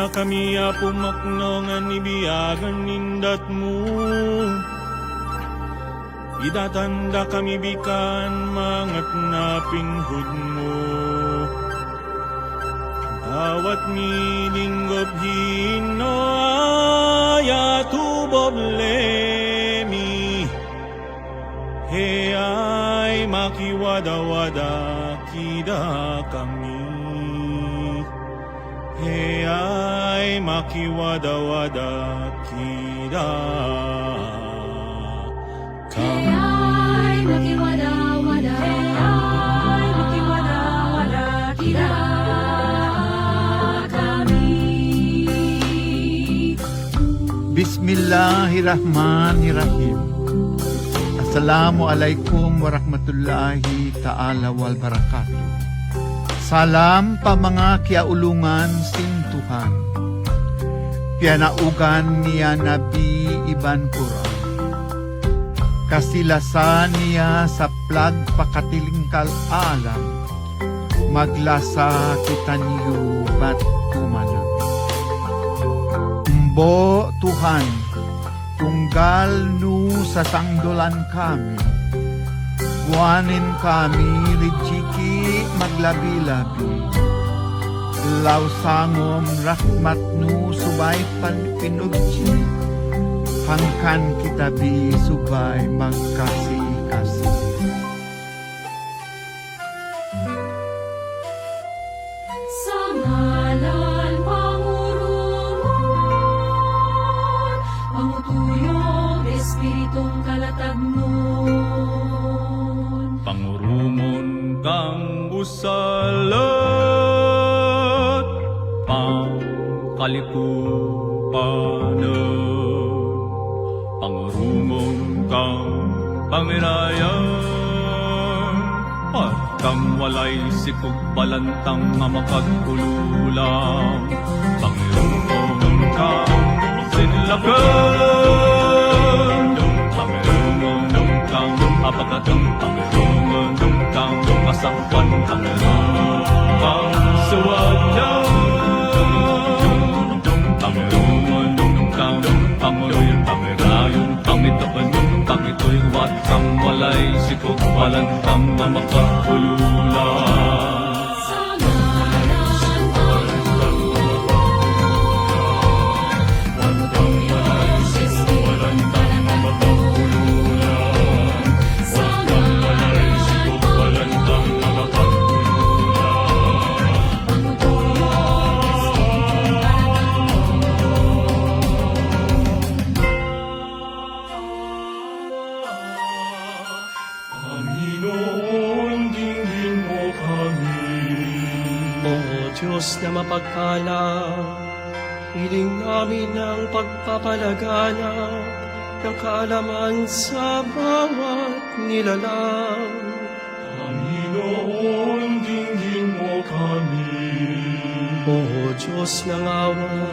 na kami pumakno nga nibiyagan nindat mo. Idatanda kami bikan mangat na pinhud mo. Dawat milinggop hino aya tuboblemi. He ay makiwada-wada kida kami. He ay makiwada-wada kida kami. Ay makiwada-wada, ay makiwada-wada kida kami. Bismillahirrahmanirrahim. Assalamualaikum warahmatullahi ta'ala wal barakatuh. Salam pa mga kiaulungan sing Tuhan. Pianaugan niya Nabi Iban Quran. Kasilasan niya sa plag pakatilingkal alam. Maglasa kita niyo bat kumanang. Mbo Tuhan, tunggal nu sa sangdolan kami. Buwanin kami rijiki maglabi-labi. Lausangom rahmat nu subay pinugji. Hangkan kita bi subay magkasih-kasih. Sa ngalan Pangurumon, pangutuyong Espiritong kalatagnon. Pangurumon kang usalat, pangkalikupanan. Pangurumon kang pamirayan, at kang walay sikog balantang nga makagululang. Pangurumon kang sinlakan, Pangurumon kang apakatang, Pangurumon kang kasangpan, Pangurumon kang suwadyan, Pangurumon kang panguloy, pangirayon, pangitapan, pangitoy, watang walay sikog balantang nga makagululang. Diyos na mapagkalang, hiling namin ang pagpapalaganap ng kaalaman sa bawat nilalang. Panginoon, dinggin mo kami. O Diyos ng awa,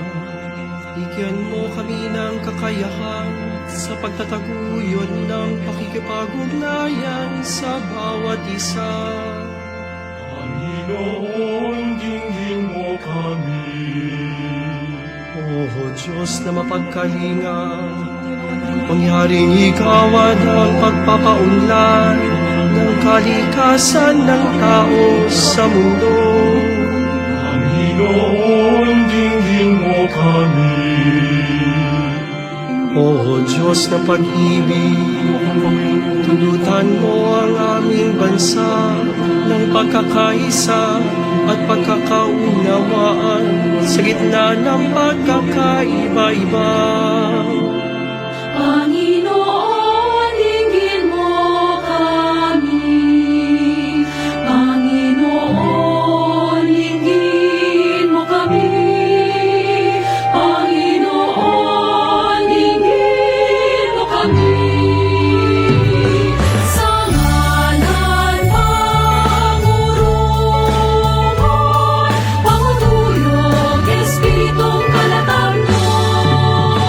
bigyan mo kami ng kakayahan sa pagtataguyod ng pakikipag-ugnayan sa bawat isa. Panginoon, dinggin mo kami. O Diyos na mapagkalinga, mangyaring ikawan ang pagpapaunlad ng kalikasan ng tao sa mundo. Panginoon, dinggin mo kami. O Diyos na pag-ibig, tulutan mo ang aming bansa ng pagkakaisa at pagkakaunawaan sa gitna ng pagkakaiba-iba. Panginoon, dinggin mo kami. Panginoon, dinggin mo kami. Panginoon, dinggin mo kami. Sa ngalan Pangurumon, pangutuyong Espiritong kalatagnon.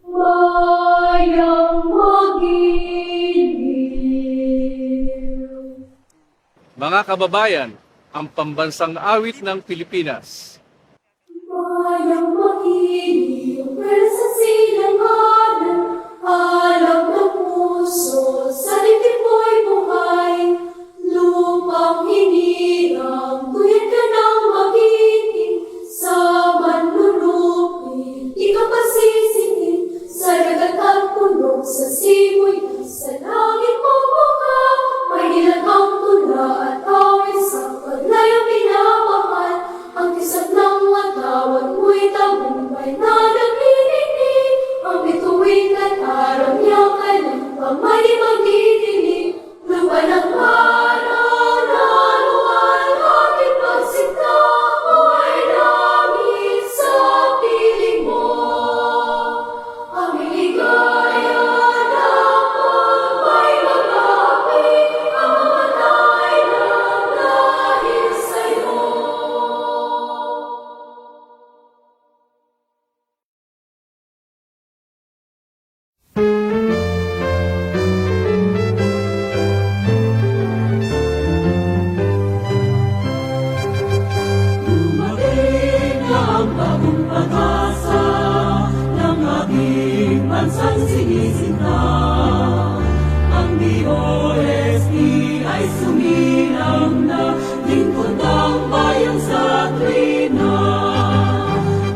bayang magiliw. Mga kababayan, ang pambansang awit ng Pilipinas. Bayang magiliw, sa silanganan, alam ng puso, sa dibdib mo'y buhay. Lupang hinirang, tuyad ka ng magiting, sa manlulupin, ikaw pasisingin, sa dagat at puno, sa simoy, sa langit mong mukha, may nilagang tula at awit sa paglayang pinamahal, ang kisap ng matawan mo'y tagumpay na naglilinig, ang bituin at araw niya ka ng pamay magdidilig, lupa ng araw na luwalhati pagsinta mo'y langit sa piling mo. Ang iligaya na may mag-api, ang mamatay na dahil sa'yo. Dumating na ang bagong pag-asa ng ating bansang sinisinta. Ang DOST ay sumilang na lingkod ng bayang sa tuwina.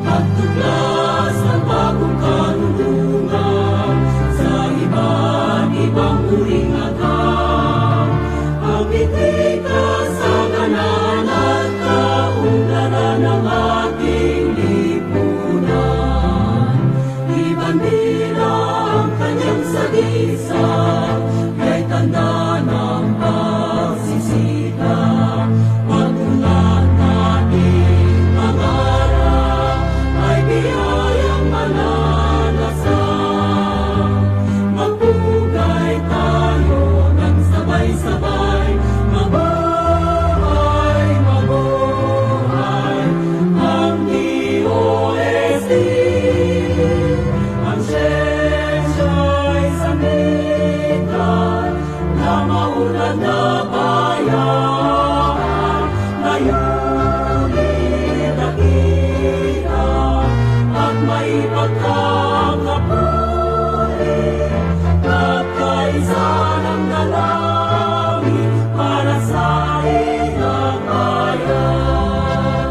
Pagtuklas ng bagong kanunungan sa iba't ibang uring agam. Pagtitig sa ganan at kaunlaran ng ating lipunan. Ibandila ang kanyang sagisag, kay tanda ng pagsisita. Pagmulat nating pangarap ay biyayang malalasang. Magpugay tayo ng sabay-sabay, mabuhay, mabuhay ang DOST. Ang siyensya'y sandigan na maunlad na bayan, layunin dakila at maipagkakapuri, at kaisa ng dalangin para sa ilang bayan.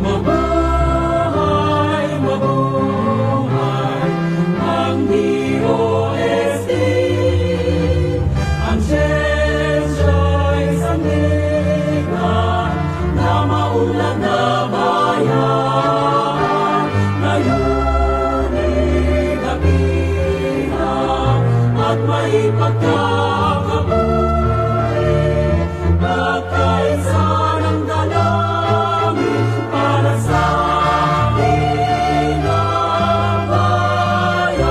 Mabuhay, mabuhay ang DOST. Ang siyensya'y sandigan na maunlad na bayan, layunin dakila at maipagkakapuri, at kaisa ng dalangin para sa ilang bayan.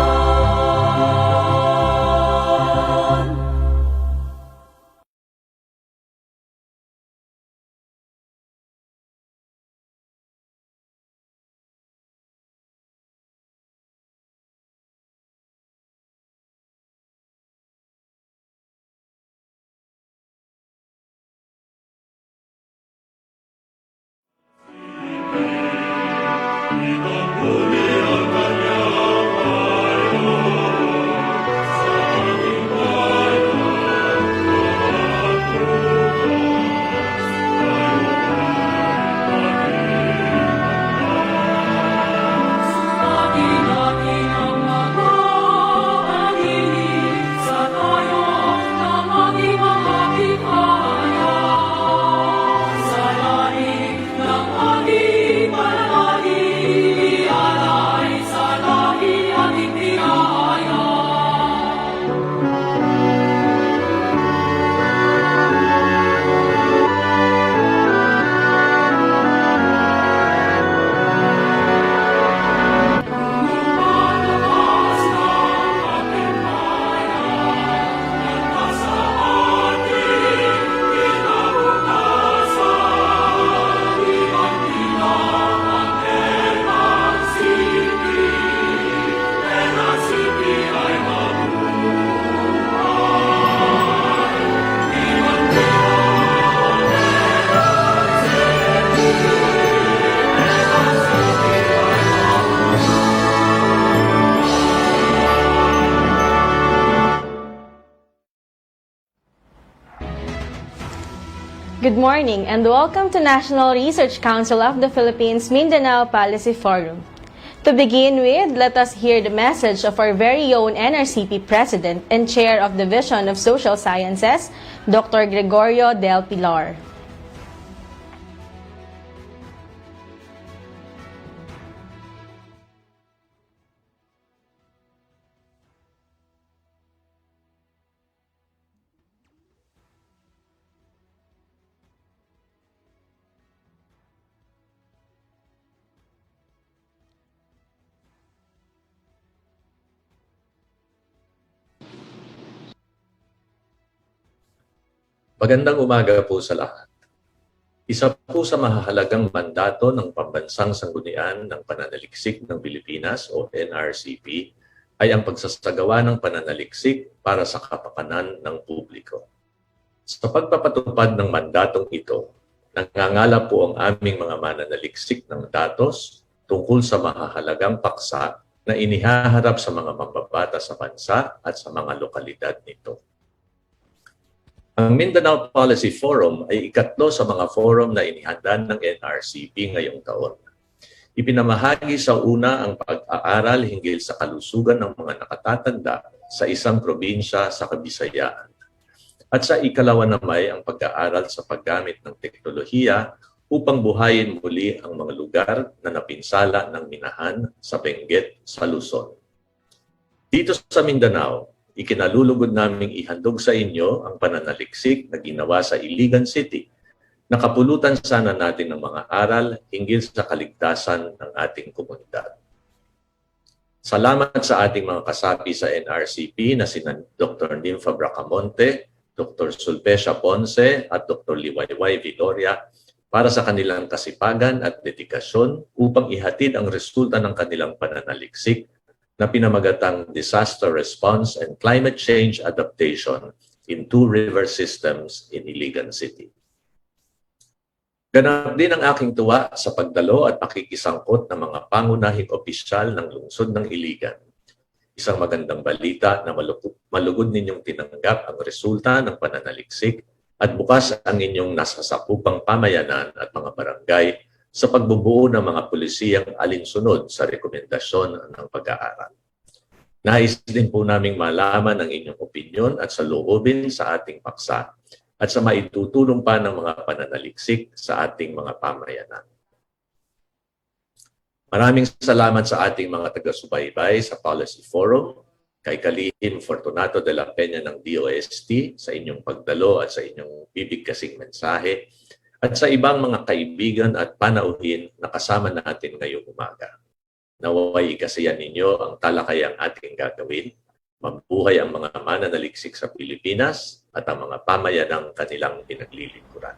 Sa langit ng ating panalangin, ialala Good morning and welcome to National Research Council of the Philippines Mindanao Policy Forum. To begin with, let us hear the message of our very own NRCP President and Chair of Division of Social Sciences, Dr. Gregorio del Pilar. Magandang umaga po sa lahat. Isa po sa mahahalagang mandato ng Pambansang Sanggunian ng Pananaliksik ng Pilipinas o NRCP ay ang pagsasagawa ng pananaliksik para sa kapakanan ng publiko. Sa pagpapatupad ng mandatong ito, nangangala po ang aming mga mananaliksik ng datos tungkol sa mahahalagang paksa na inihaharap sa mga mambabata sa bansa at sa mga lokalidad nito. Ang Mindanao Policy Forum ay ikatlo sa mga forum na inihanda ng NRCP ngayong taon. Ipinamahagi sa una ang pag-aaral hinggil sa kalusugan ng mga nakatatanda sa isang probinsya sa Kabisayaan. At sa ikalawa naman ang pag-aaral sa paggamit ng teknolohiya upang buhayin muli ang mga lugar na napinsala ng minahan sa Benguet sa Luzon. Dito sa Mindanao, ikinalulugod naming ihandog sa inyo ang pananaliksik na ginawa sa Iligan City. Nakapulutan sana natin ng mga aral hinggil sa kaligtasan ng ating komunidad. Salamat sa ating mga kasapi sa NRCP na sina Dr. Nympha Bracamonte, Dr. Sulpecia Ponce at Dr. Liwayway Viloria para sa kanilang kasipagan at dedikasyon upang ihatid ang resulta ng kanilang pananaliksik na pinamagatang Disaster Response and Climate Change Adaptation in 2 river systems in Iligan City. Ganap din ang aking tuwa sa pagdalo at pakikisangkot ng mga pangunahing opisyal ng lungsod ng Iligan. Isang magandang balita na malugod ninyong tinanggap ang resulta ng pananaliksik at bukas ang inyong nasasakupang pamayanan at mga barangay sa pagbubuo ng mga pulisiyang alinsunod sa rekomendasyon ng pag-aaral. Nais din po naming malaman ang inyong opinyon at saloobin sa ating paksa at sa maitutulong pa ng mga pananaliksik sa ating mga pamayanan. Maraming salamat sa ating mga taga-subaybay sa Policy Forum, kay Kalihim Fortunato de la Peña ng DOST sa inyong pagdalo at sa inyong bibigkasing mensahe, at sa ibang mga kaibigan at panauhin na kasama natin ngayong umaga. Naway ikasiyan ninyo ang talakayang ating gagawin, mabuhay ang mga mananaliksik sa Pilipinas at ang mga pamayanang kanilang pinaglilingkuran.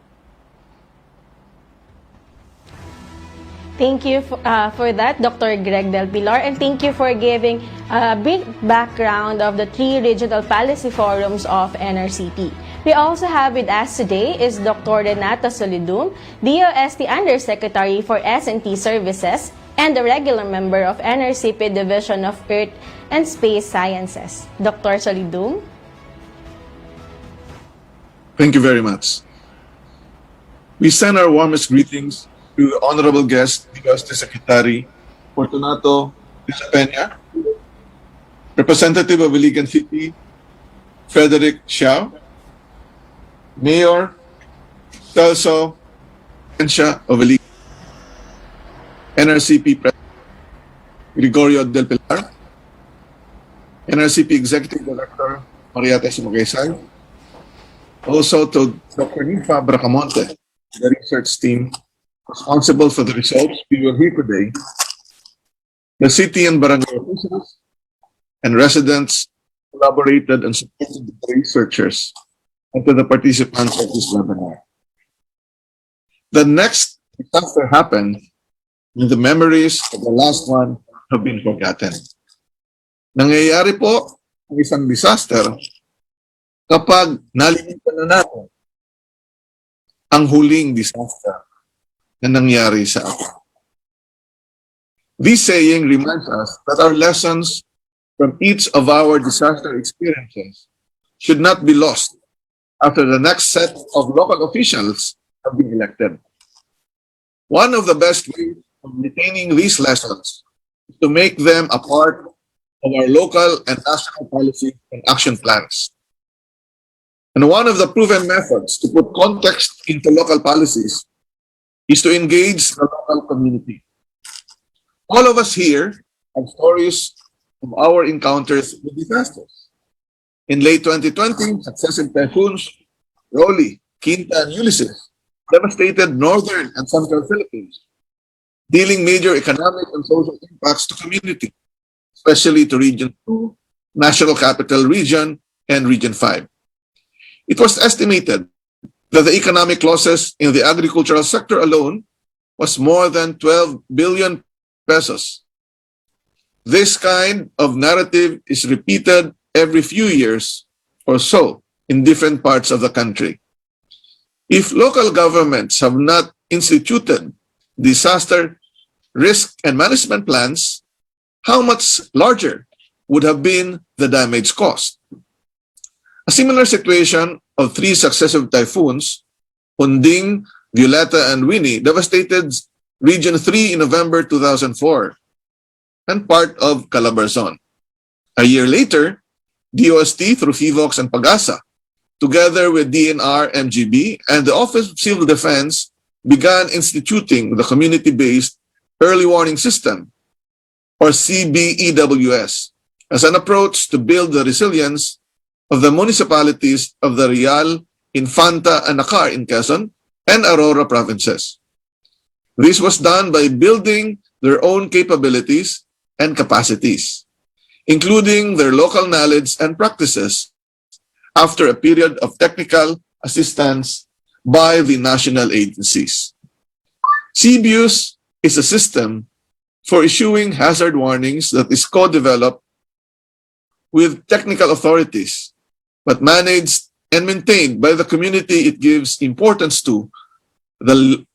Thank you for that, Dr. Greg Del Pilar, and thank you for giving a brief background of the 3 regional policy forums of NRCP. We also have with us today is Dr. Renato Solidum, DOST Undersecretary for S&T Services and a regular member of NRCP Division of Earth and Space Sciences. Dr. Solidum? Thank you very much. We send our warmest greetings to the Honorable Guest, DOST Secretary Fortunato Peña, Representative of Iligan City, Frederick Xiao, Mayor Celso Encia of Iligan, NRCP President Gregorio del Pilar, NRCP Executive Director Maria Tessa Magaysay, also to Dr. Nympha Bracamonte, the research team responsible for the results we will hear today, the city and barangay officials and residents collaborated and supported the researchers and to the participants of this webinar. The next disaster happened when the memories of the last one have been forgotten. Nangyayari po ang isang disaster kapag nalimutan na natin ang huling disaster na nangyari sa atin. This saying reminds us that our lessons from each of our disaster experiences should not be lost after the next set of local officials have been elected. One of the best ways of retaining these lessons is to make them a part of our local and national policy and action plans. And one of the proven methods to put context into local policies is to engage the local community. All of us here have stories of our encounters with disasters. In late 2020, successive typhoons, Rolly, Quinta, and Ulysses devastated northern and central Philippines, dealing major economic and social impacts to community, especially to Region 2, National Capital Region, and Region 5. It was estimated that the economic losses in the agricultural sector alone was more than 12 billion pesos. This kind of narrative is repeated every few years or so in different parts of the country. If local governments have not instituted disaster risk and management plans, how much larger would have been the damage caused? A similar situation of 3 successive typhoons, Unding, Violeta, and Winnie, devastated Region 3 in November 2004 and part of Calabarzon. A year later, DOST through FIVOX and Pagasa, together with DNR, MGB, and the Office of Civil Defense, began instituting the Community-Based Early Warning System, or CBEWS, as an approach to build the resilience of the municipalities of the Real, Infanta, and Nakar in Quezon and Aurora provinces. This was done by building their own capabilities and capacities, including their local knowledge and practices after a period of technical assistance by the national agencies. CBUS is a system for issuing hazard warnings that is co-developed with technical authorities, but managed and maintained by the community it gives importance to, the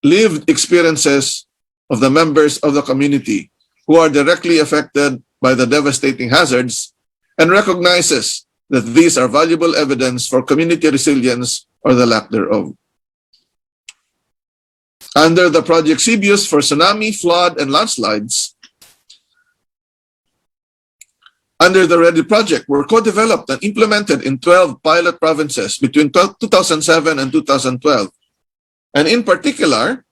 lived experiences of the members of the community who are directly affected by the devastating hazards, and recognizes that these are valuable evidence for community resilience or the lack thereof. Under the Project CBUS for tsunami, flood, and landslides, under the READY project were co-developed and implemented in 12 pilot provinces between 2007 and 2012. And in particular,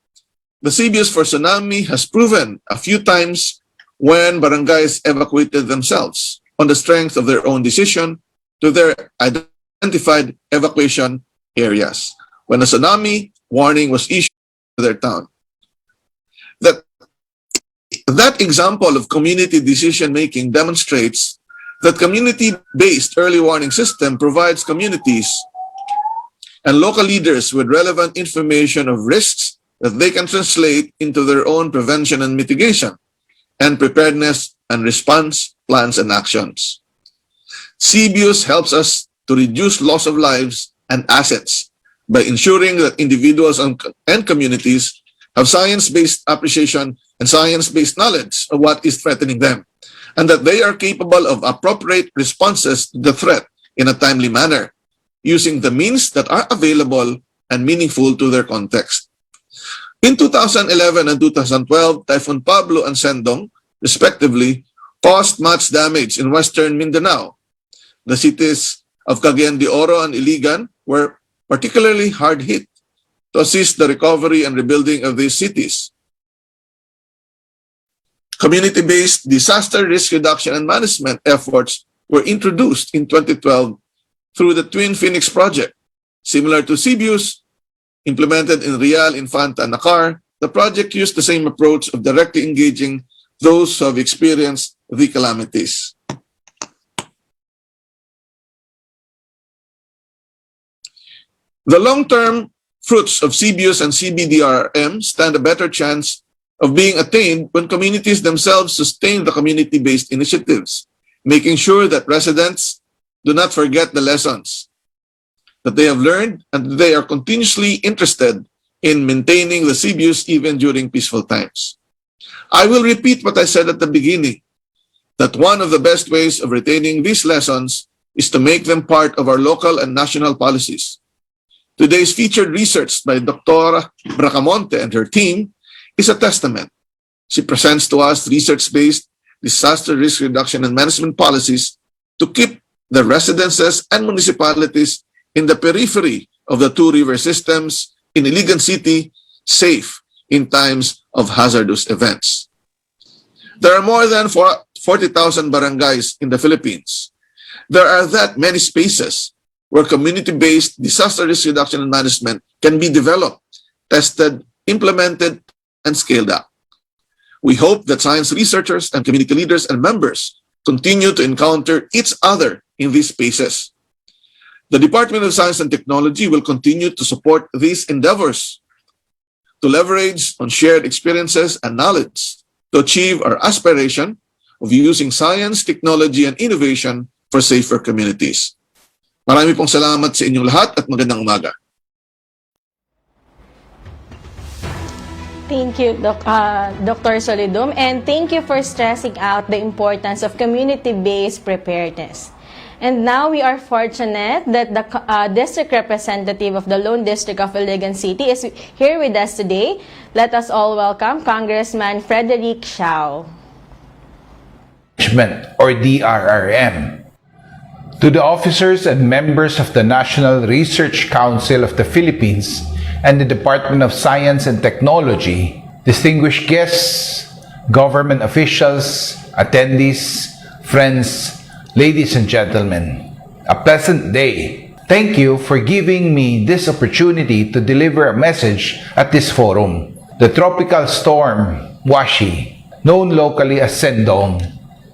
the CBUS for tsunami has proven a few times when barangays evacuated themselves on the strength of their own decision to their identified evacuation areas when a tsunami warning was issued to their town. That example of community decision-making demonstrates that community-based early warning system provides communities and local leaders with relevant information of risks that they can translate into their own prevention and mitigation, and preparedness and response plans and actions. CBUS helps us to reduce loss of lives and assets by ensuring that individuals and communities have science-based appreciation and science-based knowledge of what is threatening them, and that they are capable of appropriate responses to the threat in a timely manner, using the means that are available and meaningful to their context. In 2011 and 2012, Typhoon Pablo and Sendong, respectively, caused much damage in western Mindanao. The cities of Cagayan de Oro and Iligan were particularly hard hit. To assist the recovery and rebuilding of these cities, community-based disaster risk reduction and management efforts were introduced in 2012 through the Twin Phoenix Project. Similar to CBUS, implemented in Real, Infanta, and Nakar, the project used the same approach of directly engaging those who have experienced the calamities. The long-term fruits of CBUS and CBDRM stand a better chance of being attained when communities themselves sustain the community-based initiatives, making sure that residents do not forget the lessons that they have learned and they are continuously interested in maintaining the CBUS even during peaceful times. I will repeat what I said at the beginning, that one of the best ways of retaining these lessons is to make them part of our local and national policies. Today's featured research by Dr. Bracamonte and her team is a testament. She presents to us research-based disaster risk reduction and management policies to keep the residences and municipalities in the periphery of the two river systems in Iligan City safe in times of hazardous events. There are more than 40,000 barangays in the Philippines. There are that many spaces where community-based disaster risk reduction and management can be developed, tested, implemented, and scaled up. We hope that science researchers and community leaders and members continue to encounter each other in these spaces. The Department of Science and Technology will continue to support these endeavors to leverage on shared experiences and knowledge to achieve our aspiration of using science, technology, and innovation for safer communities. Marami pong salamat sa inyong lahat at magandang umaga. Thank you, Dr. Solidum, and thank you for stressing out the importance of community-based preparedness. And now we are fortunate that the district representative of the Lone District of Iligan City is here with us today. Let us all welcome Congressman Frederick Xiao. Or DRRM. To the officers and members of the National Research Council of the Philippines and the Department of Science and Technology, distinguished guests, government officials, attendees, friends, ladies and gentlemen, a pleasant day. Thank you for giving me this opportunity to deliver a message at this forum. The tropical storm, Washi, known locally as Sendong,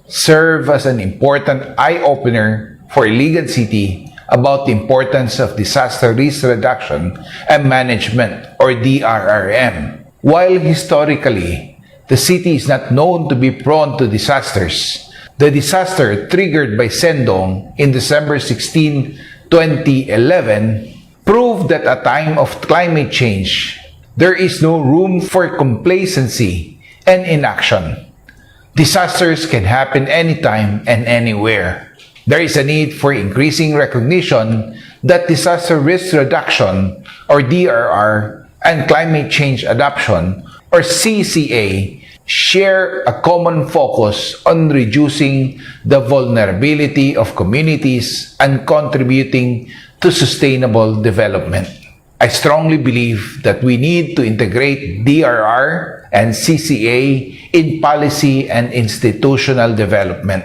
served as an important eye-opener for Iligan City about the importance of disaster risk reduction and management, or DRRM. While historically, the city is not known to be prone to disasters, the disaster triggered by Sendong in December 16, 2011 proved that at a time of climate change, there is no room for complacency and inaction. Disasters can happen anytime and anywhere. There is a need for increasing recognition that disaster risk reduction, or DRR, and climate change adaptation, or CCA, share a common focus on reducing the vulnerability of communities and contributing to sustainable development. I strongly believe that we need to integrate DRR and CCA in policy and institutional development.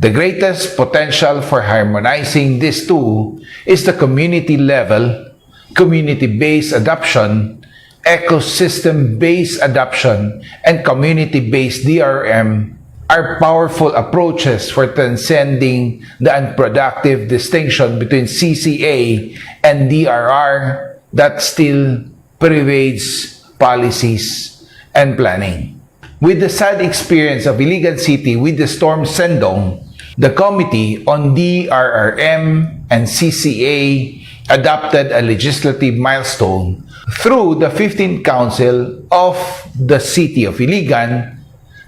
The greatest potential for harmonizing these two is the community-level, community-based adoption, ecosystem-based adoption, and community-based DRM are powerful approaches for transcending the unproductive distinction between CCA and DRR that still pervades policies and planning. With the sad experience of Iligan City with the storm Sendong, the Committee on DRRM and CCA adopted a legislative milestone through the 15th Council of the City of Iligan,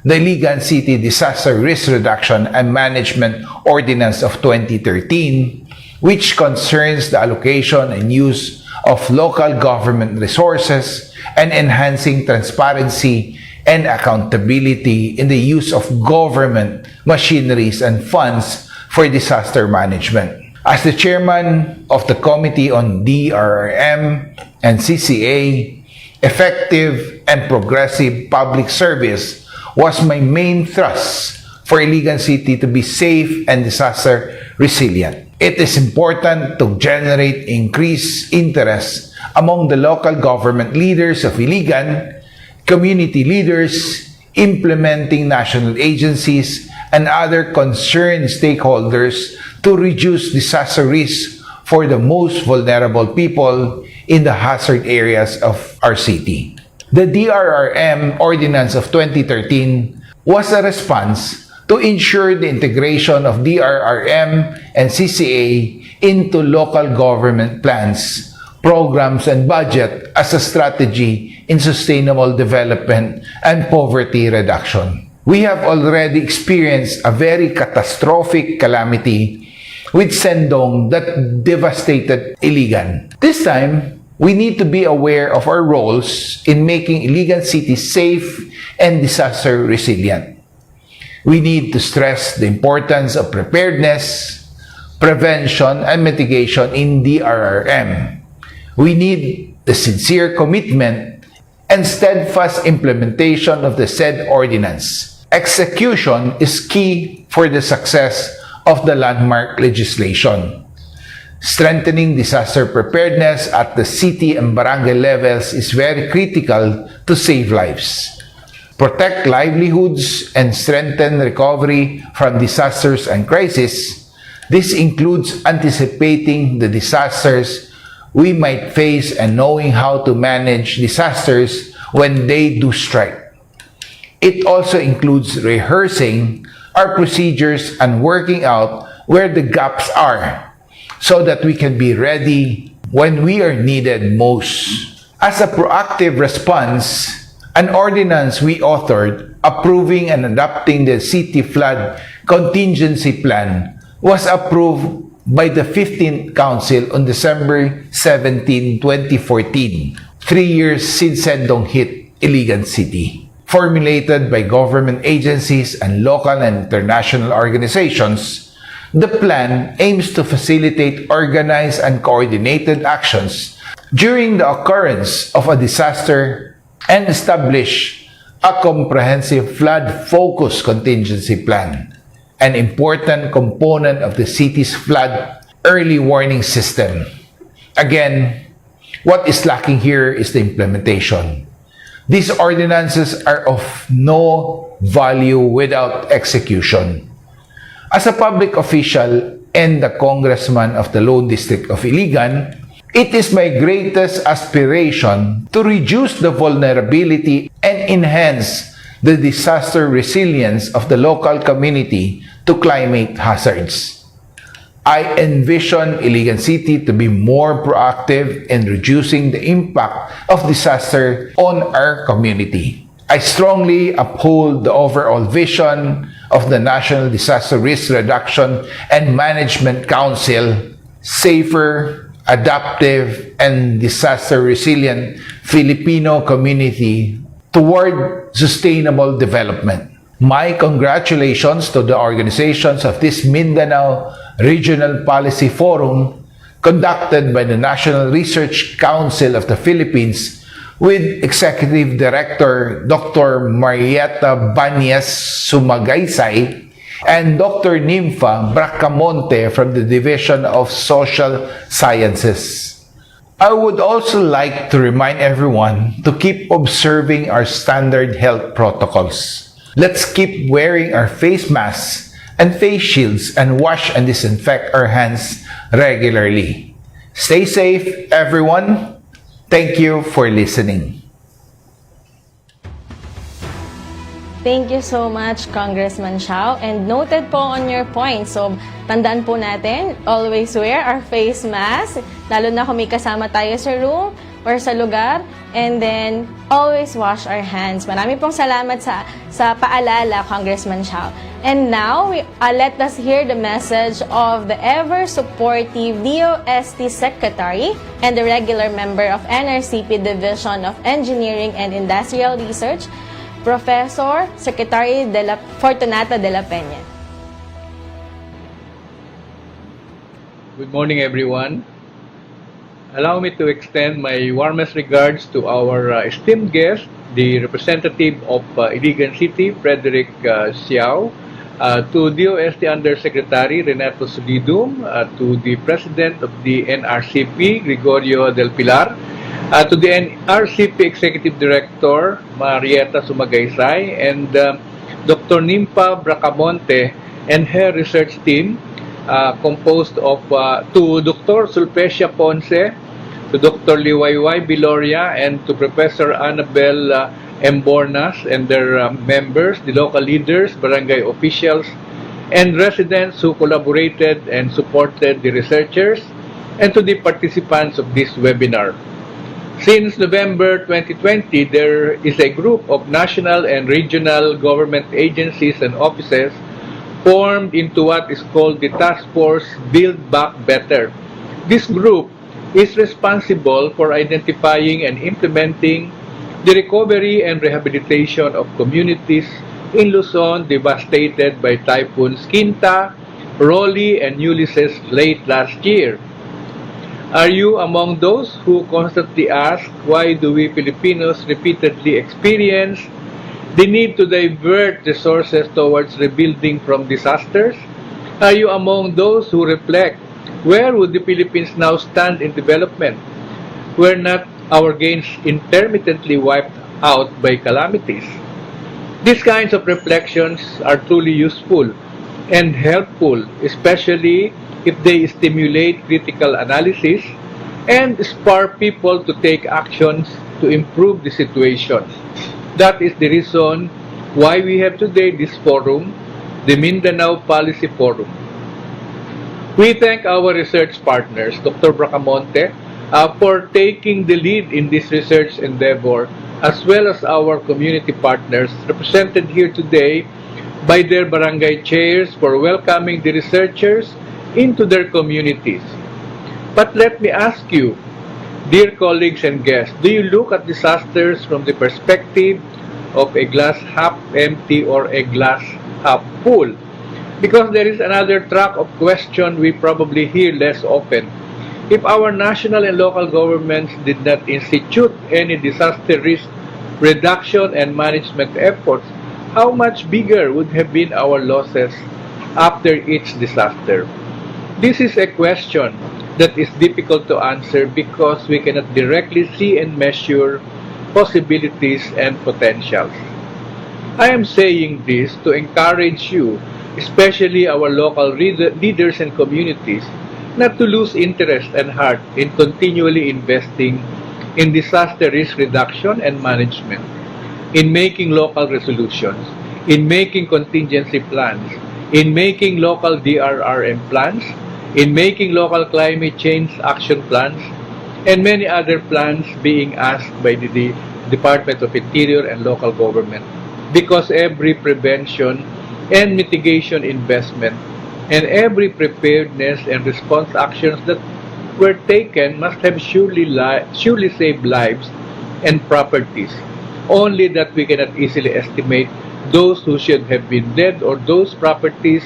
the Iligan City Disaster Risk Reduction and Management Ordinance of 2013, which concerns the allocation and use of local government resources and enhancing transparency and accountability in the use of government machineries and funds for disaster management. As the chairman of the Committee on DRRM and CCA, effective and progressive public service was my main thrust for Iligan City to be safe and disaster resilient. It is important to generate increased interest among the local government leaders of Iligan, community leaders, implementing national agencies, and other concerned stakeholders to reduce disaster risk for the most vulnerable people in the hazard areas of our city. The DRRM Ordinance of 2013 was a response to ensure the integration of DRRM and CCA into local government plans, programs, and budget as a strategy in sustainable development and poverty reduction. We have already experienced a very catastrophic calamity with Sendong that devastated Iligan. This time, we need to be aware of our roles in making Iligan City safe and disaster resilient. We need to stress the importance of preparedness, prevention, and mitigation in DRRM. We need the sincere commitment and steadfast implementation of the said ordinance. Execution is key for the success of the landmark legislation. Strengthening disaster preparedness at the city and barangay levels is very critical to save lives, protect livelihoods, and strengthen recovery from disasters and crises. This includes anticipating the disasters we might face and knowing how to manage disasters when they do strike. It also includes rehearsing our procedures and working out where the gaps are so that we can be ready when we are needed most. As a proactive response, an ordinance we authored approving and adopting the city flood contingency plan was approved by the 15th Council on December 17, 2014, 3 years since Sendong hit Iligan City. Formulated by government agencies and local and international organizations, the plan aims to facilitate organized and coordinated actions during the occurrence of a disaster and establish a comprehensive flood-focused contingency plan, an important component of the city's flood early warning system. Again, what is lacking here is the implementation. These ordinances are of no value without execution. As a public official and the congressman of the Lone District of Iligan, it is my greatest aspiration to reduce the vulnerability and enhance the disaster resilience of the local community to climate hazards. I envision Iligan City to be more proactive in reducing the impact of disaster on our community. I strongly uphold the overall vision of the National Disaster Risk Reduction and Management Council, safer, adaptive, and disaster-resilient Filipino community toward sustainable development. My congratulations to the organizations of this Mindanao Regional Policy Forum conducted by the National Research Council of the Philippines with Executive Director Dr. Marieta Banyas Sumagaysay and Dr. Nympha Bracamonte from the Division of Social Sciences. I would also like to remind everyone to keep observing our standard health protocols. Let's keep wearing our face masks and face shields and wash and disinfect our hands regularly. Stay safe, everyone. Thank you for listening. Thank you so much, Congressman Xiao. And noted po on your point. So, tandaan po natin, always wear our face mask, lalo na kung may kasama tayo sa room or sa lugar. And then, always wash our hands. Marami pong salamat sa paalala, Congressman Xiao. And now, let us hear the message of the ever-supportive DOST Secretary and the regular member of NRCP Division of Engineering and Industrial Research, Professor Secretary Fortunato de la Peña. Good morning, everyone. Allow me to extend my warmest regards to our esteemed guest, the representative of Iligan City, Frederick Xiao, to DOST Undersecretary Renato Solidum, to the President of the NRCP, Gregorio del Pilar, to the NRCP Executive Director, Marieta Sumagaysay, and Dr. Nympha Bracamonte and her research team, composed of to Dr. Sulpecia Ponce, to Dr. Liwayway Biloria, and to Professor Annabel Embornas and their members, the local leaders, barangay officials, and residents who collaborated and supported the researchers, and to the participants of this webinar. Since November 2020, there is a group of national and regional government agencies and offices formed into what is called the Task Force Build Back Better. This group is responsible for identifying and implementing the recovery and rehabilitation of communities in Luzon devastated by typhoons Quinta, Rolly, and Ulysses late last year. Are you among those who constantly ask why do we Filipinos repeatedly experience the need to divert resources towards rebuilding from disasters? Are you among those who reflect, where would the Philippines now stand in development? Were not our gains intermittently wiped out by calamities? These kinds of reflections are truly useful and helpful, especially if they stimulate critical analysis and spur people to take actions to improve the situation. That is the reason why we have today this forum, the Mindanao Policy Forum. We thank our research partners, Dr. Bracamonte, for taking the lead in this research endeavor, as well as our community partners represented here today by their barangay chairs for welcoming the researchers into their communities. But let me ask you, dear colleagues and guests, do you look at disasters from the perspective of a glass half empty or a glass half full? Because there is another track of question we probably hear less often. If our national and local governments did not institute any disaster risk reduction and management efforts, how much bigger would have been our losses after each disaster? This is a question that is difficult to answer because we cannot directly see and measure possibilities and potentials. I am saying this to encourage you, especially our local leaders and communities, not to lose interest and heart in continually investing in disaster risk reduction and management, in making local resolutions, in making contingency plans, in making local DRRM plans, in making local climate change action plans, and many other plans being asked by the Department of Interior and local government, because every prevention and mitigation investment and every preparedness and response actions that were taken must have surely saved lives and properties, only that we cannot easily estimate those who should have been dead or those properties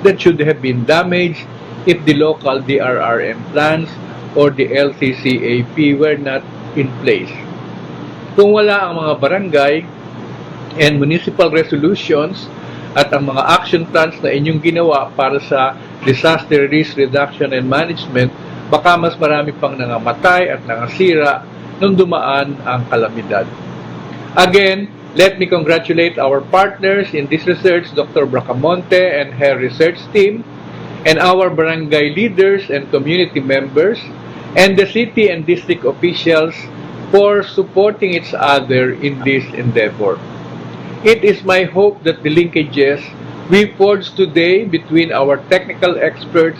that should have been damaged if the local DRRM plans or the LCCAP were not in place. Kung wala ang mga barangay and municipal resolutions at ang mga action plans na inyong ginawa para sa disaster risk reduction and management, baka mas marami pang nangamatay at nangasira nung dumaan ang kalamidad. Again, let me congratulate our partners in this research, Dr. Bracamonte and her research team, and our barangay leaders and community members, and the city and district officials for supporting each other in this endeavor. It is my hope that the linkages we forge today between our technical experts,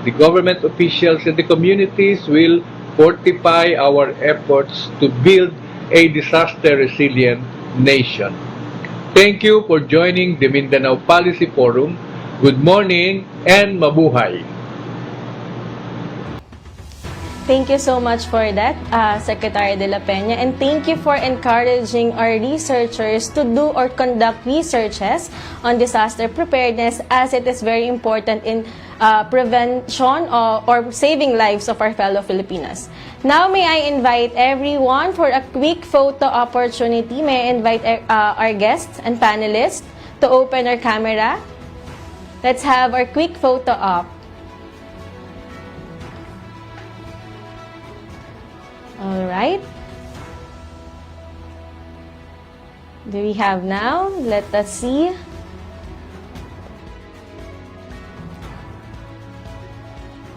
the government officials, and the communities will fortify our efforts to build a disaster-resilient nation. Thank you for joining the Mindanao Policy Forum. Good morning and mabuhay! Thank you so much for that, Secretary de la Peña, and thank you for encouraging our researchers to do or conduct researches on disaster preparedness, as it is very important in prevention or saving lives of our fellow Filipinos. Now, may I invite everyone for a quick photo opportunity. May I invite our guests and panelists to open our camera. Let's have our quick photo op. All right. Do we have now? Let us see.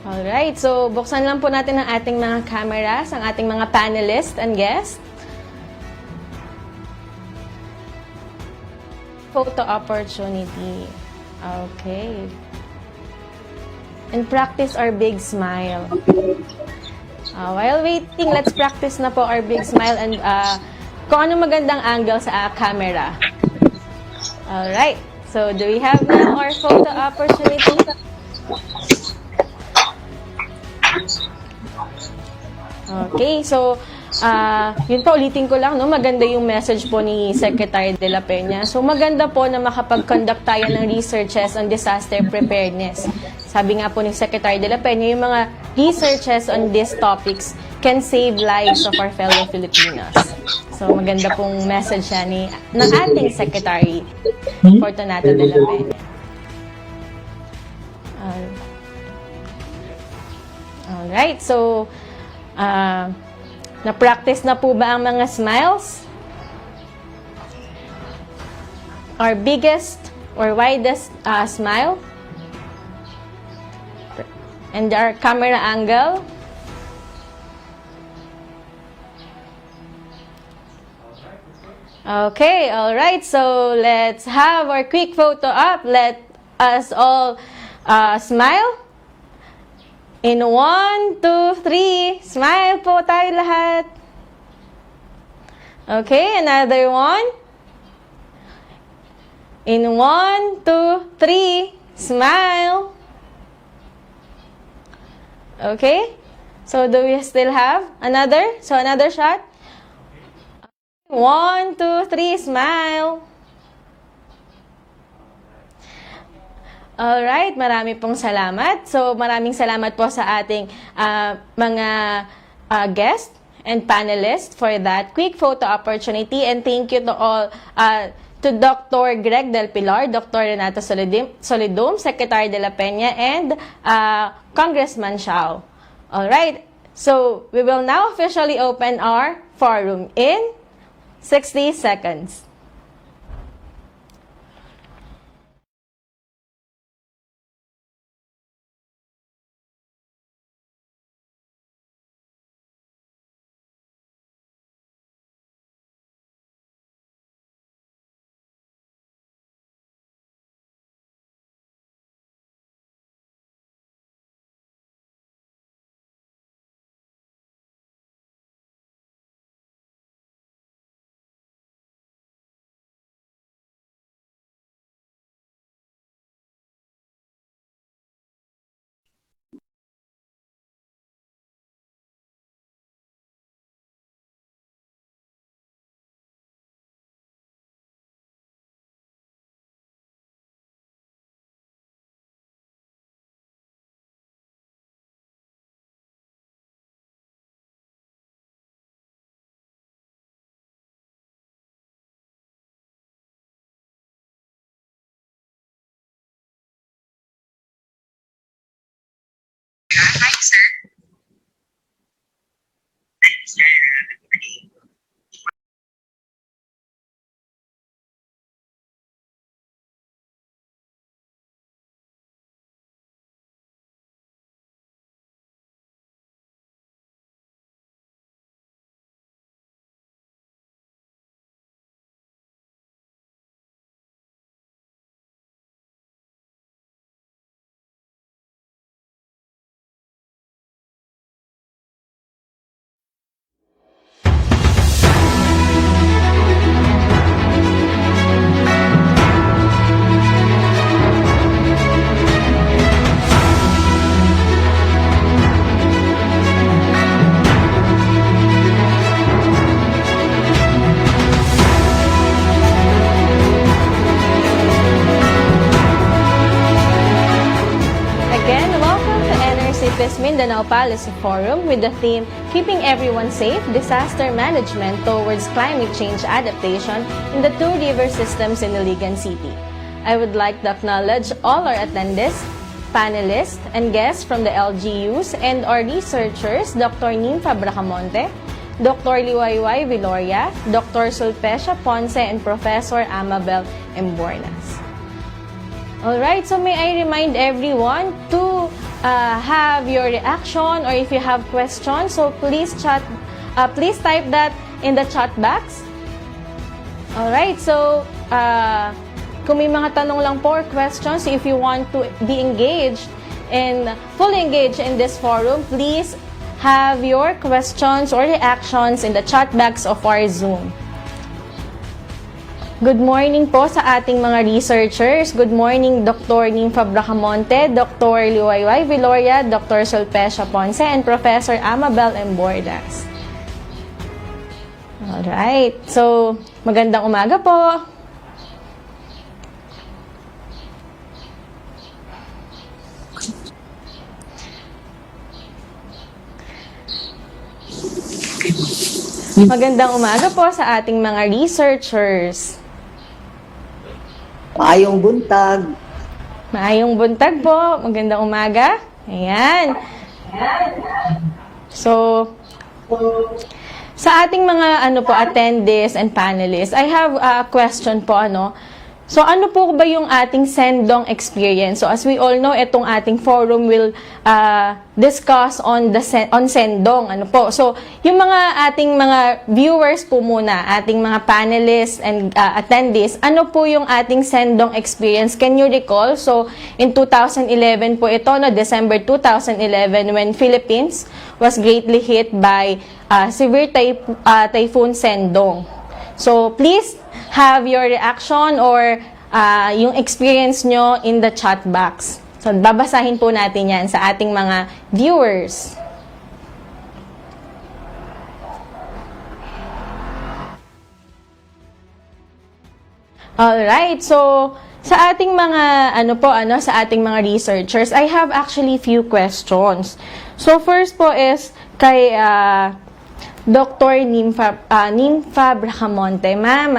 All right. So, buksan lang po natin ang ating mga cameras, ang ating mga panelists and guests. Photo opportunity. Okay. And practice our big smile. While waiting, let's practice na po our big smile and kung ano magandang angle sa camera. Alright. So, do we have now our photo opportunity? Okay, so, yun po, ulitin ko lang, no? Maganda yung message po ni Secretary de la Peña. So, maganda po na makapag-conduct tayo ng researches on disaster preparedness. Sabi nga po ni Secretary de la Peña, yung mga researches on these topics can save lives of our fellow Filipinos. So, maganda pong message siya ng ating Secretary, Fortunato de la Peña. Alright, so, na-practice na po ba ang mga smiles? Our biggest or widest smile? And our camera angle? Okay, alright, so let's have our quick photo up. Let us all smile. In 1, 2, 3, smile po tayo lahat. Okay, another one. In 1, 2, 3, smile. Okay, so do we still have another? So another shot. 1, 2, 3, smile. Alright, marami pong salamat. So, maraming salamat po sa ating mga guests and panelists for that quick photo opportunity. And thank you to all, to Dr. Greg Del Pilar, Dr. Renato Solidum, Secretary de la Peña, and Congressman Xiao. Alright, so we will now officially open our forum in 60 seconds. Mindanao Policy Forum with the theme Keeping Everyone Safe, Disaster Management Towards Climate Change Adaptation in the Two River Systems in Iligan City. I would like to acknowledge all our attendees, panelists, and guests from the LGUs and our researchers, Dr. Nympha Bracamonte, Dr. Liwayway Viloria, Dr. Sulpecia Ponce, and Professor Amabel Embornas. Alright, so may I remind everyone to have your reaction or if you have questions, so please type that in the chat box. Alright, so kung may mga tanong lang po or questions, if you want to be engaged and fully engaged in this forum, please have your questions or reactions in the chat box of our Zoom. Good morning po sa ating mga researchers. Good morning, Dr. Nympha Bracamonte, Dr. Liwayway Viloria, Dr. Sulpecia Ponce, and Professor Amabel M. Bordas. Alright. So, magandang umaga po. Magandang umaga po sa ating mga researchers. Maayong buntag. Maayong buntag po. Magandang umaga. Ayan. So, sa ating mga attendees and panelists, I have a question po So, ano po ba yung ating sendong experience? So, as we all know, itong ating forum will discuss on sendong. So, yung mga ating mga viewers po muna, ating mga panelists and attendees, ano po yung ating sendong experience? Can you recall? So, in 2011 po ito, December 2011, when Philippines was greatly hit by severe typhoon Sendong. So, please have your reaction or yung experience nyo in the chat box. So, babasahin po natin yan sa ating mga viewers. Alright, so sa ating mga sa ating mga researchers, I have actually few questions. So first po is kay Dr. Nympha Bracamonte. Ma'am,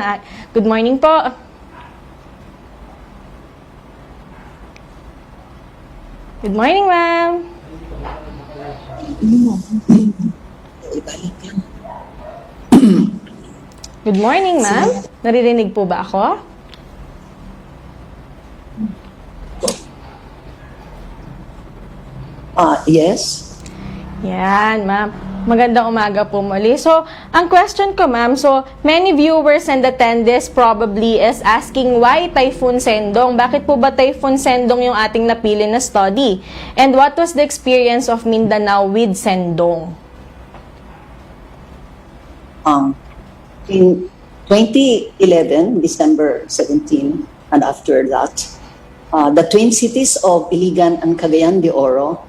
good morning po. Good morning, ma'am. Good morning, ma'am. Naririnig po ba ako? Yes. Yan, ma'am. Magandang umaga po muli. So, ang question ko, ma'am, so many viewers and attendees probably is asking why Typhoon Sendong? Bakit po ba Typhoon Sendong yung ating napili na study? And what was the experience of Mindanao with Sendong? In 2011, December 17, and after that, the twin cities of Iligan and Cagayan de Oro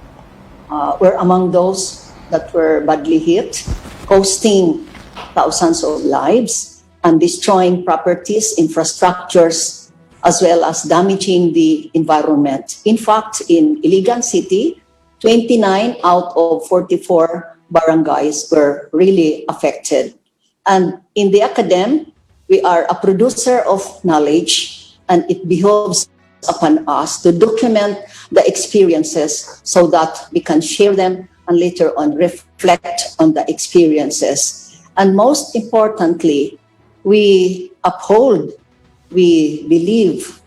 were among those that were badly hit, costing thousands of lives and destroying properties, infrastructures, as well as damaging the environment. In fact, in Iligan City, 29 out of 44 barangays were really affected. And in the academe, we are a producer of knowledge, and it behoves upon us to document the experiences so that we can share them and later on reflect on the experiences. And most importantly, we believe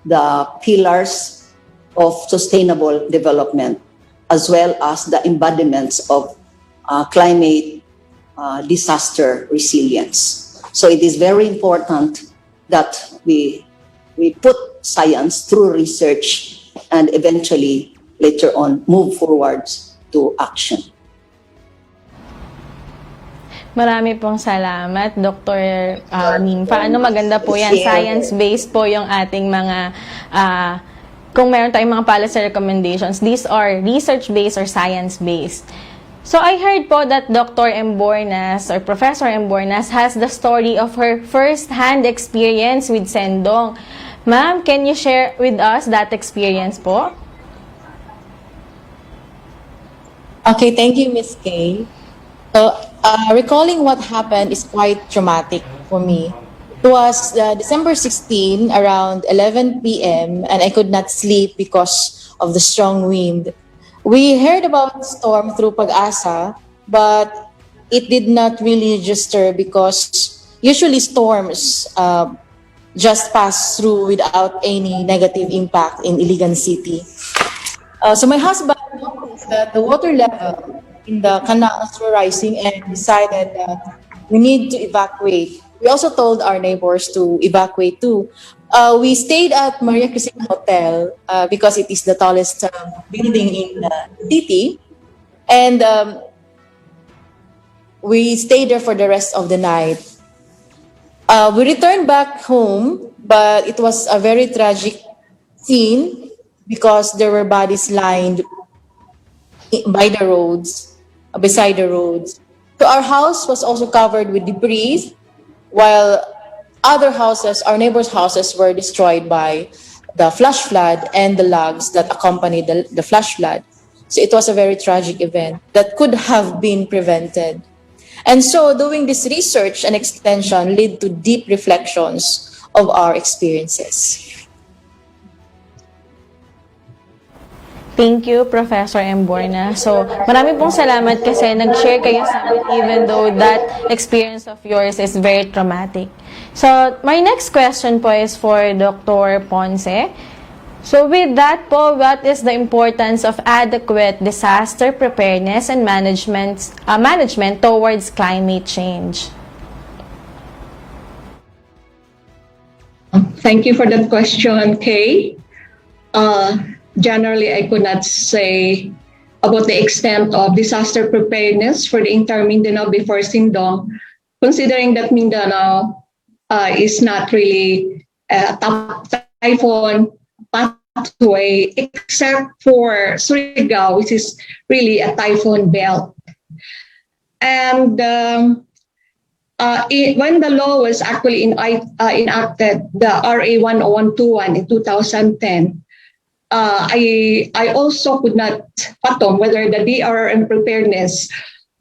the pillars of sustainable development, as well as the embodiments of climate disaster resilience. So it is very important that we put science through research and eventually later on move forwards to action. Marami pong salamat, Dr. Nympha. Maganda po yan. Science-based po yung ating mga, kung meron tayong mga policy recommendations, these are research-based or science-based. So I heard po that Dr. Embornas or Professor Embornas has the story of her first-hand experience with Sendong. Ma'am, can you share with us that experience po? Okay, thank you, Ms. Kay. So, recalling what happened is quite traumatic for me. It was December 16, around 11 p.m., and I could not sleep because of the strong wind. We heard about the storm through Pag-asa, but it did not really register because usually storms just pass through without any negative impact in Iligan City. So my husband noticed that the water level in the canals were rising and decided that we need to evacuate. We also told our neighbors to evacuate too. We stayed at Maria Cristina Hotel because it is the tallest building in the city. And we stayed there for the rest of the night. We returned back home, but it was a very tragic scene because there were bodies lined by the roads, beside the roads. So our house was also covered with debris, while other houses, our neighbors' houses, were destroyed by the flash flood and the logs that accompanied the flash flood. So it was a very tragic event that could have been prevented. And so doing this research and extension led to deep reflections of our experiences. Thank you, Professor Emborna. So, marami pong salamat kasi nag-share kayo sa amin even though that experience of yours is very traumatic. So, my next question po is for Dr. Ponce. So, with that po, what is the importance of adequate disaster preparedness and management towards climate change? Thank you for that question, Kay. Generally, I could not say about the extent of disaster preparedness for the entire Mindanao before Sindong, considering that Mindanao is not really a top typhoon pathway, except for Surigao, which is really a typhoon belt. And when the law was actually enacted, the RA 10121 in 2010, I also could not fathom whether the DRRM preparedness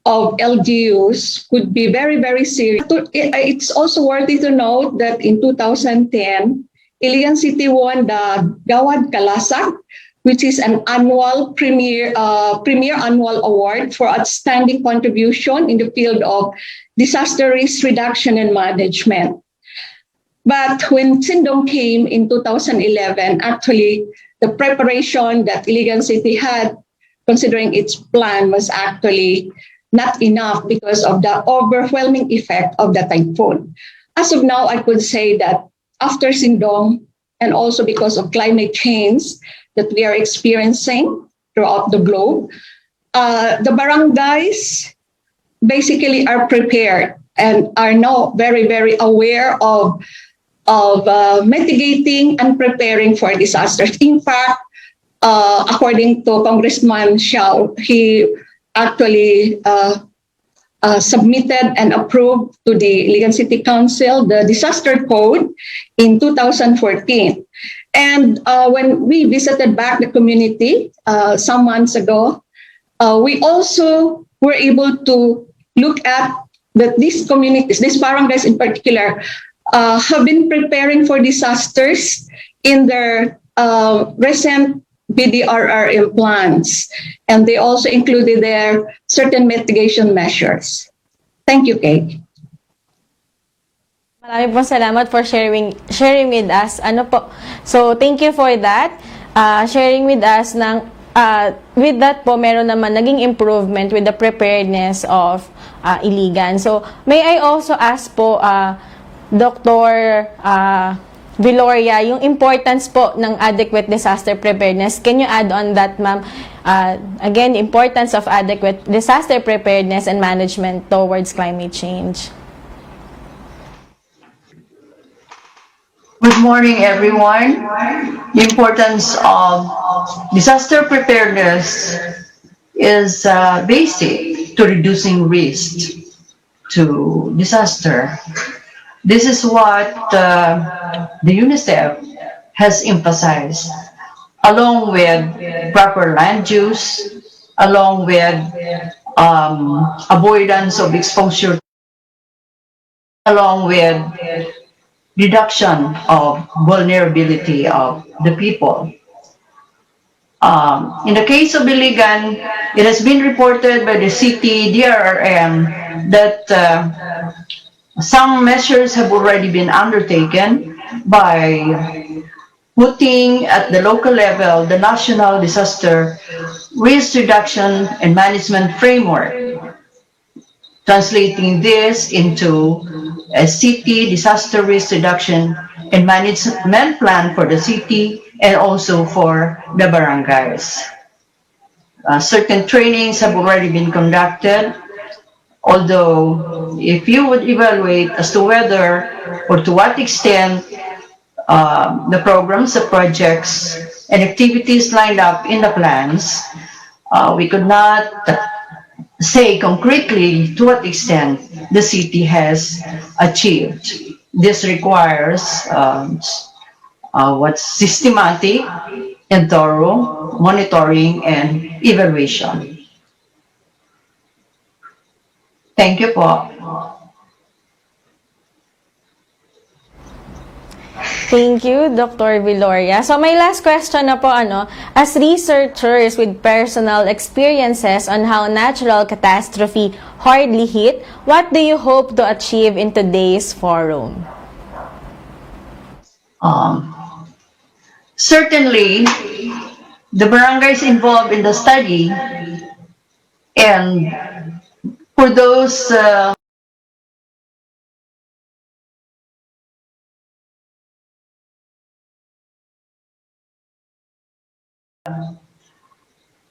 of LGUs could be very, very serious. It's also worthy to note that in 2010, Iligan City won the Gawad Kalasag, which is an annual premier annual award for outstanding contribution in the field of disaster risk reduction and management. But when Sindong came in 2011, actually, the preparation that Iligan City had, considering its plan, was actually not enough because of the overwhelming effect of the typhoon. As of now, I could say that after Sindong, and also because of climate change that we are experiencing throughout the globe, the barangays basically are prepared and are now very, very aware of mitigating and preparing for disasters. In fact, according to Congressman Xiao, he actually submitted and approved to the Iligan City Council the disaster code in 2014. And when we visited back the community some months ago, we also were able to look at that these communities, these barangays in particular, have been preparing for disasters in their recent BDRRM plans. And they also included there certain mitigation measures. Thank you, Kate. Marami po salamat for sharing with us. So, thank you for that. Sharing with us with that po, meron naman naging improvement with the preparedness of Iligan. So, may I also ask po, Dr. Viloria, yung importance po ng adequate disaster preparedness. Can you add on that, ma'am? Again, the importance of adequate disaster preparedness and management towards climate change. Good morning, everyone. The importance of disaster preparedness is basic to reducing risk to disaster. This is what the UNICEF has emphasized, along with proper land use, along with avoidance of exposure, along with reduction of vulnerability of the people. In the case of Iligan, it has been reported by the city DRRM that some measures have already been undertaken by putting at the local level the National Disaster Risk Reduction and Management Framework, translating this into a city disaster risk reduction and management plan for the city and also for the barangays. Certain trainings have already been conducted Although, if you would evaluate as to whether or to what extent the programs, the projects, and activities lined up in the plans, we could not say concretely to what extent the city has achieved. This requires what's systematic and thorough monitoring and evaluation. Thank you po. Thank you, Dr. Viloria. So my last question na po, as researchers with personal experiences on how natural catastrophe hardly hit, what do you hope to achieve in today's forum? Certainly, the barangays involved in the study and for those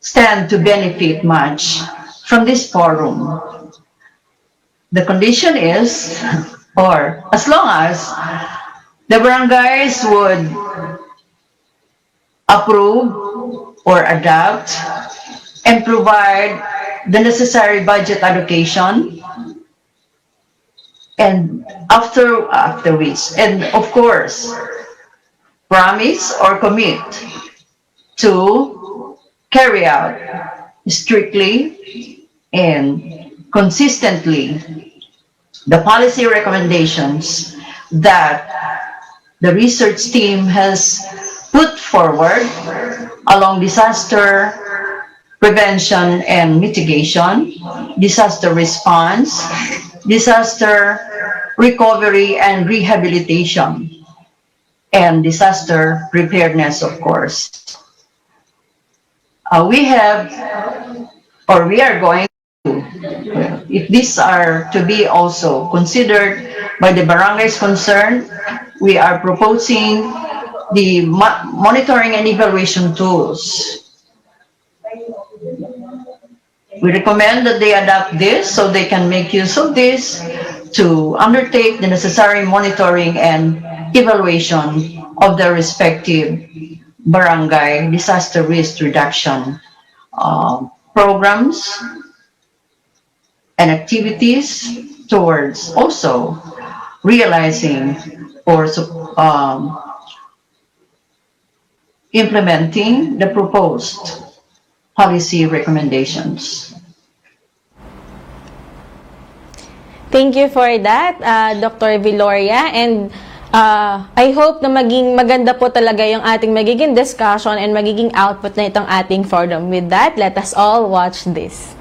stand to benefit much from this forum. The condition is, or as long as the barangays would approve or adopt and provide the necessary budget allocation, and after which, and of course, promise or commit to carry out strictly and consistently the policy recommendations that the research team has put forward along disaster prevention and mitigation, disaster response, disaster recovery and rehabilitation, and disaster preparedness, of course. We are going to, if these are to be also considered by the barangays concerned, we are proposing the monitoring and evaluation tools. We recommend that they adopt this so they can make use of this to undertake the necessary monitoring and evaluation of their respective barangay disaster risk reduction programs and activities towards also realizing or implementing the proposed policy recommendations. Thank you for that, Dr. Viloria. And I hope na maging maganda po talaga yung ating magiging discussion and magiging output na itong ating forum. With that, let us all watch this.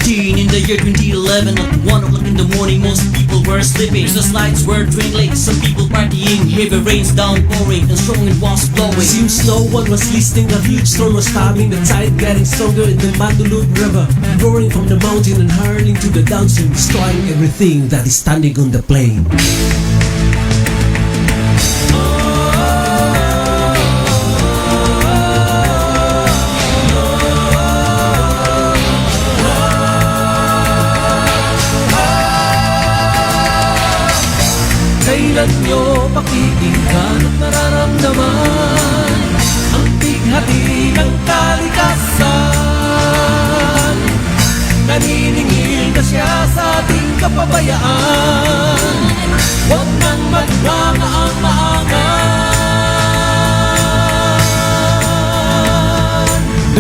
In the year 2011, at 1 o'clock in the morning, most people were sleeping. The lights were twinkling, some people partying, heavy rains downpouring, and strong wind was blowing. Seems no one was listening, a huge storm was coming, the tide getting stronger in the Mandulut River, roaring from the mountain and hurling to the downstream, destroying everything that is standing on the plain. Kailan nyo pakikinggan at nararamdaman ang bighati ng kalikasan? Naniningil na siya sa ating kapabayaan. Huwag nang magmamaang-maangan.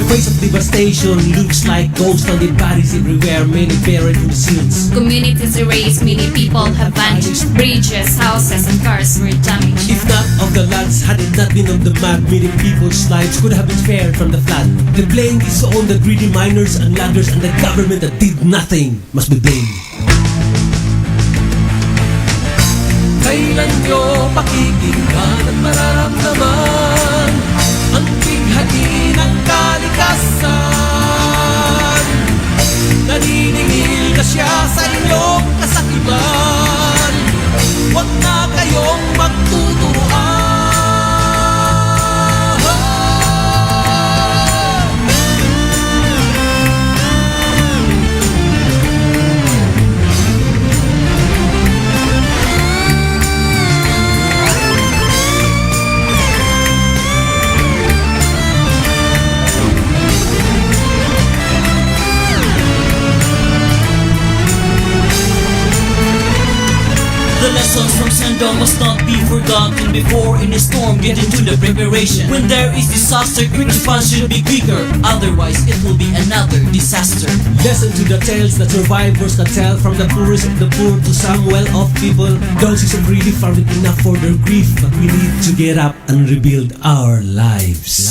face of devastation looks like ghosts on the bodies everywhere, many buried in the seals. Communities erased, many people have vanished. Bridges, houses, and cars were damaged. If not of the lands, had it not been of the map, many people's lives could have been spared from the flood. The blame is on the greedy miners and landers, and the government that did nothing must be blamed. Kailan nyo pakikinggan at mararamdaman ang bighati ng kalikasan? Naniningil na siya sa inyong kasakiman. Huwag na kayong magtuturuan. The lessons from Sendong must not be forgotten. Before any storm, get into the preparation. When there is disaster, quick response should be quicker. Otherwise, it will be another disaster. Listen to the tales that survivors can tell, from the poorest of the poor to some well-off people. Doses of relief are enough for their grief, but we need to get up and rebuild our lives.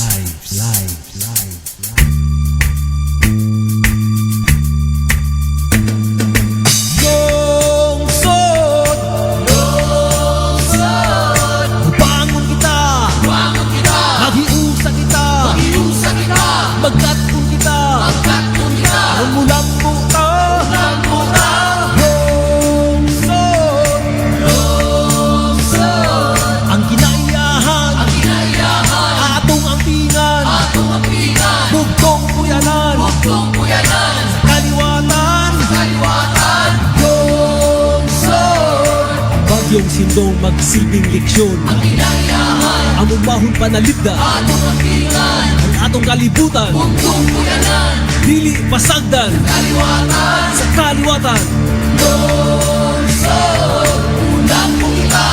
Magkatpon kita, Mulambo ta, lungsod, ang kinaiyahan, atong ampingan, bugtong puyanan, kaliwatan, lungsod. Bagyong Sindong magsilbing leksyon, among mahon panalipda, atong kalibutan, dili pasagdan, sa kaliwatan, lungsod, ulang mo kita.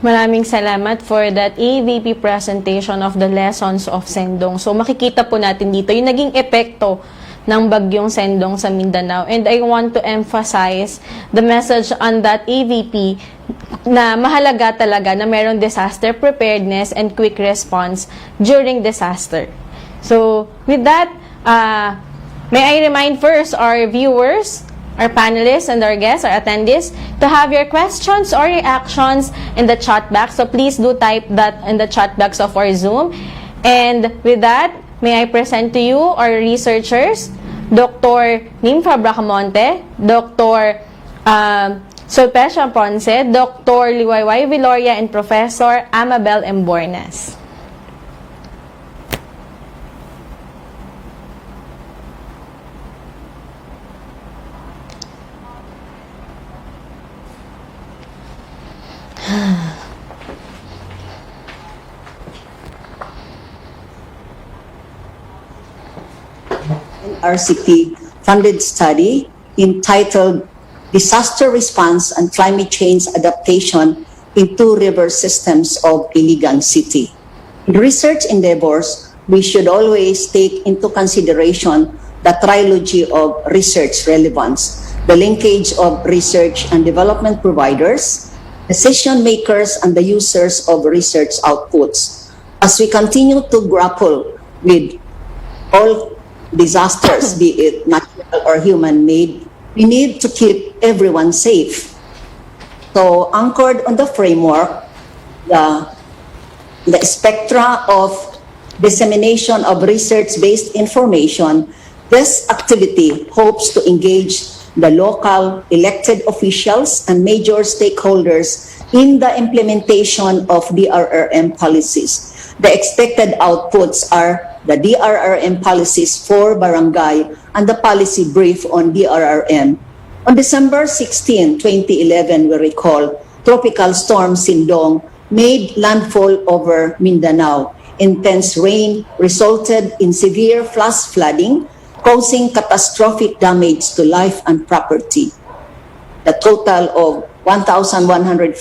Maraming salamat for that EVP presentation of the lessons of Sendong. So makikita po natin dito yung naging epekto ng bagyong Sendong sa Mindanao. And I want to emphasize the message on that EVP na mahalaga talaga na mayroong disaster preparedness and quick response during disaster. So with that, may I remind first our viewers, our panelists and our guests, our attendees, to have your questions or reactions in the chat box. So please do type that in the chat box of our Zoom. And with that, may I present to you our researchers, Dr. Nympha Bracamonte, Dr. Sulpecia Ponce, Dr. Liwayway Viloria, and Professor Amabel Embornas. NRCP funded study entitled Disaster Response and Climate Change Adaptation in Two River Systems of Iligan City. In research endeavors, we should always take into consideration the trilogy of research relevance, the linkage of research and development providers, decision makers, and the users of research outputs. As we continue to grapple with all disasters, be it natural or human-made, we need to keep everyone safe. So, anchored on the framework, the spectra of dissemination of research-based information, this activity hopes to engage the local elected officials and major stakeholders in the implementation of DRRM policies. The expected outputs are the DRRM policies for barangay and the policy brief on DRRM. On December 16, 2011, we recall, Tropical Storm Sindong made landfall over Mindanao. Intense rain resulted in severe flash flooding, causing catastrophic damage to life and property. The total of 1,147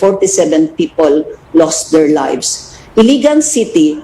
people lost their lives. Iligan City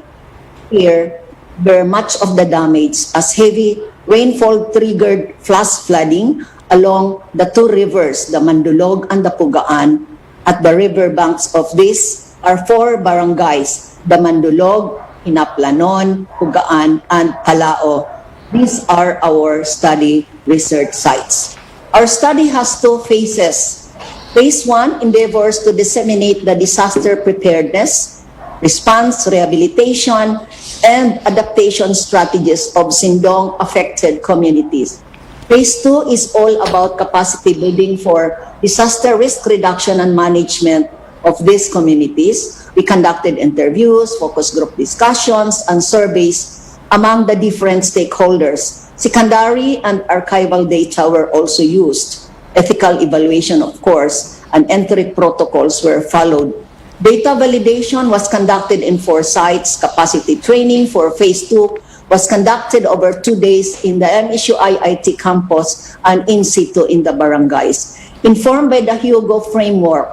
here bear much of the damage as heavy rainfall triggered flash flooding along the two rivers, the Mandulog and the Pugaan. At the riverbanks of these are four barangays, the Mandulog, Hinaplanon, Pugaan, and Palao. These are our study research sites. Our study has two phases. Phase 1 endeavors to disseminate the disaster preparedness, response, rehabilitation, and adaptation strategies of Sindong-affected communities. Phase 2 is all about capacity building for disaster risk reduction and management of these communities. We conducted interviews, focus group discussions, and surveys among the different stakeholders. Secondary and archival data were also used. Ethical evaluation, of course, and entry protocols were followed. Data validation was conducted in 4 sites. Capacity training for Phase 2 was conducted over 2 days in the MSU IIT campus and in situ in the barangays. Informed by the Hugo framework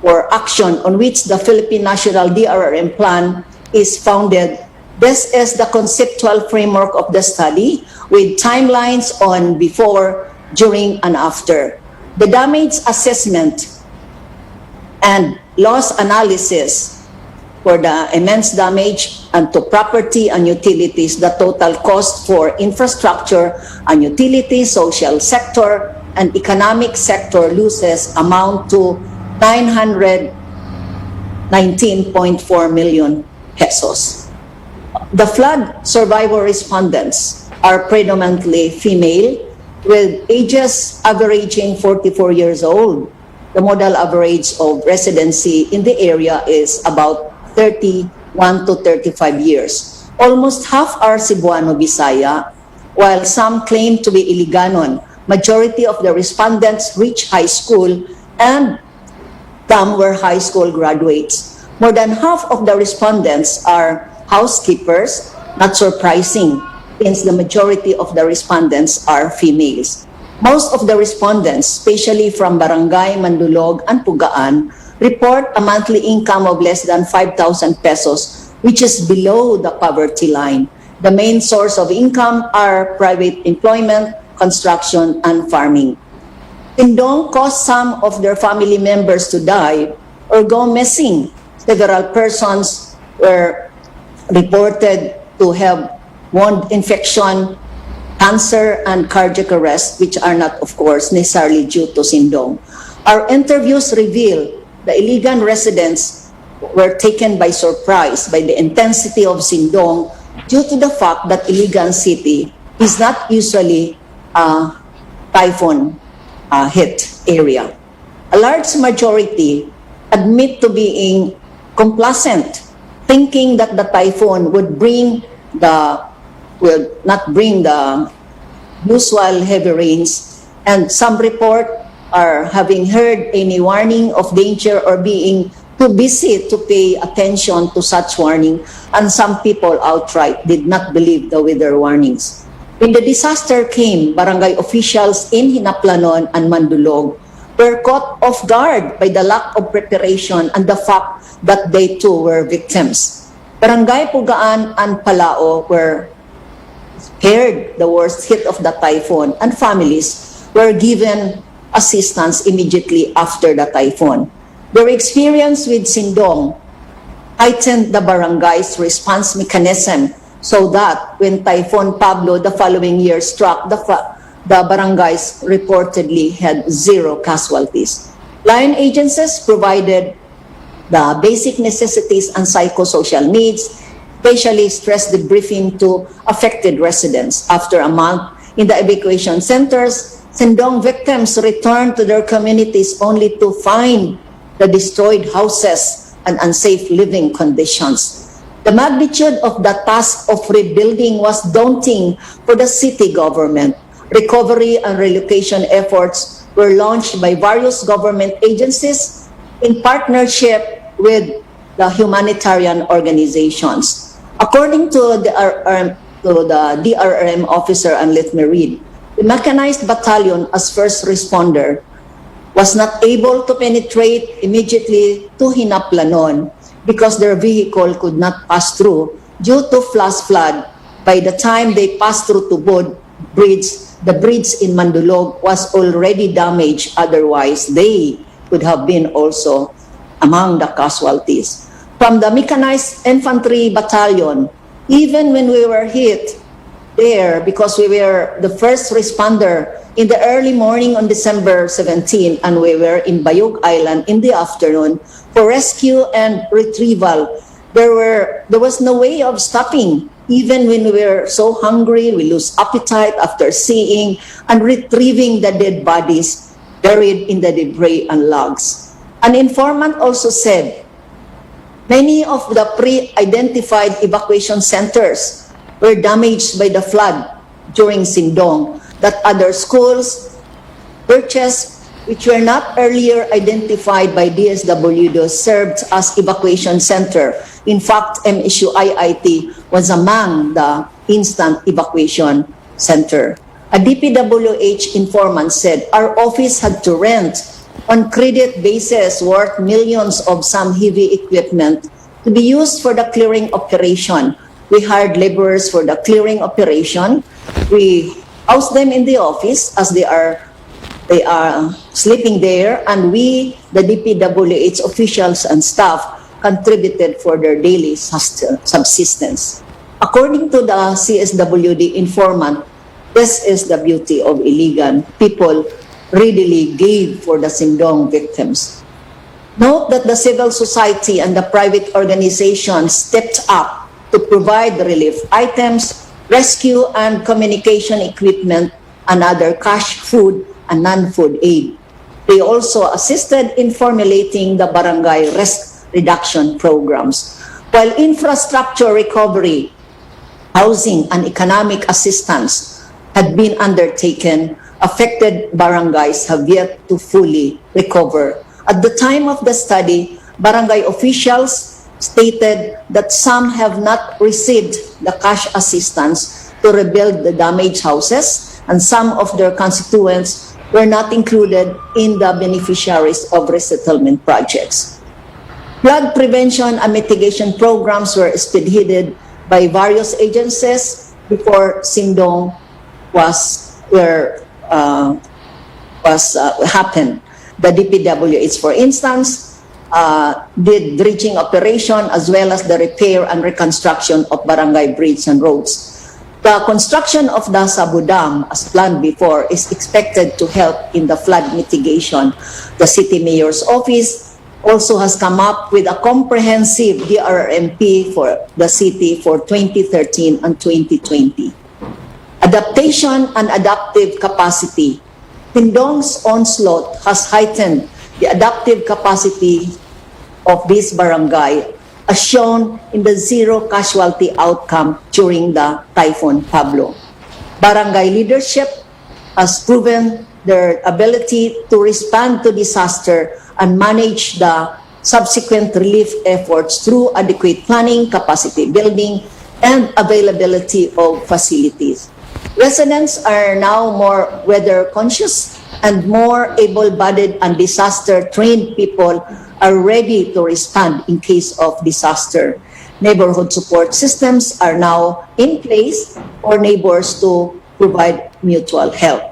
for action on which the Philippine National DRRM Plan is founded, this is the conceptual framework of the study with timelines on before, during, and after. The damage assessment and loss analysis for the immense damage and to property and utilities, the total cost for infrastructure and utilities, social sector, and economic sector losses amount to 919.4 million pesos. The flood survivor respondents are predominantly female with ages averaging 44 years old. The modal average of residency in the area is about 31 to 35 years. Almost half are Cebuano Bisaya, while some claim to be Iliganon. Majority of the respondents reach high school and some were high school graduates. More than half of the respondents are housekeepers, not surprising, since the majority of the respondents are females. Most of the respondents, especially from Barangay, Mandulog, and Pugaan, report a monthly income of less than 5,000 pesos, which is below the poverty line. The main source of income are private employment, construction, and farming. Sindong caused some of their family members to die or go missing. Several persons were reported to have wound infection, cancer, and cardiac arrest, which are not, of course, necessarily due to Sindong. Our interviews reveal the Iligan residents were taken by surprise by the intensity of Sindong due to the fact that Iligan City is not usually a typhoon hit area. A large majority admit to being complacent, thinking that the typhoon would not bring the usual heavy rains, and some report are having heard any warning of danger or being too busy to pay attention to such warning, and some people outright did not believe the weather warnings. When the disaster came, barangay officials in Hinaplanon and Mandulog were caught off guard by the lack of preparation and the fact that they too were victims. Barangay Pugaan and Palao were spared the worst hit of the typhoon, and families were given assistance immediately after the typhoon. Their experience with Sindong heightened the barangay's response mechanism so that when Typhoon Pablo the following year struck, the barangays reportedly had 0 casualties. Lion agencies provided the basic necessities and psychosocial needs, especially stress debriefing to affected residents. After a month in the evacuation centers, Sindong victims returned to their communities only to find the destroyed houses and unsafe living conditions. The magnitude of the task of rebuilding was daunting for the city government. Recovery and relocation efforts were launched by various government agencies in partnership with the humanitarian organizations. According to the to the DRM officer, and let me read. The mechanized battalion as first responder was not able to penetrate immediately to Hinaplanon because their vehicle could not pass through due to flash flood. By the time they passed through Tubod Bridge, the bridge in Mandulog was already damaged. Otherwise, they could have been also among the casualties. From the mechanized infantry battalion, even when we were hit there, because we were the first responder in the early morning on December 17, and we were in Bayog Island in the afternoon for rescue and retrieval, there was no way of stopping. Even when we were so hungry, we lose appetite after seeing and retrieving the dead bodies buried in the debris and logs. An informant also said many of the pre-identified evacuation centers were damaged by the flood during Sindong, that other schools, churches, which were not earlier identified by DSWD, served as evacuation center. In fact, MSU IIT was among the instant evacuation center. A DPWH informant said our office had to rent on credit basis worth millions of some heavy equipment to be used for the clearing operation. We hired laborers for the clearing operation. We housed them in the office as they are sleeping there, and we, the DPWH officials and staff, contributed for their daily subsistence. According to the CSWD informant, this is the beauty of Iligan. People readily gave for the Sindong victims. Note that the civil society and the private organizations stepped up to provide relief items, rescue and communication equipment, and other cash, food, and non-food aid. They also assisted in formulating the barangay risk reduction programs. While infrastructure recovery, housing, and economic assistance had been undertaken, affected barangays have yet to fully recover. At the time of the study, barangay officials stated that some have not received the cash assistance to rebuild the damaged houses, and some of their constituents were not included in the beneficiaries of resettlement projects. Flood prevention and mitigation programs were spearheaded by various agencies before Sindong happened. The DPWH, for instance, did dredging operation as well as the repair and reconstruction of barangay bridges and roads. The construction of the Sabu Dam, as planned before, is expected to help in the flood mitigation. The city mayor's office also has come up with a comprehensive DRMP for the city for 2013 and 2020. Adaptation and adaptive capacity. Sindong's onslaught has heightened the adaptive capacity of this barangay, as shown in the zero casualty outcome during the Typhoon Pablo. Barangay leadership has proven their ability to respond to disaster and manage the subsequent relief efforts through adequate planning, capacity building, and availability of facilities. Residents are now more weather conscious, and more able-bodied and disaster-trained people are ready to respond in case of disaster. Neighborhood support systems are now in place for neighbors to provide mutual help.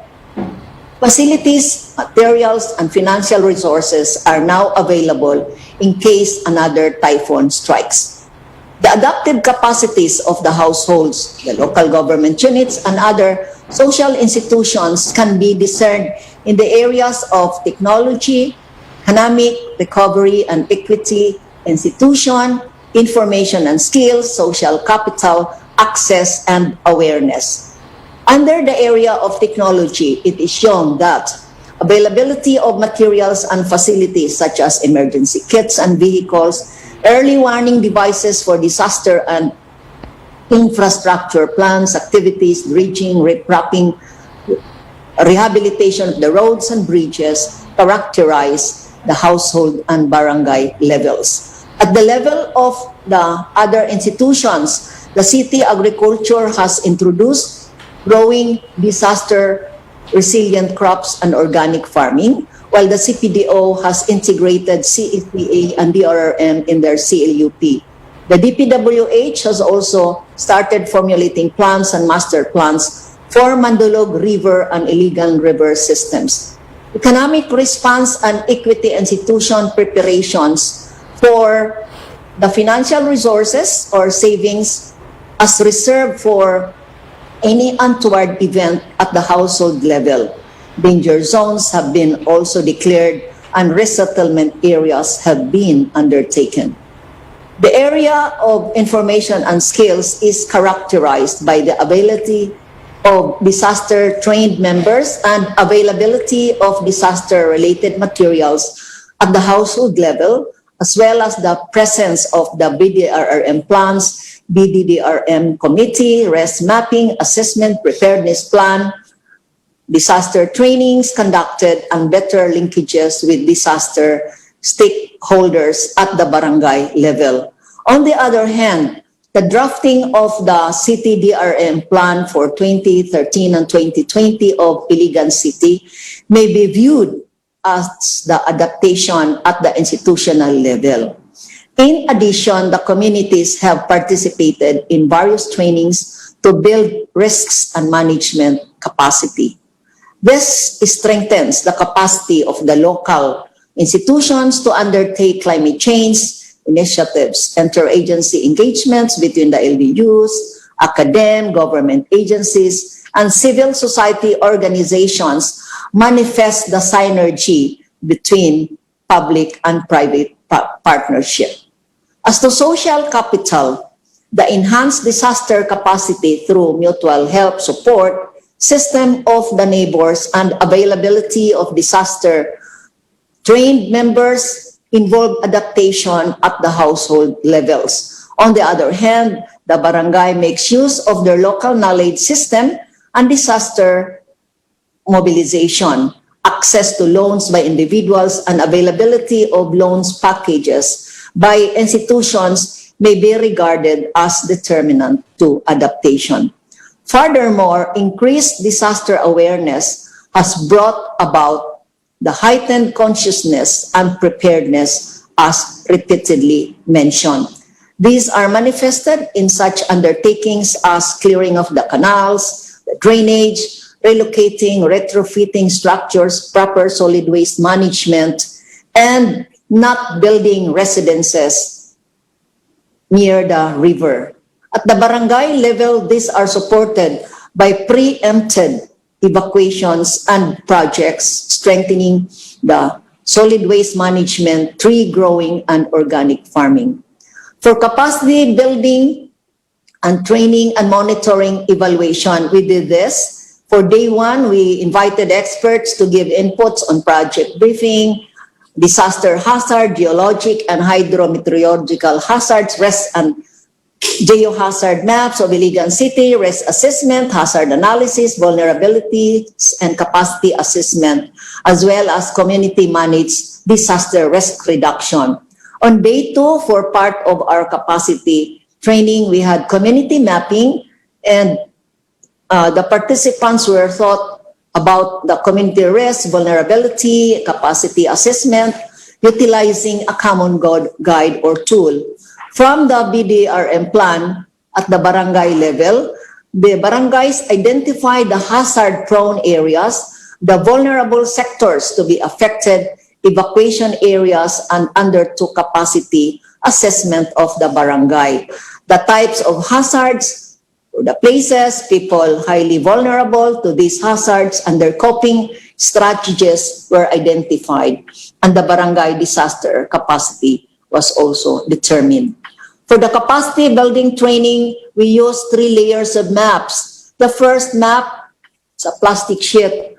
Facilities, materials, and financial resources are now available in case another typhoon strikes. The adaptive capacities of the households, the local government units, and other social institutions can be discerned in the areas of technology, economic recovery and equity, institution, information and skills, social capital, access, and awareness. Under the area of technology, it is shown that availability of materials and facilities such as emergency kits and vehicles, early warning devices for disaster and infrastructure plans, activities, dredging, repropping, rehabilitation of the roads and bridges characterize the household and barangay levels. At the level of the other institutions, the city agriculture has introduced growing disaster-resilient crops and organic farming, while the CPDO has integrated CEPA and DRRM in their CLUP. The DPWH has also started formulating plans and master plans for Mandulog River and Iligan River systems. Economic response and equity institution preparations for the financial resources or savings as reserved for any untoward event at the household level. Danger zones have been also declared and resettlement areas have been undertaken. The area of information and skills is characterized by the availability of disaster-trained members and availability of disaster-related materials at the household level, as well as the presence of the BDRRM plans, BDDRM committee, risk mapping, assessment, preparedness plan, disaster trainings conducted, and better linkages with disaster stakeholders at the barangay level. On the other hand, the drafting of the City DRM plan for 2013 and 2020 of Iligan City may be viewed as the adaptation at the institutional level. In addition, the communities have participated in various trainings to build risks and management capacity. This strengthens the capacity of the local institutions to undertake climate change initiatives, interagency engagements between the LGUs, academic, government agencies, and civil society organizations manifest the synergy between public and private partnership. As to social capital, the enhanced disaster capacity through mutual help support, system of the neighbors, and availability of disaster-trained members involve adaptation at the household levels. On the other hand, the barangay makes use of their local knowledge system and disaster mobilization, access to loans by individuals, and availability of loans packages by institutions may be regarded as determinant to adaptation. Furthermore, increased disaster awareness has brought about the heightened consciousness and preparedness as repeatedly mentioned. These are manifested in such undertakings as clearing of the canals, the drainage, relocating, retrofitting structures, proper solid waste management, and not building residences near the river. At the barangay level, these are supported by preempted evacuations and projects strengthening the solid waste management, tree growing, and organic farming. For capacity building and training and monitoring evaluation, we did this. For day one, we invited experts to give inputs on project briefing, disaster hazard, geologic and hydrometeorological hazards, risk and geohazard maps of Iligan City, risk assessment, hazard analysis, vulnerabilities, and capacity assessment, as well as community-managed disaster risk reduction. On day two, for part of our capacity training, we had community mapping, and the participants were taught about the community risk, vulnerability, capacity assessment, utilizing a common guide or tool. From the BDRM plan at the barangay level, the barangays identify the hazard-prone areas, the vulnerable sectors to be affected, evacuation areas, and undertook capacity assessment of the barangay. The types of hazards, the places, people highly vulnerable to these hazards, and their coping strategies were identified, and the barangay disaster capacity was also determined. For the capacity building training, we used 3 layers of maps. The first map, it's a plastic sheet,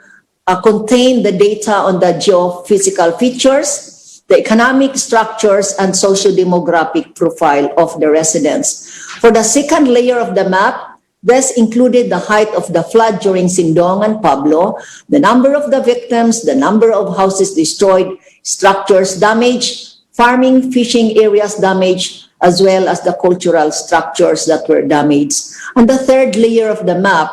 contained the data on the geophysical features, the economic structures, and socio-demographic profile of the residents. For the second layer of the map, this included the height of the flood during Sindong and Pablo, the number of the victims, the number of houses destroyed, structures damaged, farming, fishing areas damaged, as well as the cultural structures that were damaged. And the third layer of the map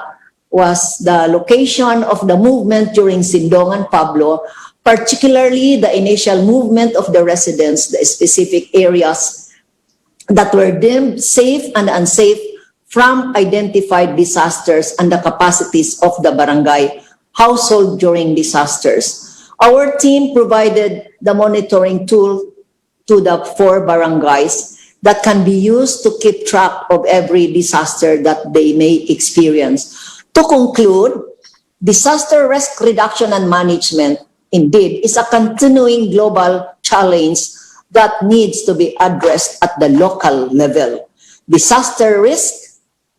was the location of the movement during Sindong and Pablo, particularly the initial movement of the residents, the specific areas that were deemed safe and unsafe from identified disasters, and the capacities of the barangay household during disasters. Our team provided the monitoring tool to the 4 barangays that can be used to keep track of every disaster that they may experience. To conclude, disaster risk reduction and management indeed is a continuing global challenge that needs to be addressed at the local level. Disaster risk,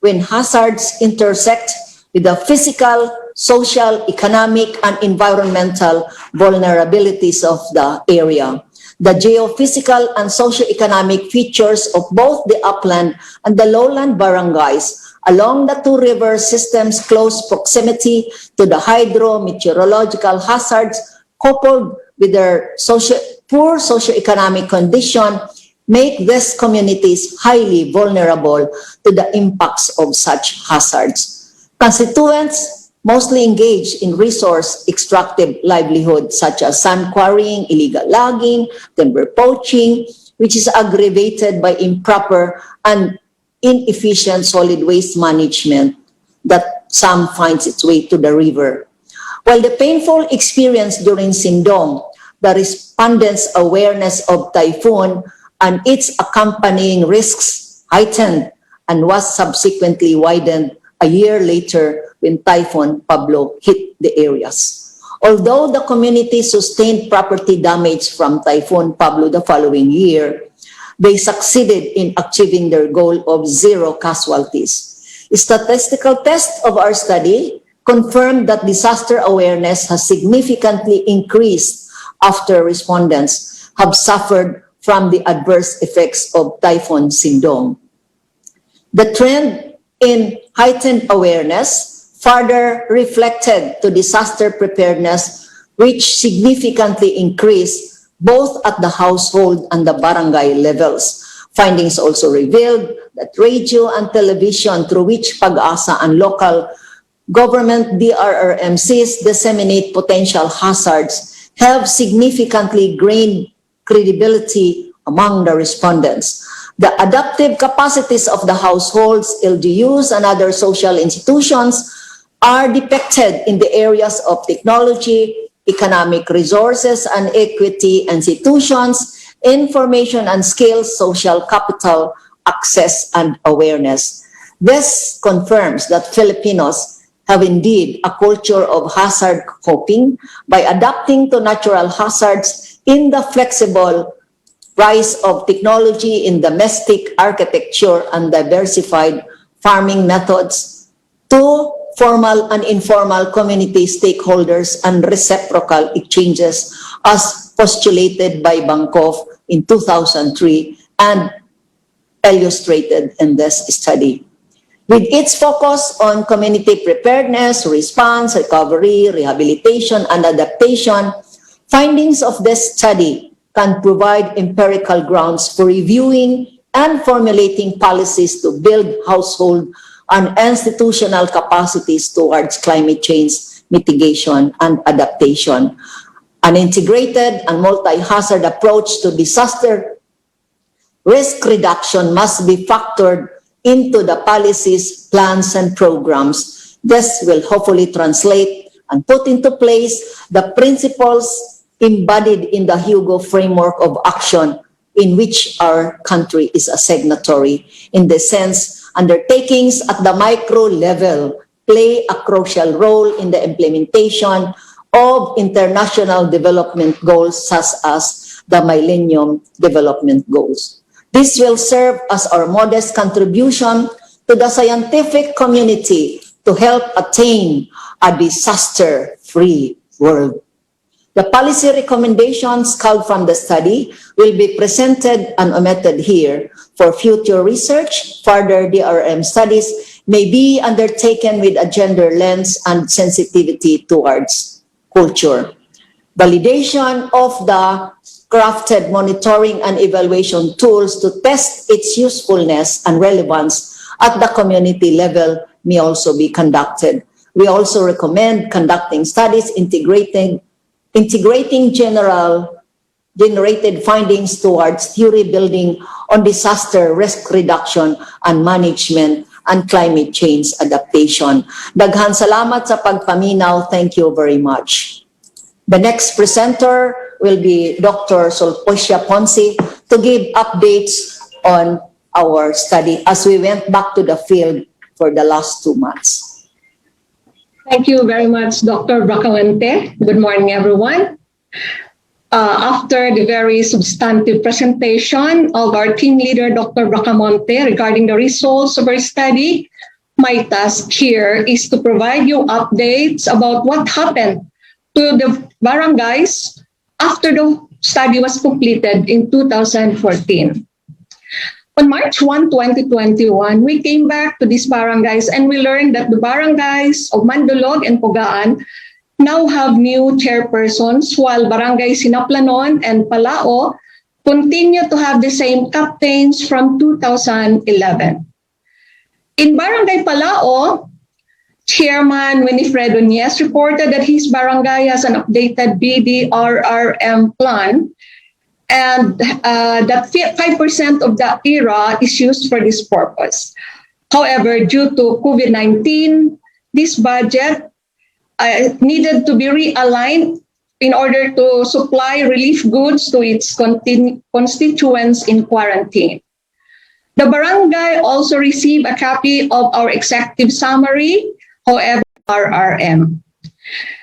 when hazards intersect with the physical, social, economic, and environmental vulnerabilities of the area. The geophysical and socio-economic features of both the upland and the lowland barangays along the 2 river systems' close proximity to the hydro-meteorological hazards, coupled with their poor socio-economic condition, make these communities highly vulnerable to the impacts of such hazards. Constituents mostly engage in resource extractive livelihoods such as sand quarrying, illegal logging, timber poaching, which is aggravated by improper and inefficient solid waste management that some finds its way to the river. While the painful experience during Sindong, the respondents' awareness of typhoon and its accompanying risks heightened and was subsequently widened a year later when Typhoon Pablo hit the areas. Although the community sustained property damage from Typhoon Pablo the following year, they succeeded in achieving their goal of 0 casualties. A statistical test of our study confirmed that disaster awareness has significantly increased after respondents have suffered from the adverse effects of Typhoon Sindong. The trend in heightened awareness further reflected to disaster preparedness, which significantly increased both at the household and the barangay levels. Findings also revealed that radio and television through which Pag-asa and local government DRRMCs disseminate potential hazards have significantly gained credibility among the respondents. The adaptive capacities of the households, LGUs, and other social institutions are depicted in the areas of technology, economic resources and equity institutions, information and skills, social capital, access, and awareness. This confirms that Filipinos have indeed a culture of hazard coping by adapting to natural hazards in the flexible rise of technology in domestic architecture and diversified farming methods to formal and informal community stakeholders and reciprocal exchanges as postulated by Bankov in 2003 and illustrated in this study. With its focus on community preparedness, response, recovery, rehabilitation, and adaptation, findings of this study can provide empirical grounds for reviewing and formulating policies to build household and institutional capacities towards climate change mitigation and adaptation. An integrated and multi-hazard approach to disaster risk reduction must be factored into the policies, plans, and programs. This will hopefully translate and put into place the principles embodied in the Hugo framework of action in which our country is a signatory. In the sense, undertakings at the micro level play a crucial role in the implementation of international development goals such as the Millennium Development Goals. This will serve as our modest contribution to the scientific community to help attain a disaster-free world. The policy recommendations culled from the study will be presented and omitted here. For future research, further DRM studies may be undertaken with a gender lens and sensitivity towards culture. validation of the crafted monitoring and evaluation tools to test its usefulness and relevance at the community level may also be conducted. We also recommend conducting studies integrating generated findings towards theory building on disaster risk reduction and management and climate change adaptation. Daghan salamat sa pagpaminaw. Thank you very much. The next presenter will be Dr. Sulpicia Ponce to give updates on our study as we went back to the field for the last 2 months. Thank you very much, Dr. Bracawente. Good morning, everyone. After the very substantive presentation of our team leader, Dr. Bracamonte, regarding the results of our study, my task here is to provide you updates about what happened to the barangays after the study was completed in 2014. On March 1, 2021, we came back to these barangays and we learned that the barangays of Mandulog and Pugaan now have new chairpersons, while Barangay Sinaplanon and Palao continue to have the same captains from 2011. In Barangay Palao, Chairman Winifredo Nies reported that his barangay has an updated BDRRM plan and that 5% of the ERA is used for this purpose. However, due to COVID-19, this budget needed to be realigned in order to supply relief goods to its constituents in quarantine. The barangay also received a copy of our executive summary, however, RRM.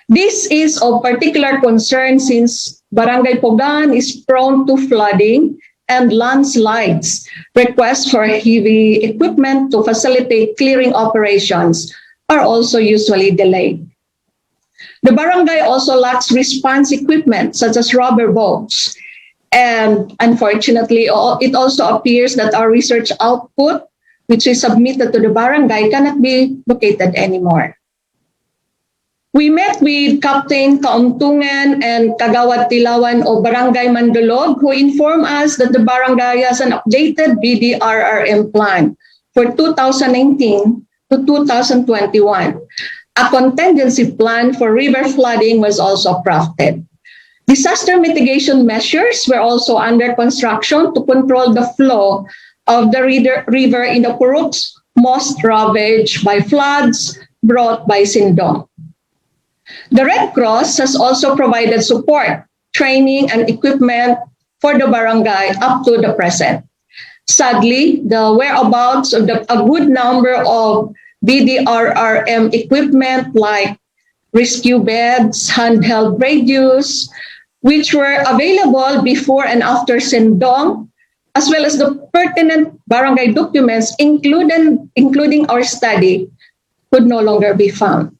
This is of particular concern since Barangay Pugaan is prone to flooding and landslides. Requests for heavy equipment to facilitate clearing operations are also usually delayed. The barangay also lacks response equipment such as rubber boats. And unfortunately, it also appears that our research output, which is submitted to the barangay, cannot be located anymore. We met with Captain Kaumtungan and Kagawad Tilawan of Barangay Mandulog, who informed us that the barangay has an updated BDRRM plan for 2019 to 2021. A contingency plan for river flooding was also crafted. Disaster mitigation measures were also under construction to control the flow of the river in the Puruks, most ravaged by floods brought by Sindong. The Red Cross has also provided support, training, and equipment for the barangay up to the present. Sadly, the whereabouts of a good number of BDRRM equipment like rescue beds, handheld radios, which were available before and after Sindong, as well as the pertinent barangay documents, including our study, could no longer be found.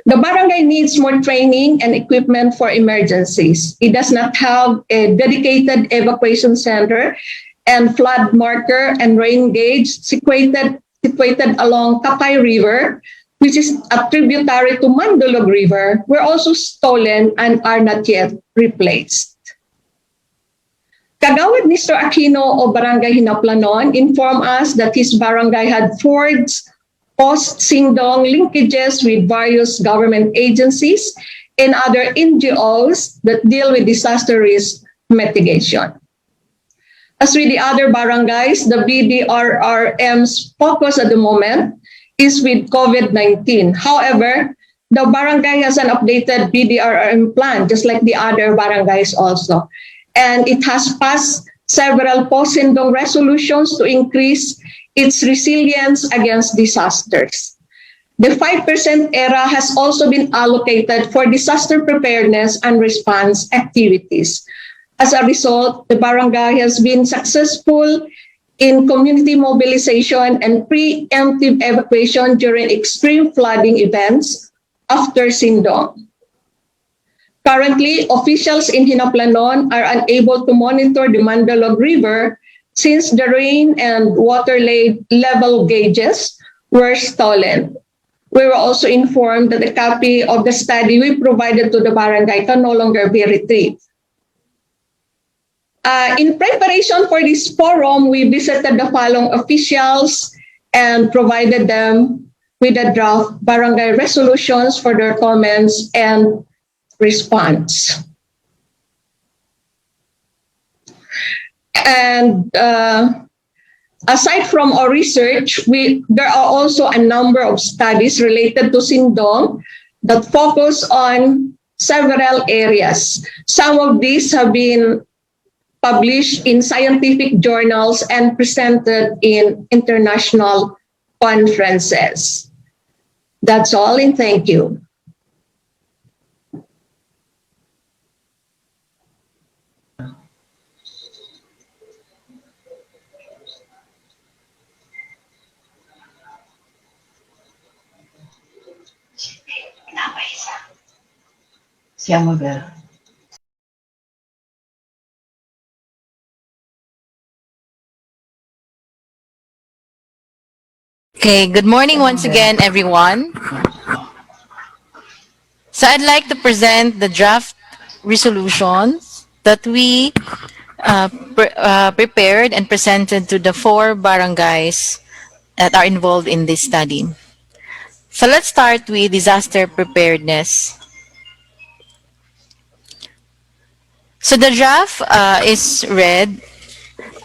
The barangay needs more training and equipment for emergencies. It does not have a dedicated evacuation center and flood marker and rain gauge situated along Kapay River, which is a tributary to Mandulog River, were also stolen and are not yet replaced. Kagawad Mr. Aquino of Barangay Hinaplanon informed us that his barangay had forged post-Sindong linkages with various government agencies and other NGOs that deal with disaster risk mitigation. As with the other barangays, the BDRRM's focus at the moment is with COVID-19. However, the barangay has an updated BDRRM plan, just like the other barangays also. And it has passed several post-Sindong resolutions to increase its resilience against disasters. The 5% ERA has also been allocated for disaster preparedness and response activities. As a result, the barangay has been successful in community mobilization and preemptive evacuation during extreme flooding events after Sindong. Currently, officials in Hinaplanon are unable to monitor the Mandalog River since the rain and water level gauges were stolen, We were also informed that a copy of the study we provided to the barangay can no longer be retrieved. In preparation for this forum, we visited the following officials and provided them with a draft barangay resolutions for their comments and response. And aside from our research, there are also a number of studies related to Sindong that focus on several areas. Some of these have been published in scientific journals and presented in international conferences. That's all, and thank you. Siamo ver. Okay, good morning once again, everyone. So I'd like to present the draft resolutions that we prepared and presented to the 4 barangays that are involved in this study. So let's start with disaster preparedness. So the draft is read,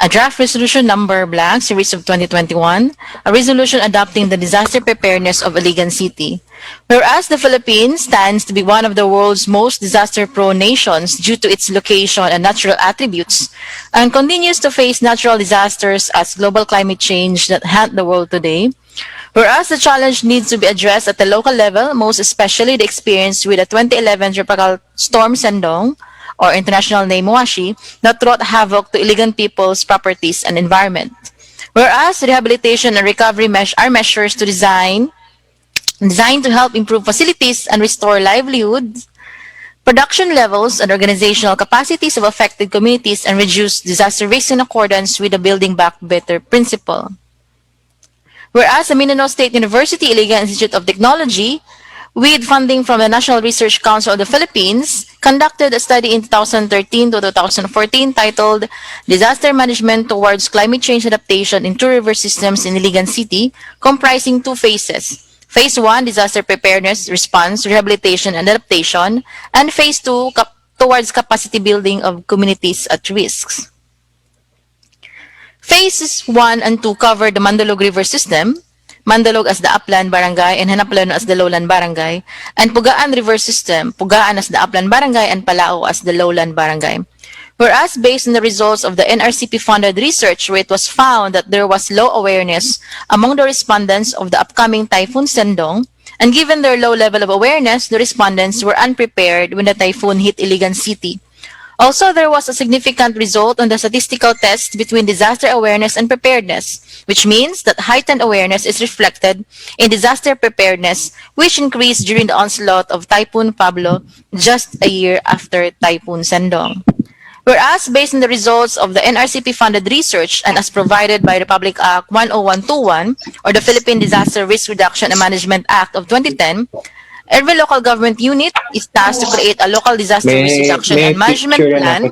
a draft resolution number blank, series of 2021, a resolution adopting the disaster preparedness of Iligan City. Whereas the Philippines stands to be one of the world's most disaster-prone nations due to its location and natural attributes, and continues to face natural disasters as global climate change that haunt the world today. Whereas the challenge needs to be addressed at the local level, most especially the experience with the 2011 tropical storm Sendong, or international name Washi, that wrought havoc to Iligan people's properties and environment. Whereas rehabilitation and recovery are measures to designed to help improve facilities and restore livelihoods, production levels, and organizational capacities of affected communities and reduce disaster risk in accordance with the Building Back Better principle. Whereas the Mindanao State University Iligan Institute of Technology, with funding from the National Research Council of the Philippines, conducted a study in 2013 to 2014 titled Disaster Management Towards Climate Change Adaptation in Two River Systems in Iligan City, comprising 2 phases. Phase 1, disaster preparedness, response, rehabilitation, and adaptation, and Phase 2, towards capacity building of communities at risks. Phases 1 and 2 covered the Mandalog River System, Mandalog as the upland barangay and Hanaplano as the lowland barangay, and Pugaan River System, Pugaan as the upland barangay and Palao as the lowland barangay. Whereas based on the results of the NRCP-funded research, where it was found that there was low awareness among the respondents of the upcoming Typhoon Sendong, and given their low level of awareness, the respondents were unprepared when the typhoon hit Iligan City. Also, there was a significant result on the statistical test between disaster awareness and preparedness, which means that heightened awareness is reflected in disaster preparedness, which increased during the onslaught of Typhoon Pablo just a year after Typhoon Sendong. Whereas, based on the results of the NRCP-funded research and as provided by Republic Act 10121 or the Philippine Disaster Risk Reduction and Management Act of 2010, every local government unit is tasked to create a local disaster risk reduction and management plan,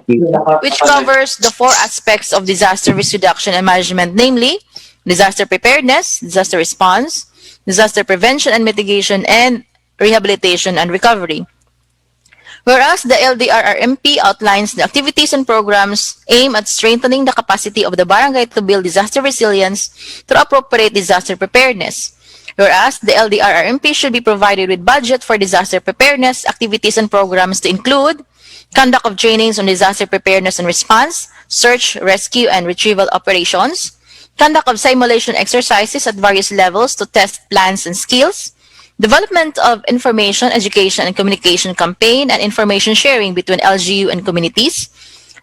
which covers the 4 aspects of disaster risk reduction and management, namely disaster preparedness, disaster response, disaster prevention and mitigation, and rehabilitation and recovery. Whereas the LDRRMP outlines the activities and programs aimed at strengthening the capacity of the barangay to build disaster resilience through appropriate disaster preparedness. Whereas the LDRRMP should be provided with budget for disaster preparedness activities and programs to include conduct of trainings on disaster preparedness and response, search, rescue, and retrieval operations, conduct of simulation exercises at various levels to test plans and skills, development of information, education, and communication campaign and information sharing between LGU and communities,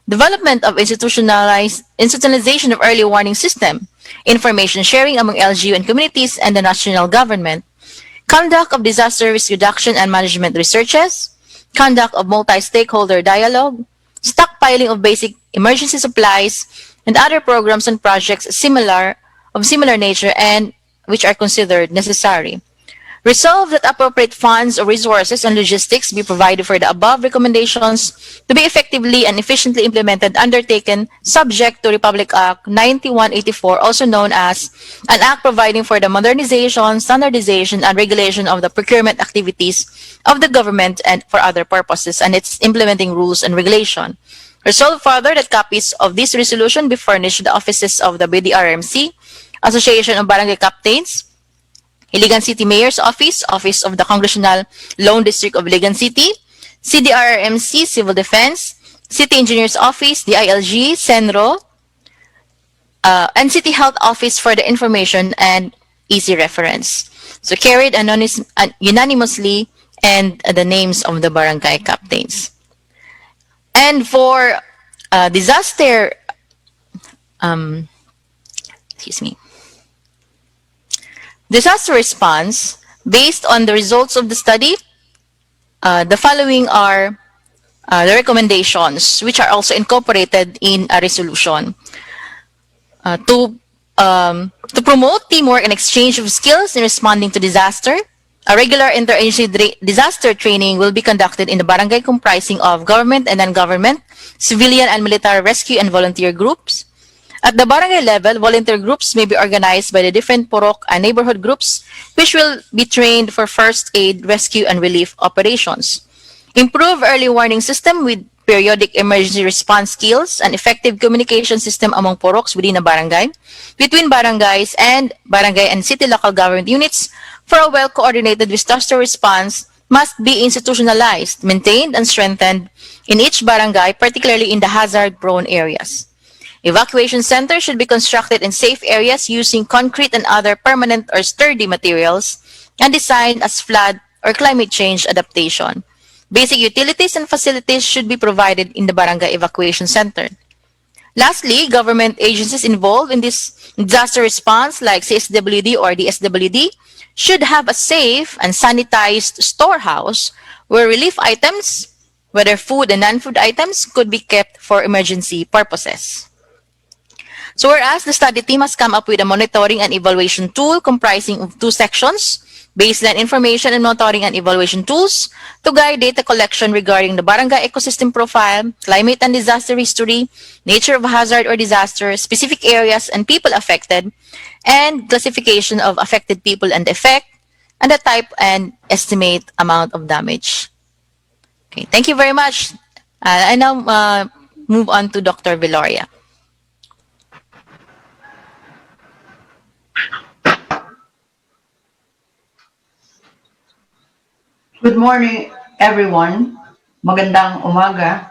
development of institutionalization of early warning system, information sharing among LGU and communities and the national government, conduct of disaster risk reduction and management researches, conduct of multi-stakeholder dialogue, stockpiling of basic emergency supplies, and other programs and projects of similar nature and which are considered necessary. Resolve that appropriate funds or resources and logistics be provided for the above recommendations to be effectively and efficiently implemented, undertaken, subject to Republic Act 9184, also known as an act providing for the modernization, standardization, and regulation of the procurement activities of the government and for other purposes, and its implementing rules and regulation. Resolve further that copies of this resolution be furnished to the offices of the BDRMC, Association of Barangay Captains, Iligan City Mayor's Office, Office of the Congressional Loan District of Iligan City, CDRRMC, Civil Defense, City Engineer's Office, DILG, Senro, and City Health Office for the information and easy reference. So carried unanimously, and the names of the barangay captains. And for disaster, disaster response, based on the results of the study, the following are the recommendations, which are also incorporated in a resolution. To promote teamwork and exchange of skills in responding to disaster, a regular interagency disaster training will be conducted in the barangay comprising of government and non-government, civilian and military rescue and volunteer groups. At the barangay level, volunteer groups may be organized by the different purok and neighborhood groups, which will be trained for first aid, rescue, and relief operations. Improve early warning system with periodic emergency response skills and effective communication system among puroks within a barangay, between barangays and barangay and city local government units for a well-coordinated disaster response must be institutionalized, maintained, and strengthened in each barangay, particularly in the hazard-prone areas. Evacuation centers should be constructed in safe areas using concrete and other permanent or sturdy materials and designed as flood or climate change adaptation. Basic utilities and facilities should be provided in the barangay evacuation center. Lastly, government agencies involved in this disaster response, like CSWD or DSWD, should have a safe and sanitized storehouse where relief items, whether food and non-food items, could be kept for emergency purposes. So whereas the study team has come up with a monitoring and evaluation tool comprising of 2 sections, baseline information and monitoring and evaluation tools to guide data collection regarding the barangay ecosystem profile, climate and disaster history, nature of hazard or disaster, specific areas and people affected, and classification of affected people and effect, and the type and estimate amount of damage. Okay, thank you very much. I now move on to Dr. Viloria. Good morning, everyone. Magandang umaga.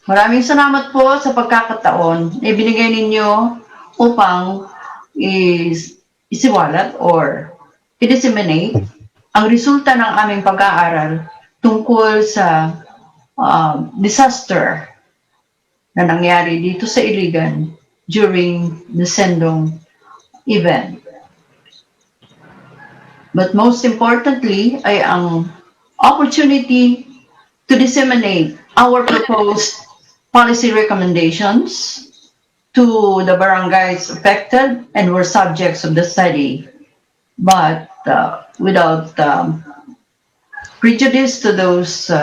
Maraming salamat po sa pagkakataon na ibinigay ninyo upang isiwalat or i-disseminate ang resulta ng aming pag-aaral tungkol sa disaster na nangyari dito sa Iligan during the Sendong event. But most importantly ay ang opportunity to disseminate our proposed policy recommendations to the barangays affected and were subjects of the study, but without prejudice to those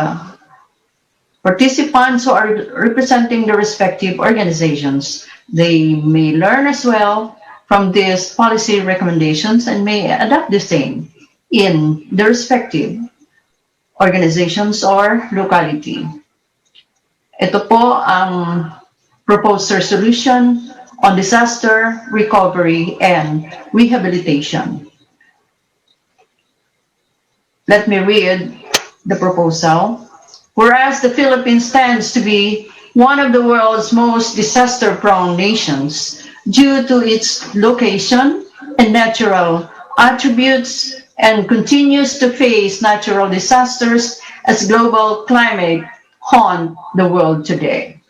participants who are representing the respective organizations. They may learn as well from these policy recommendations and may adopt the same in the respective organizations or locality. Ito po ang proposed resolution on disaster recovery and rehabilitation. Let me read the proposal. Whereas the Philippines stands to be one of the world's most disaster-prone nations due to its location and natural attributes, and continues to face natural disasters as global climate haunt the world today.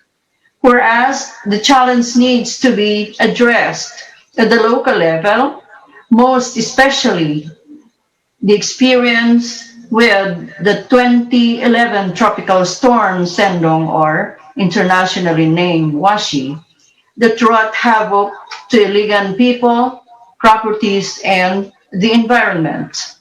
Whereas the challenge needs to be addressed at the local level, most especially the experience with the 2011 tropical storm Sendong, or internationally named Washi, that wrought havoc to Iligan people, properties, and the environment.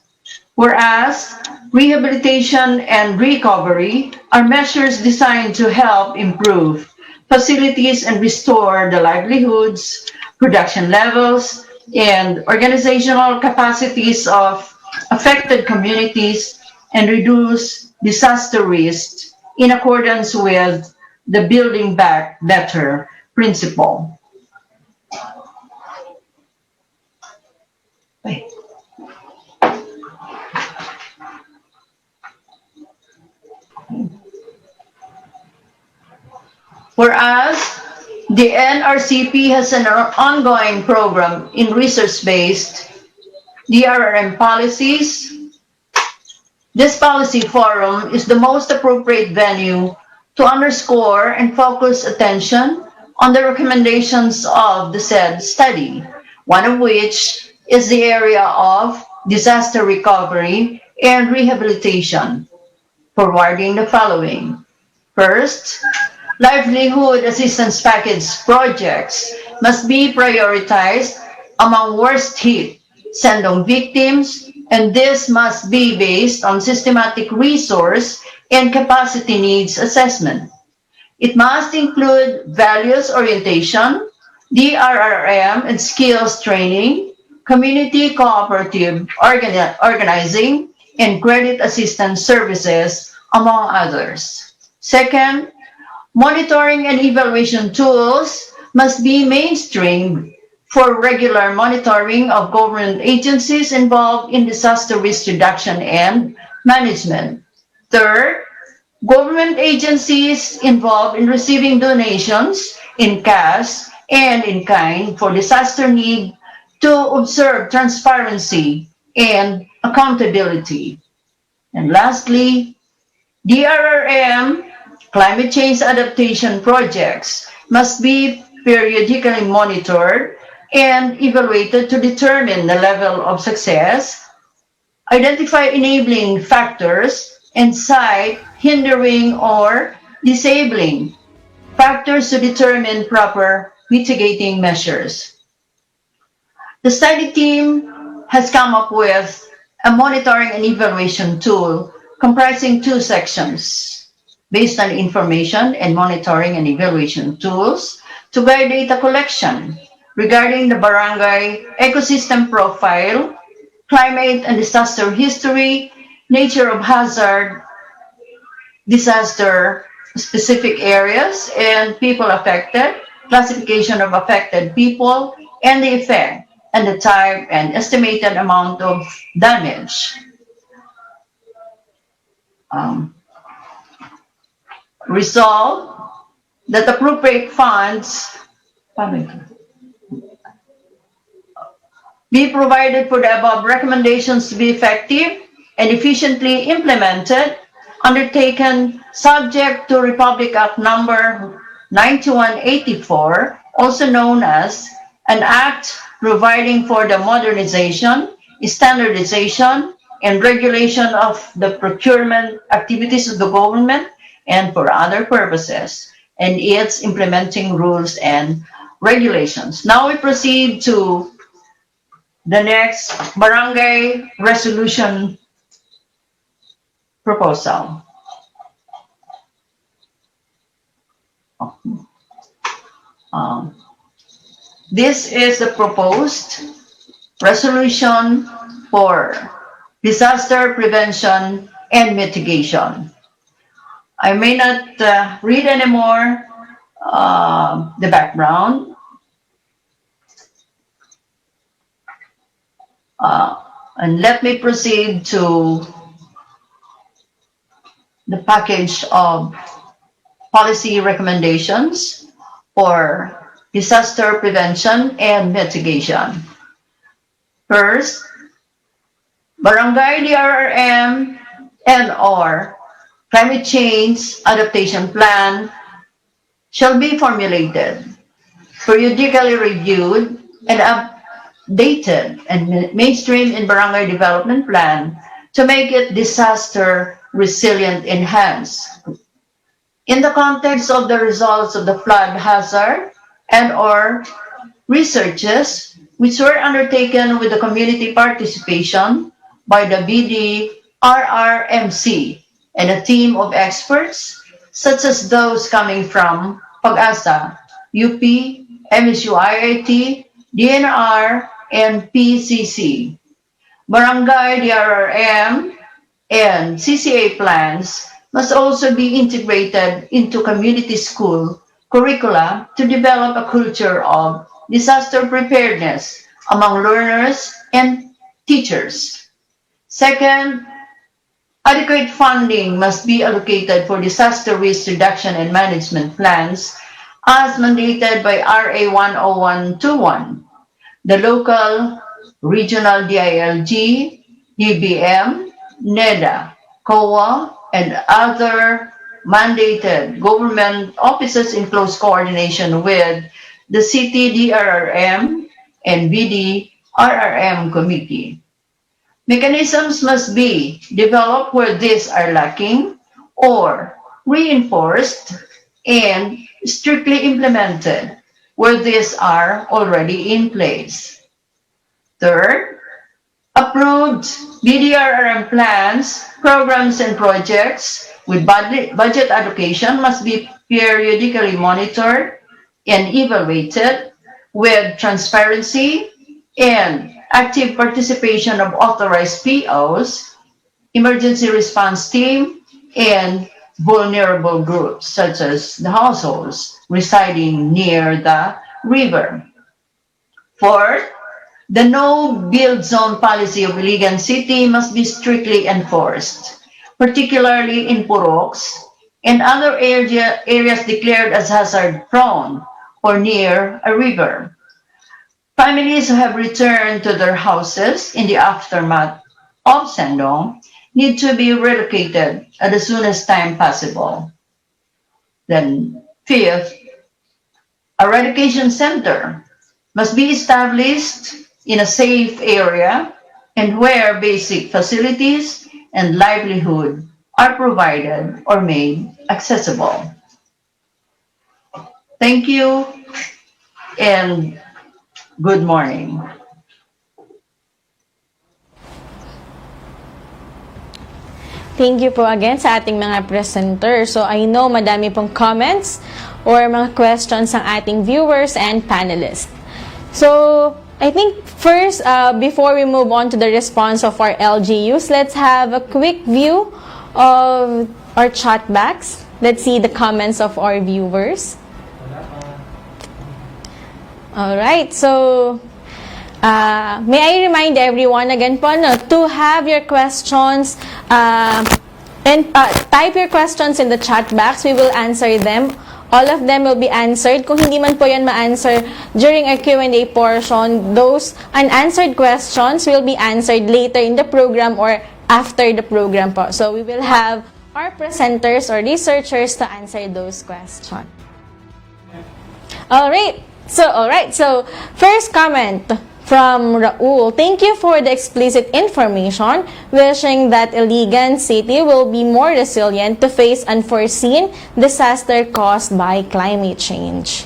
Whereas rehabilitation and recovery are measures designed to help improve facilities and restore the livelihoods, production levels, and organizational capacities of affected communities and reduce disaster risk in accordance with the Building Back Better principle. Whereas the NRCP has an ongoing program in research-based DRRM policies. This policy forum is the most appropriate venue to underscore and focus attention on the recommendations of the said study, one of which is the area of disaster recovery and rehabilitation, forwarding the following. First, livelihood assistance package projects must be prioritized among worst hit Sendong victims, and this must be based on systematic resource and capacity needs assessment. It must include values orientation, DRRM and skills training, community cooperative organizing, and credit assistance services, among others. Second, monitoring and evaluation tools must be mainstreamed for regular monitoring of government agencies involved in disaster risk reduction and management. Third, government agencies involved in receiving donations in cash and in kind for disaster need to observe transparency and accountability. And lastly, DRRM climate change adaptation projects must be periodically monitored and evaluated to determine the level of success, identify enabling factors, and cite hindering or disabling factors to determine proper mitigating measures. The study team has come up with a monitoring and evaluation tool comprising two sections based on information and monitoring and evaluation tools to guide data collection regarding the barangay ecosystem profile, climate and disaster history, nature of hazard, disaster specific areas and people affected, classification of affected people, and the effect and the type and estimated amount of damage. Resolve that appropriate funds be provided for the above recommendations to be effective and efficiently implemented, undertaken subject to Republic Act number 9184, also known as an act providing for the modernization, standardization, and regulation of the procurement activities of the government and for other purposes, and its implementing rules and regulations. Now we proceed to the next barangay resolution proposal. This is the proposed resolution for disaster prevention and mitigation. I may not read anymore the background. And let me proceed to the package of policy recommendations for disaster prevention and mitigation. First, barangay DRRM and/or climate change adaptation plan shall be formulated, periodically reviewed, and updated and mainstreamed in barangay development plan to make it disaster resilient enhanced. In the context of the results of the flood hazard and/or researches which were undertaken with the community participation by the BD-RRMC and a team of experts such as those coming from Pag-asa, UP, MSU-IIT, DNR, and PCC. Barangay DRRM and CCA plans must also be integrated into community school curricula to develop a culture of disaster preparedness among learners and teachers. Second, adequate funding must be allocated for disaster risk reduction and management plans as mandated by RA 10121. The local, regional DILG, DBM, NEDA, COA, and other mandated government offices in close coordination with the city DRRM and BD-RRM committee. Mechanisms must be developed where these are lacking or reinforced and strictly implemented where these are already in place. Third, approved BDRRM plans, programs, and projects with budget allocation must be periodically monitored and evaluated with transparency and active participation of authorized POs, emergency response team, and vulnerable groups such as the households residing near the river. Fourth, the no-build zone policy of Iligan City must be strictly enforced, particularly in Puroks and other areas declared as hazard-prone or near a river. Families who have returned to their houses in the aftermath of Sendong need to be relocated at the soonest time possible. Then, fifth, a relocation center must be established in a safe area and where basic facilities and livelihood are provided or made accessible. Thank you and good morning. Thank you po again sa ating mga presenter. So I know madami pong comments or mga questions ang ating viewers and panelists. So I think first, before we move on to the response of our LGUs, let's have a quick view of our chat box. Let's see the comments of our viewers. Alright, so may I remind everyone again po to have your questions and type your questions in the chat box. We will answer them. All of them will be answered. Kung hindi man po yan ma-answer during our Q&A portion, those unanswered questions will be answered later in the program or after the program po. So we will have our presenters or researchers to answer those questions. Alright, so first comment from Raul. Thank you for the explicit information, wishing that Iligan City will be more resilient to face unforeseen disaster caused by climate change.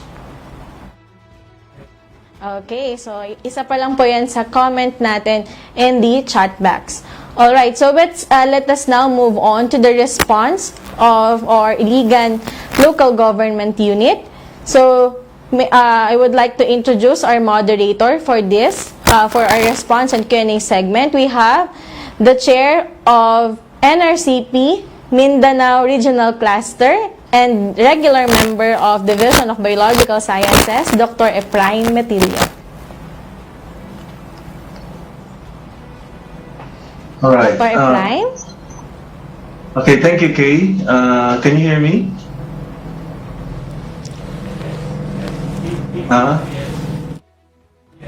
Okay, so isa pa lang po yan sa comment natin in the chat box. Alright, so let us now move on to the response of our Iligan local government unit. So I would like to introduce our moderator for this, for our response and Q&A segment. We have the chair of NRCP, Mindanao Regional Cluster, and regular member of Division of Biological Sciences, Dr. Efrain Metilio. All right. Dr. Efrain? Okay, thank you, Kay. Can you hear me?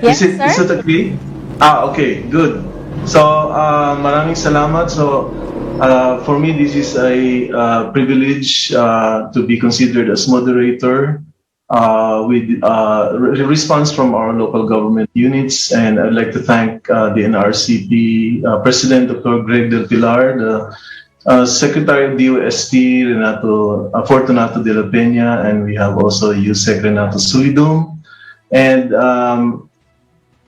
Yes, is it okay? Okay, good. So, maraming salamat. So, for me, this is a privilege to be considered as moderator with response from our local government units. And I'd like to thank the NRCP President, Dr. Greg Del Pilar, the Secretary of DOST-STII, Fortunato de la Peña, and we have also Usec Solidum. And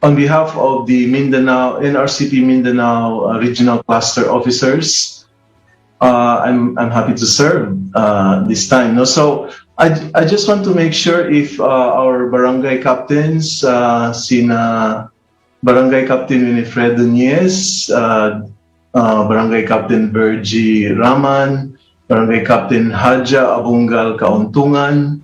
on behalf of the Mindanao NRCP Mindanao Regional Cluster Officers, I'm happy to serve this time. No, so I just want to make sure if our barangay captains, sina Barangay Captain Winifred Nunez, Barangay Captain Bergie Raman, Barangay Captain Haja Abungal Kauntungan,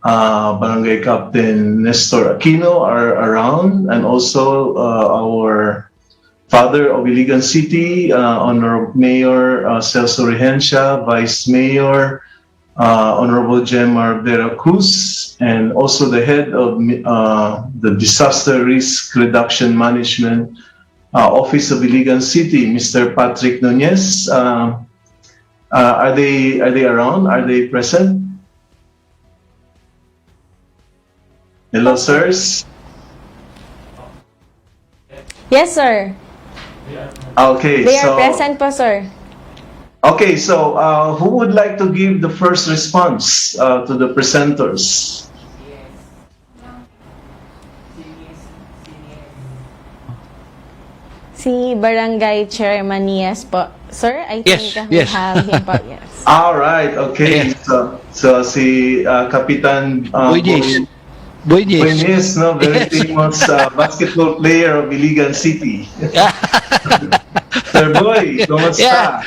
Barangay Captain Nestor Aquino are around, and also our Father of Iligan City, Honorable Mayor Celso Regencia, Vice Mayor Honorable Jemar Vera Cruz, and also the head of the Disaster Risk Reduction Management Office of Iligan City, Mr. Patrick Nunez. Are they around? Are they present? Hello, sirs. Yes, sir. Okay, They are present po, sir. Okay, so who would like to give the first response to the presenters? Si Barangay Chairman Nias po. Sir, I think we have him po. Yes. All right, okay. So si Kapitan Buenis, no, very famous basketball player of Iligan City. Sir Boy, kumusta?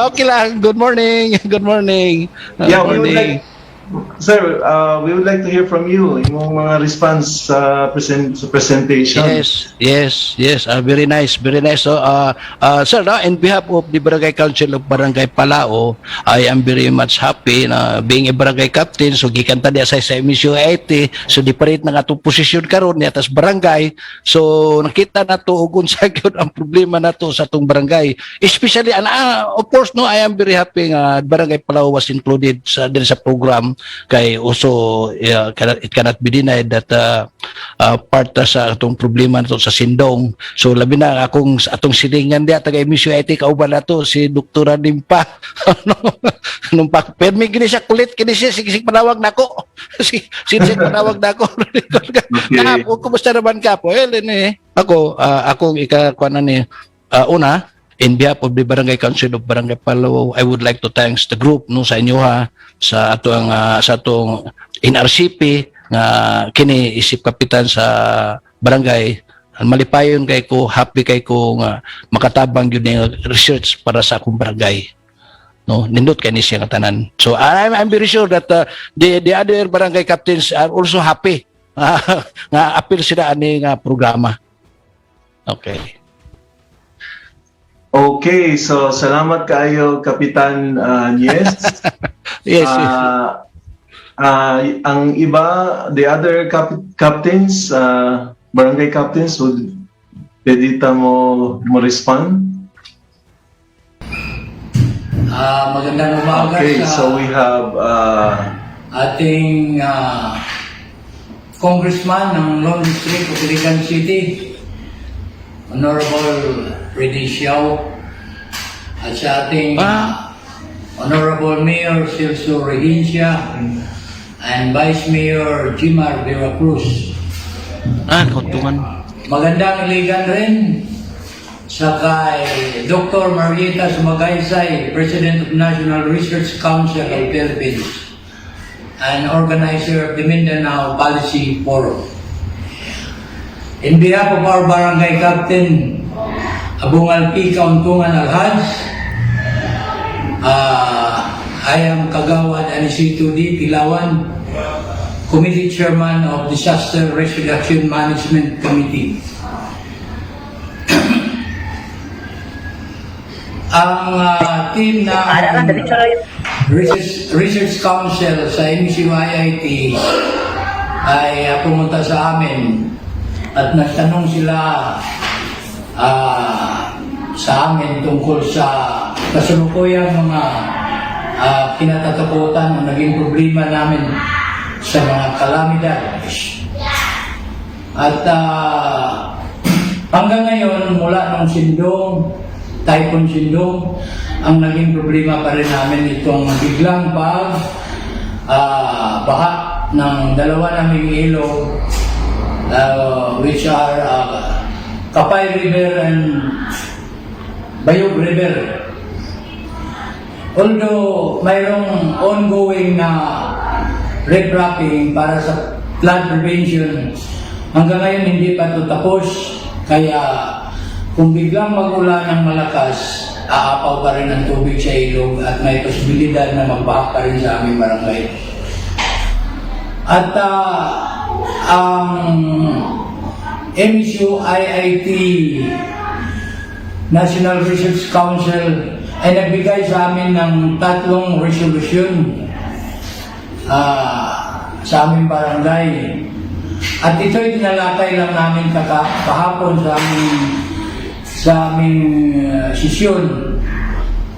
Okay lang. Good morning. Good morning. Yeah, we would like, sir, we would like to hear from you yung mga response sa presentation. Yes. Very nice. So, sir, in behalf of the Barangay Council of Barangay Palao, I am very much happy na being a barangay captain. So, gikan tadi sa emisyo 80. So, di pa rin nga itong posisyon karon ni atas barangay. So, nakita na to ugon sa gyud ang problema na to sa itong barangay. Especially, of course, no, I am very happy nga Barangay Palao was included din sa program. Kay also it cannot be denied that part sa atong problema nato sa Sindong. So labi na atong silingan dia taga emisyo IT kauban nato si Dr. Limpa. Nung pa permi gini siya kulit kini siya sig panawag nako. Sig panawag nako. Kumusta naman ka po? Akong ikakuan ni una, in behalf of the Barangay Council of Barangay Palao, I would like to thanks the group no sa inyo sa atong NRCP nga kini isip kapitan sa barangay. Malipayon kay ko, happy kay ko nga makatabang yun yung research para sa akong barangay. No, nindot kay ni siya nga tanan. So I'm very sure that the other barangay captains are also happy nga appeal sila ani nga programa. Okay. Okay, so salamat kayo Kapitan Nies. Yes. Ang iba, the other captains, barangay captains, would pwede mo respond? Magandang umaga okay, so we have ating Congressman ng Lone District of Iligan City, Honorable Freddy Xiao, at sa ating Honorable Mayor Celso Regencia and Vice Mayor Jimar Vera Cruz. Magandang Iligan rin sa kay Dr. Marieta Sumagaysay, President of National Research Council of Philippines and organizer of the Mindanao Policy Forum. In behalf of our barangay captain, Abungal P. Kauntungan Alhaj, I am Kagawad Anisito D. Pilawan, Committee Chairman of Disaster Risk Reduction Management Committee. Ang team na Research Council sa MCYIT ay pumunta sa amin at nagtanong sila sa amin tungkol sa kasalukuyang mga kinatatakutan o naging problema namin sa mga kalamidad. At hanggang ngayon, mula nung Sindong, Typhoon Sindong, ang naging problema pa rin namin itong biglang baha ng dalawa naming ilog which are Kapay River and Bayog River. Although mayroong ongoing na riprapping para sa flood prevention, hanggang ngayon hindi pa ito tapos. Kaya kung biglang mag-ulan ng malakas, aapaw pa rin ang tubig sa ilog at may posibilidad na magbaha pa rin sa aming barangay. At ang MSU IIT National Research Council ay nagbigay sa amin ng 3 resolution sa aming barangay. At ito'y tinalakay lang namin kahapon sa aming sesyon.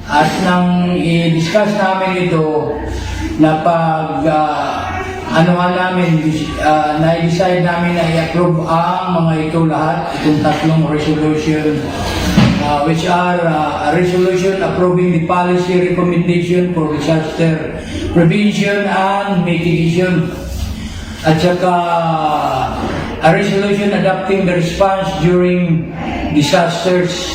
At nang i-discuss namin ito, na pag na-decide namin na i-approve ang mga ito lahat, itong 3 resolution, which are a resolution approving the policy recommendation for disaster prevention and mitigation, at saka a resolution adopting the response during disasters,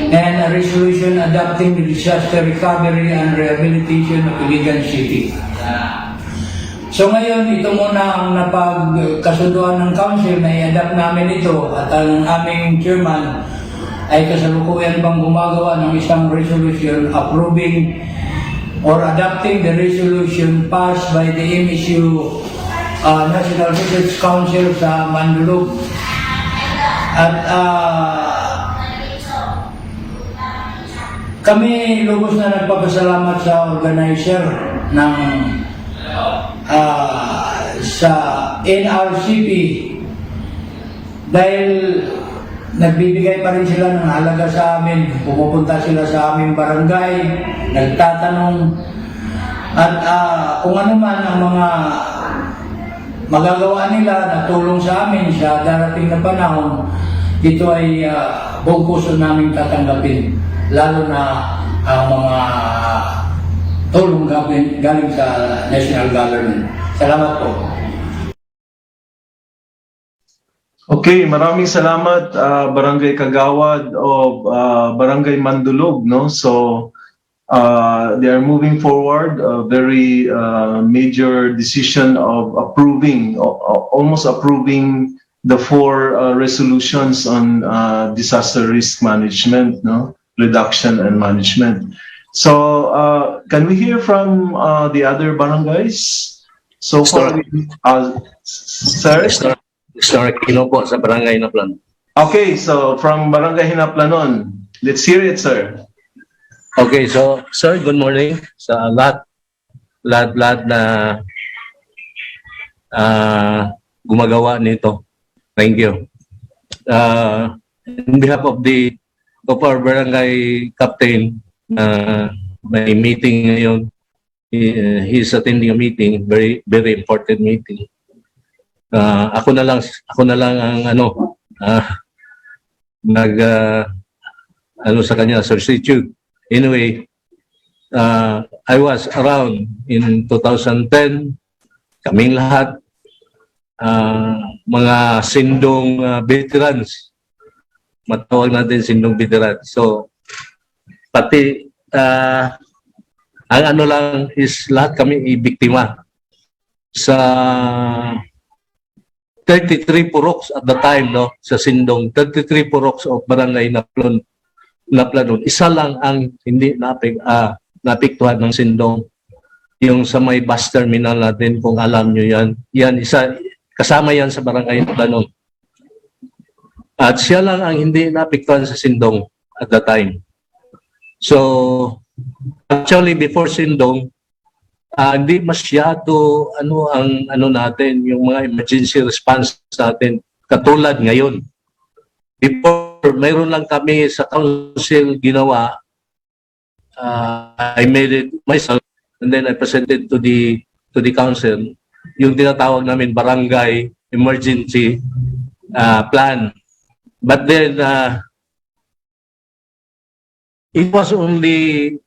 and a resolution adopting the disaster recovery and rehabilitation of Iligan City. So ngayon, ito muna ang napagkasunduan ng council na i-adapt namin ito, at ang aming chairman ay kasalukuyan bang gumagawa ng isang resolution approving or adopting the resolution passed by the MSU National Research Council sa Mandulog. At kami lubos na nagpapasalamat sa organizer ng sa NRCP dahil nagbibigay pa rin sila ng halaga sa amin. Pumupunta sila sa aming barangay, nagtatanong, at kung ano man ang mga magagawa nila na tulong sa amin sa darating na panahon, ito ay buong puso namin tatanggapin, lalo na ang mga tulong galing sa national government. Salamat po. Okay, maraming salamat Barangay Kagawad o Barangay Mandulog, no? So they are moving forward a very major decision of approving, almost approving the 4 resolutions on disaster risk management, no? Reduction and management. So can we hear from the other barangays? So far, sir? Mr. Aquino po sa Barangay Hinaplan. Okay, so from Barangay Hinaplanon, let's hear it, sir. Okay, so sir, good morning sa lahat na gumagawa nito. Thank you. On behalf of our barangay captain, may meeting ngayon. He's attending a meeting, very important meeting. Ako na lang ang sa kanya substitute. Anyway, I was around in 2010, kaming lahat, mga sindong veterans, matawag natin sindong veterans. So, pati ang lang is lahat kami ibiktima sa 33 puroks at the time, no, sa sindong 33 puroks of Barangay Naplanon. Isa lang ang hindi napiktuhan ng sindong, yung sa may bus terminal natin, kung alam nyo yan. Yan, kasama yan sa Barangay Naplanon. At siya lang ang hindi napiktuhan sa sindong at the time. So, actually, before sindong, hindi masyado natin, yung mga emergency response natin, katulad ngayon. Before, mayroon lang kami sa council ginawa, I made it myself, and then I presented to the council, yung tinatawag namin barangay emergency plan. But then, it was only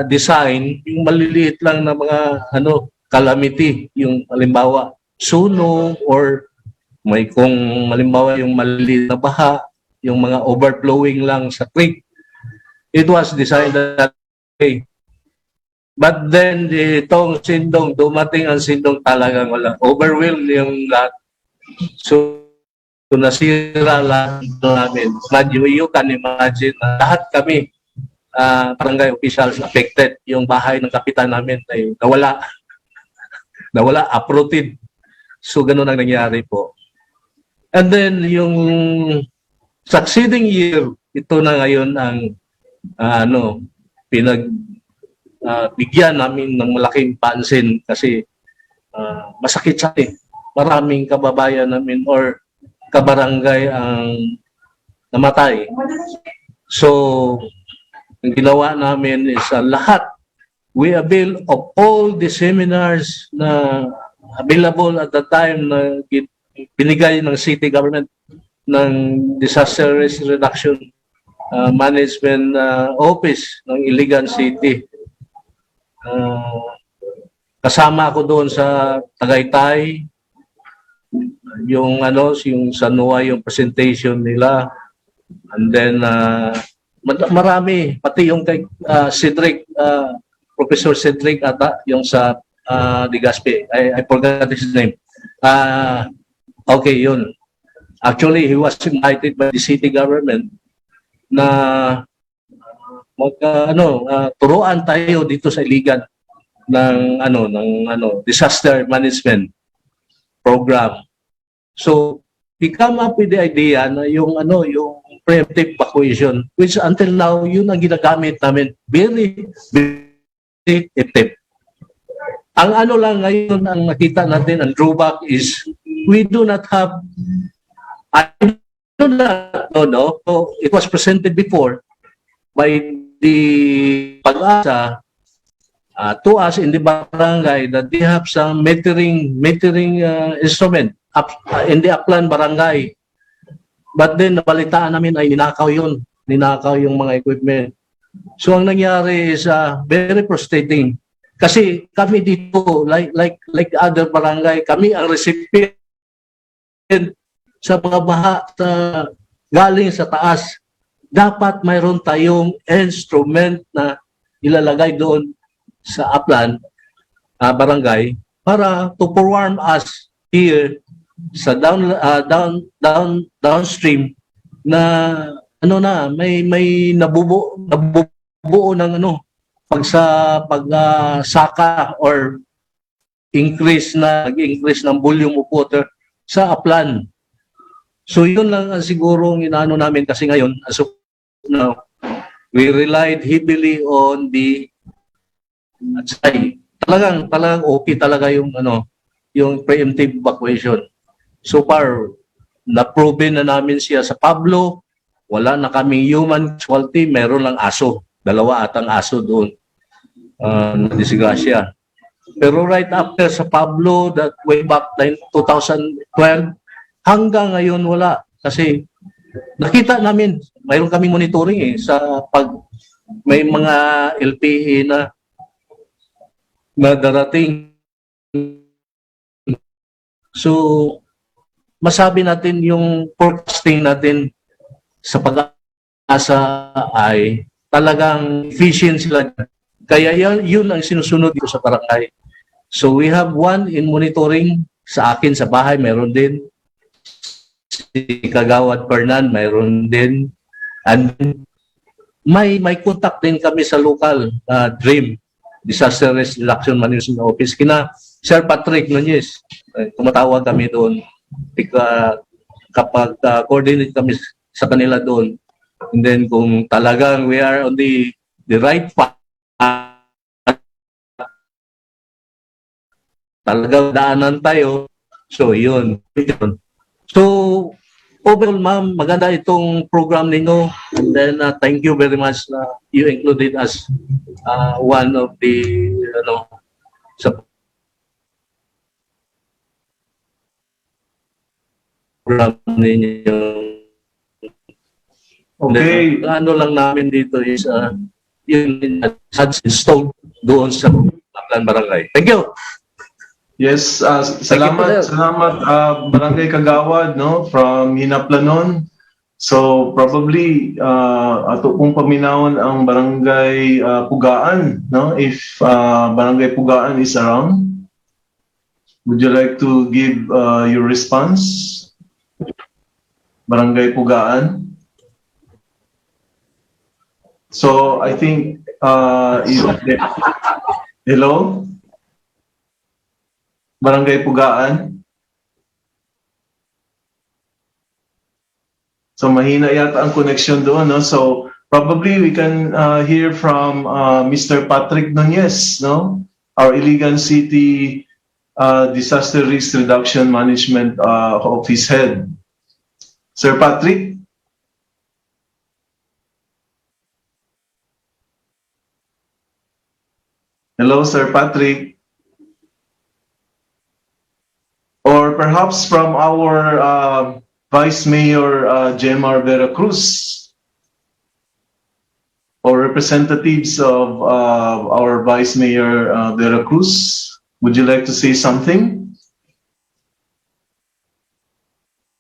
designed yung maliliit lang na mga calamity, yung halimbawa sunog or May kung malimbawa yung maliit na baha, yung mga overflowing lang sa creek, it was designed that way. But then, itong sindong, dumating ang sindong talagang wala. Overwhelmed yung lahat. So, nasira lahat namin. You can imagine, lahat kami, barangay officials affected. Yung bahay ng kapitan namin ay nawala. Nawala, uprooted. So, ganun ang nangyari po. And then, yung succeeding year, ito na ngayon ang bigyan namin ng malaking pansin kasi masakit sa akin. Maraming kababayan namin or kabarangay ang namatay. So, ang ginawa namin is lahat. We avail of all the seminars na available at the time na binigay ng city government ng Disaster Risk Reduction Management Office ng Iligan City. Kasama ako doon sa Tagaytay, yung Sanua, yung presentation nila, and then marami, pati yung kay Cedric, Professor Cedric ata, yung sa Digaspe, I forgot his name. Okay, yun. Actually, he was invited by the city government na turuan tayo dito sa Iligan ng disaster management program. So, we come up with the idea na yung preemptive evacuation, which until now yun ang ginagamit namin, very, very effective. Ang lang ngayon ang nakita natin, ang drawback is we do not have, so it was presented before by the Pag-asa to us in the barangay that they have some metering instrument in the Aklan barangay. But then nabalitaan namin ay ninakaw yung mga equipment. So ang nangyari is very frustrating. Kasi kami dito, like other barangay, kami ang recipient sa mga baha galing sa taas. Dapat mayroon tayong instrument na ilalagay doon sa Aklan barangay para to forewarn us here sa downstream na may nabubuo ng pagsaka or nag-increase ng volume of water sa Aklan. So yun lang siguro ang inaano namin kasi ngayon as of now, we relied heavily on the DOST-STII. Talagang okay talaga yung preemptive evacuation. So far, na-proven na namin siya sa Pablo, wala na kaming human casualty, meron lang aso. 2 atang aso doon. Nadisgrasya. Pero right after sa Pablo, that way back 2012, hanggang ngayon wala. Kasi nakita namin, mayroon kaming monitoring sa pag may mga LPE na darating. So, masabi natin yung forecasting natin sa Pag-asa ay talagang efficient sila. Kaya yun ang sinusunod dito sa barangay. So we have one in monitoring sa akin sa bahay, mayroon din. Si Kagawad Fernan, mayroon din. And may contact din kami sa local DREAM, Disaster Risk Reduction Management Office. Kina Sir Patrick Nunez, tumatawag kami doon. Kapag coordinate kami sa kanila doon. And then kung talagang we are on the right path, talagang daanan tayo. So, yun. So, overall, ma'am, maganda itong program ninyo. And then, thank you very much na you included as one of the, sa program ninyo. Okay. Then, lang namin dito is, yun, installed doon sa Aklan Barangay. Thank you. Yes, Thank you, salamat Barangay Kagawad no from Hinaplanon. So probably ato pong paminawon ang Barangay Pugaan no if Barangay Pugaan is around. Would you like to give your response? Barangay Pugaan. So I think hello? Barangay Pugaan. So mahina yata ang connection doon, no? So probably we can hear from Mr. Patrick Nunez, no? Our Iligan City Disaster Risk Reduction Management Office Head. Sir Patrick? Hello, Sir Patrick. Or perhaps from our Vice Mayor Jemar Veracruz, or representatives of our Vice Mayor Veracruz. Would you like to say something?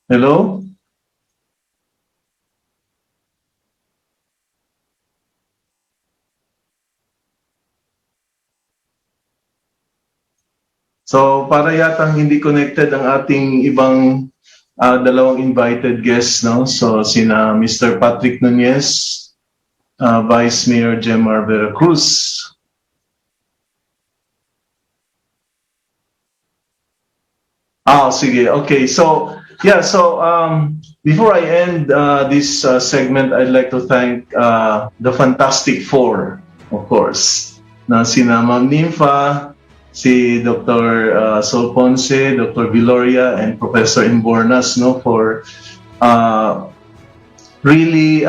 Hello? So para yatang hindi connected ang ating ibang dalawang invited guests, no? So sina Mr. Patrick Nunez, Vice Mayor Jemar Veracruz. Sige. Okay. So yeah. So before I end this segment, I'd like to thank the Fantastic Four, of course, na sina Ma'am Nympha, si Dr. Sol Ponce, Dr. Viloria, and Professor Imbornas, no, for really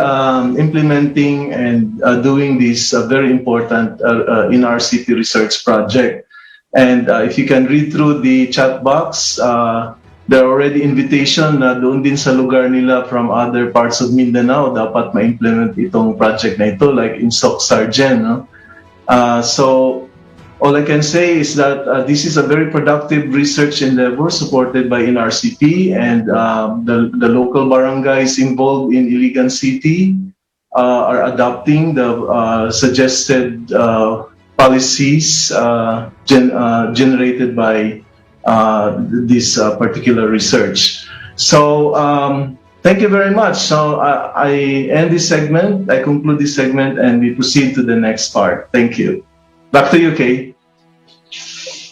implementing and doing this very important NRCP research project. And if you can read through the chat box, there are already invitation na doon din sa lugar nila from other parts of Mindanao dapat ma-implement itong project na ito, like in Stock Sargent. No? So all I can say is that this is a very productive research endeavor supported by NRCP, and the local barangays involved in Iligan City are adopting the suggested policies generated by this particular research. So thank you very much. So I end this segment, I conclude this segment, and we proceed to the next part. Thank you. Back to you, Kay.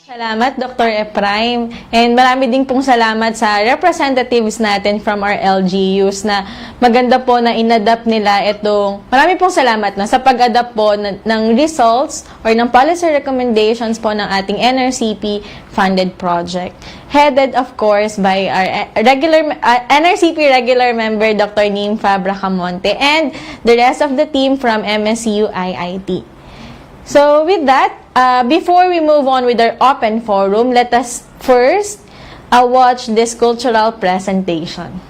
Salamat, Dr. Ephraim. And marami din pong salamat sa representatives natin from our LGUs na maganda po na inadapt nila itong, marami pong salamat na sa pag-adapt po ng results or ng policy recommendations po ng ating NRCP funded project. Headed, of course, by our NRCP regular member, Dr. Nympha Bracamonte, and the rest of the team from MSU IIT. So with that, before we move on with our open forum, let us first watch this cultural presentation.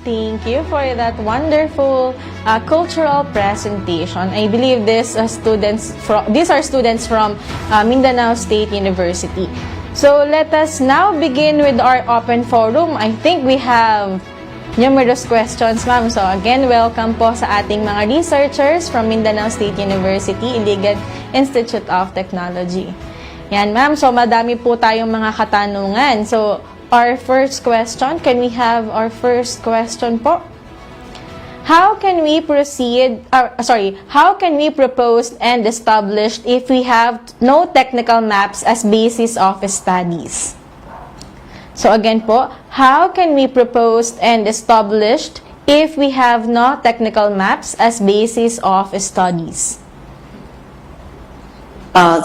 Thank you for that wonderful cultural presentation. I believe these are students from Mindanao State University. So let us now begin with our open forum. I think we have numerous questions, ma'am. So again, welcome po sa ating mga researchers from Mindanao State University, Iligan Institute of Technology. Yan, ma'am. So madami po tayong mga katanungan. So our first question, can we have our first question po? How can we how can we propose and establish if we have no technical maps as basis of studies? So again po, how can we propose and establish if we have no technical maps as basis of studies?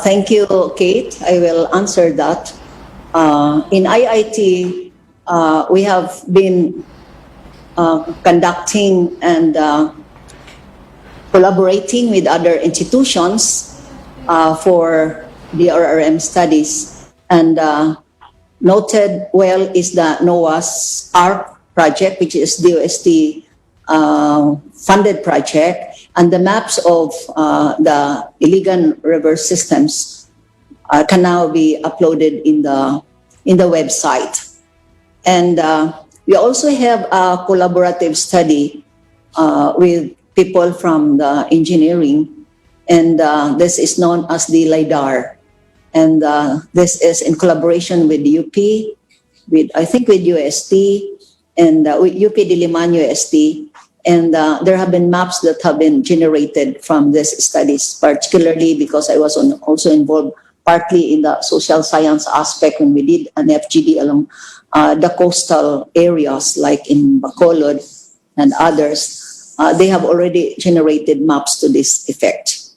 Thank you, Kate. I will answer that. In IIT, we have been conducting and collaborating with other institutions for DRRM studies. And noted well is the NOAA's ARC project, which is DOST funded project, and the maps of the Iligan River systems can now be uploaded in the website. And we also have a collaborative study with people from the engineering, and this is known as the LIDAR. And this is in collaboration with UP, I think with UST, and with UP Diliman UST. And there have been maps that have been generated from these studies, particularly because I was also involved partly in the social science aspect when we did an FGD along the coastal areas like in Bacolod and others. They have already generated maps to this effect.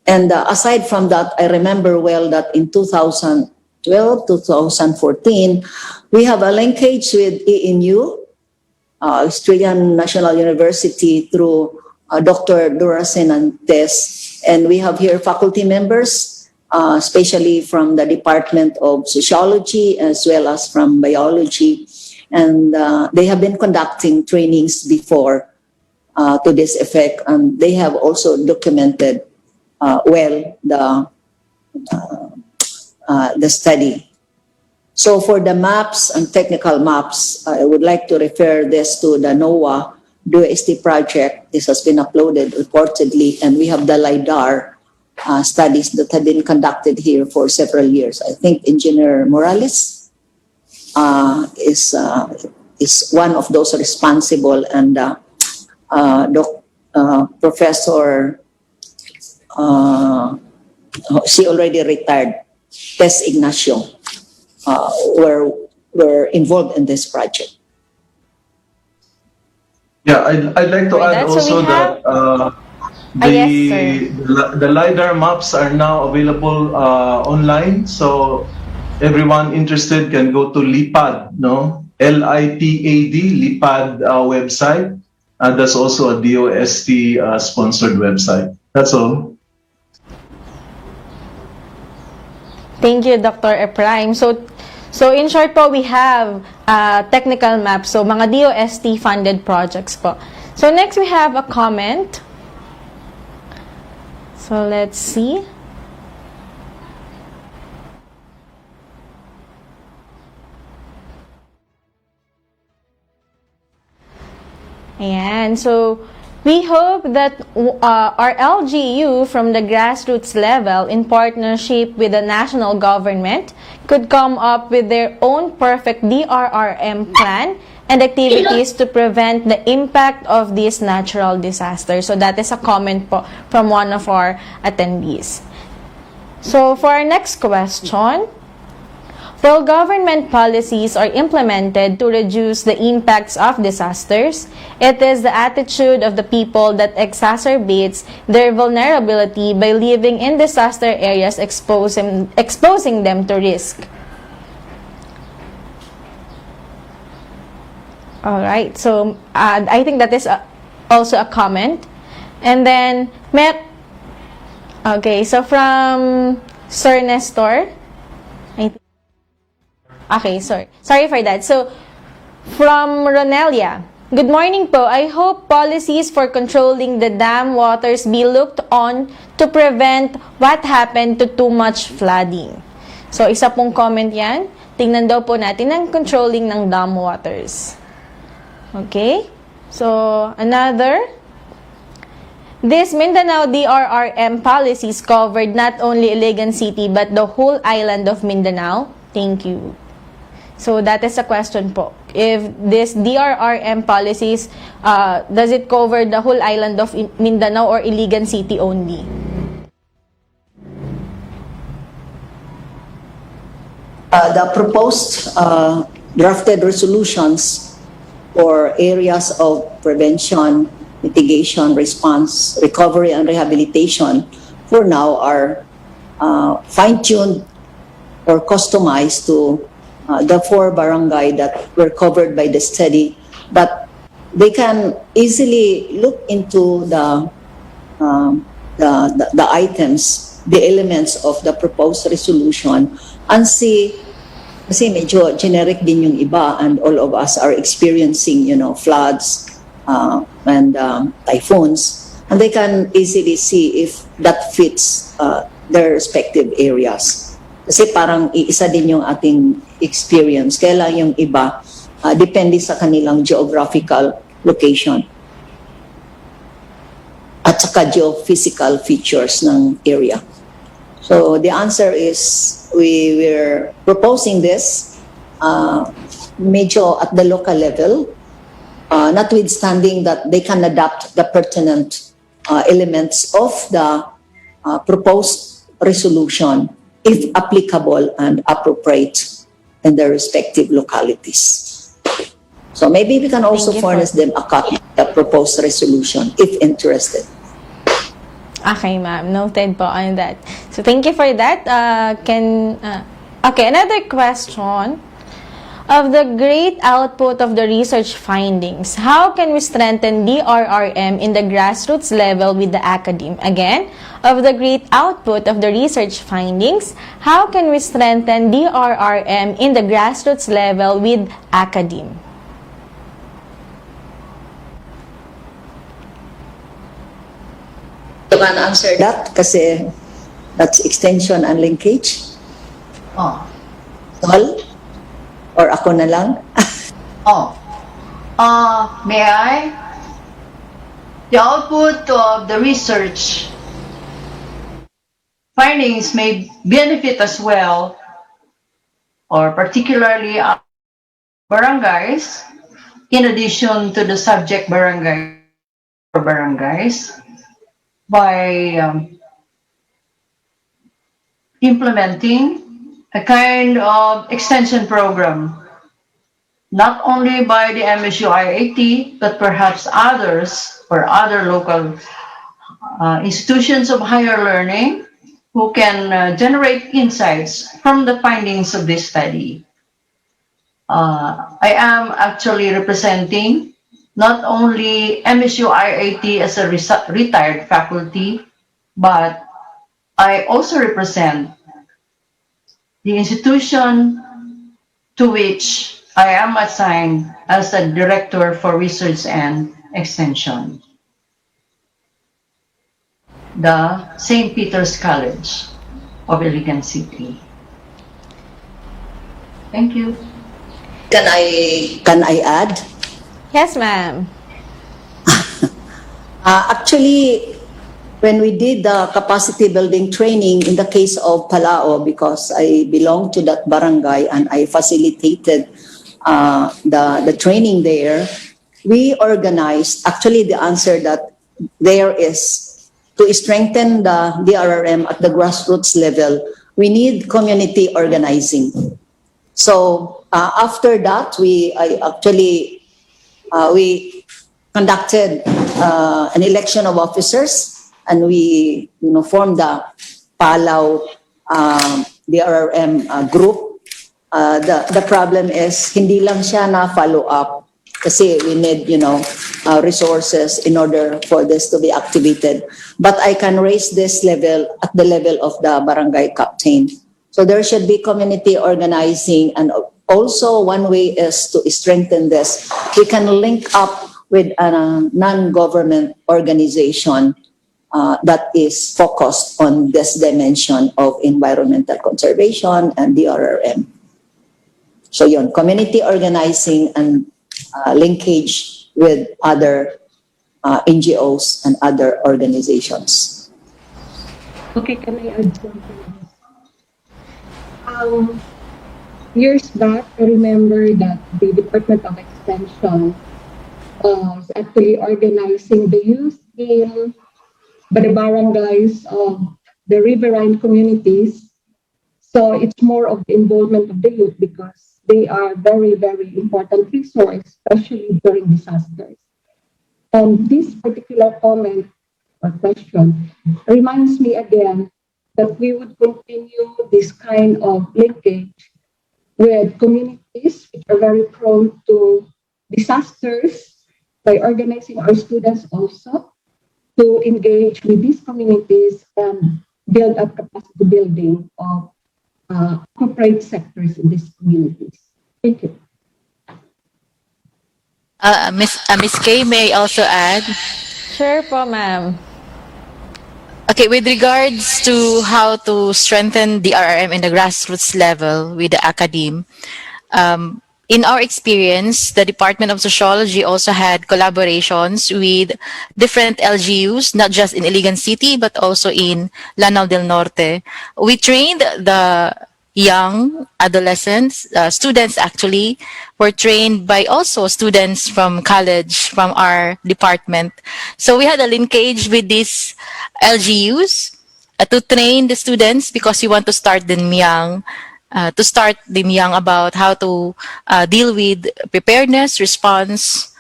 And aside from that, I remember well that in 2012, 2014, we have a linkage with ENU, Australian National University, through Dr. Durasen and Tess. And we have here faculty members, especially from the Department of Sociology as well as from Biology. And they have been conducting trainings before to this effect, and they have also documented well the study. So for the maps and technical maps, I would like to refer this to the NOAA DOST project. This has been uploaded reportedly, and we have the LIDAR studies that have been conducted here for several years. I think Engineer Morales is one of those responsible, and Professor, she already retired, Tess Ignacio, were involved in this project. Yeah, I'd like to add also that the LiDAR maps are now available online, so everyone interested can go to LIPAD, no? LIPAD, LIPAD website. That's also a DOST sponsored website. That's all. Thank you, Dr. Ephraim. So in short po, we have technical maps, so mga DOST funded projects po. So next we have a comment. So let's see. Ayan, so we hope that our LGU from the grassroots level in partnership with the national government could come up with their own perfect DRRM plan and activities to prevent the impact of these natural disasters. So that is a comment po from one of our attendees. So for our next question, while government policies are implemented to reduce the impacts of disasters, it is the attitude of the people that exacerbates their vulnerability by living in disaster areas, exposing them to risk. All right, so I think that is also a comment. And then, okay, so from Sir Nestor, okay, sorry for that. So, from Ronelia, Good morning po. I hope policies for controlling the dam waters be looked on to prevent what happened to too much flooding. So, isa pong comment yan. Tingnan daw po natin ang controlling ng dam waters. Okay? So, another. This Mindanao DRRM policies covered not only Iligan City but the whole island of Mindanao. Thank you. So, that is a question po. If this DRRM policies, does it cover the whole island of Mindanao or Iligan City only? The proposed drafted resolutions for areas of prevention, mitigation, response, recovery, and rehabilitation for now are fine-tuned or customized to the 4 barangay that were covered by the study, but they can easily look into the items, the elements of the proposed resolution and see, kasi medyo generic din yung iba, and all of us are experiencing, floods and typhoons, and they can easily see if that fits their respective areas. Kasi parang iisa din yung ating experience. Kaya lang yung iba, depende sa kanilang geographical location at saka geophysical features ng area. So the answer is we're proposing this medyo at the local level, notwithstanding that they can adapt the pertinent elements of the proposed resolution if applicable and appropriate in their respective localities. So maybe we can also furnish them a copy of the proposed resolution if interested. Okay, ma'am. Noted po on that. So thank you for that. Okay, another question. Of the great output of the research findings, how can we strengthen DRRM in the grassroots level with the academe? Again, of the great output of the research findings, how can we strengthen DRRM in the grassroots level with academe? You can answer that kasi that's extension and linkage. Sol? Or ako na lang? May I? The output of the research findings may benefit as well, or particularly barangays, in addition to the subject barangays, by implementing a kind of extension program, not only by the MSU IAT, but perhaps others or other local institutions of higher learning who can generate insights from the findings of this study. I am actually representing not only MSU IAT as a retired faculty, but I also represent the institution to which I am assigned as a Director for Research and Extension, the St. Peter's College of Iligan City. Thank you. Can I add? Yes, ma'am. Actually, when we did the capacity building training in the case of Palao, because I belong to that barangay and I facilitated the training there, we organized, actually the answer that there is to strengthen the DRRM at the grassroots level, we need community organizing. So after that, we conducted an election of officers, and we formed the Palaw DRRM group. The problem is hindi lang siya na follow up kasi we need resources in order for this to be activated. But I can raise this level at the level of the barangay captain. So there should be community organizing and Also, one way is to strengthen this. We can link up with a non-government organization that is focused on this dimension of environmental conservation and DRRM. So yun, community organizing and linkage with other NGOs and other organizations. Okay, can I add something? Years back, I remember that the Department of Extension was actually organizing the youth in the barangays of the riverine communities. So it's more of the involvement of the youth because they are very, very important resource, especially during disasters. And this particular comment or question reminds me again that we would continue this kind of linkage with communities which are very prone to disasters by organizing our students also to engage with these communities and build up capacity building of corporate sectors in these communities. Thank you. Miss Kay, may I also add? Sure po, ma'am. Okay, with regards to how to strengthen the RRM in the grassroots level with the academe, in our experience, the Department of Sociology also had collaborations with different LGUs, not just in Iligan City, but also in Lanao del Norte. We trained the young adolescents, students actually, were trained by also students from college, from our department. So we had a linkage with these LGUs to train the students because we want to start them young. About how to deal with preparedness, response,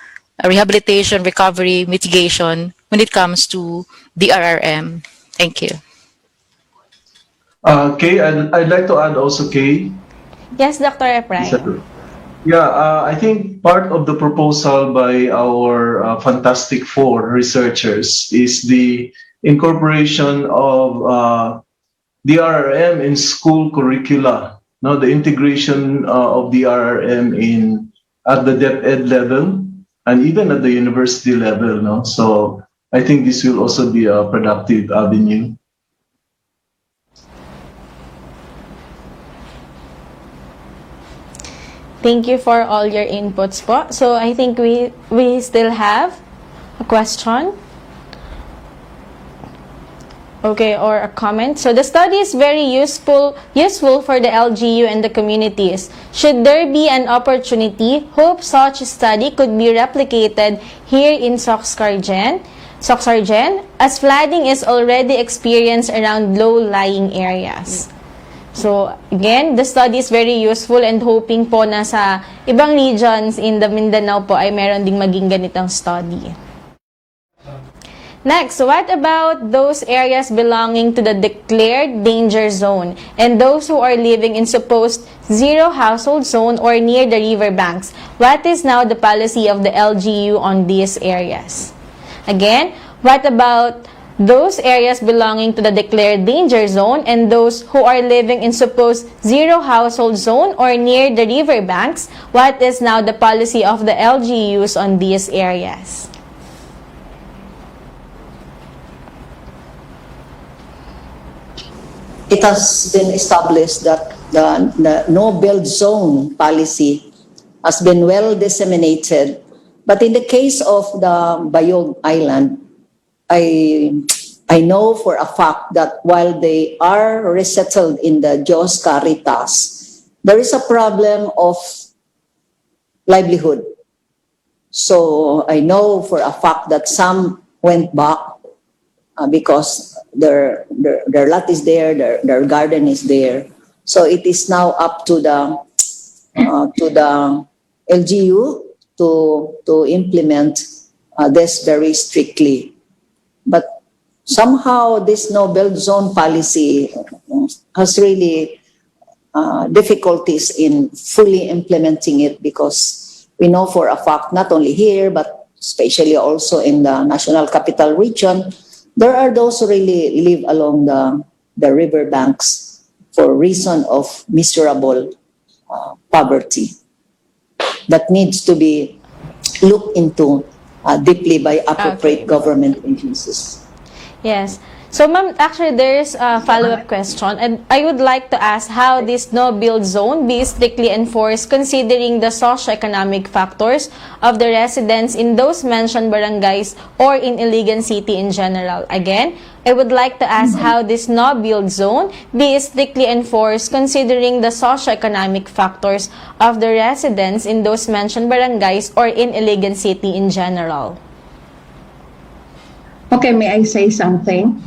rehabilitation, recovery, mitigation when it comes to the RRM. Thank you. Kay, I'd like to add also, Kay. Yes, Dr. Efrain. Yeah, I think part of the proposal by our Fantastic Four researchers is the incorporation of DRRM in school curricula. No, the integration of DRRM at the DepEd level and even at the university level. No, so I think this will also be a productive avenue. Thank you for all your inputs po. So I think we still have a question. Okay, or a comment. So the study is very useful for the LGU and the communities. Should there be an opportunity, hope such a study could be replicated here in Soxargen, as flooding is already experienced around low-lying areas. So again, the study is very useful and hoping po na sa ibang regions in the Mindanao po ay meron ding maging ganitong study. Next, what about those areas belonging to the declared danger zone and those who are living in supposed zero household zone or near the river banks? What is now the policy of the LGU on these areas? Again, what about those areas belonging to the declared danger zone and those who are living in supposed zero household zone or near the river banks? What is now the policy of the LGUs on these areas? It has been established that the no-build zone policy has been well disseminated. But in the case of the Bayog Island, I know for a fact that while they are resettled in the Diyos Caritas, there is a problem of livelihood. So I know for a fact that some went back because their lot is there, their garden is there. So it is now up to the LGU to implement this very strictly. But somehow this no-build zone policy has really difficulties in fully implementing it because we know for a fact, not only here, but especially also in the National Capital Region, there are those who really live along the river banks for reason of miserable poverty that needs to be looked into deeply by appropriate government agencies. Yes. So, ma'am, actually, there is a follow-up question, and I would like to ask how this no-build zone be strictly enforced considering the socio-economic factors of the residents in those mentioned barangays or in Iligan City in general. Again, I would like to ask how this no-build zone be strictly enforced considering the socio-economic factors of the residents in those mentioned barangays or in Iligan City in general. Okay, may I say something?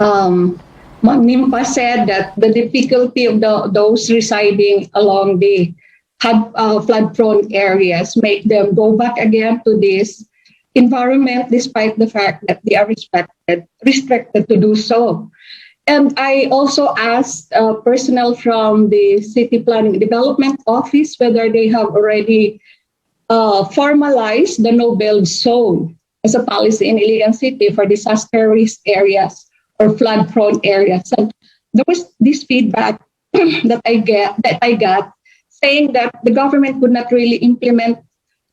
Ma'am Nimpa said that the difficulty of those residing along the flood-prone areas make them go back again to this environment despite the fact that they are restricted to do so. And I also asked personnel from the City Planning Development Office whether they have already formalized the no-build zone as a policy in Iligan City for disaster risk areas or flood-prone areas. And there was this feedback that I got saying that the government could not really implement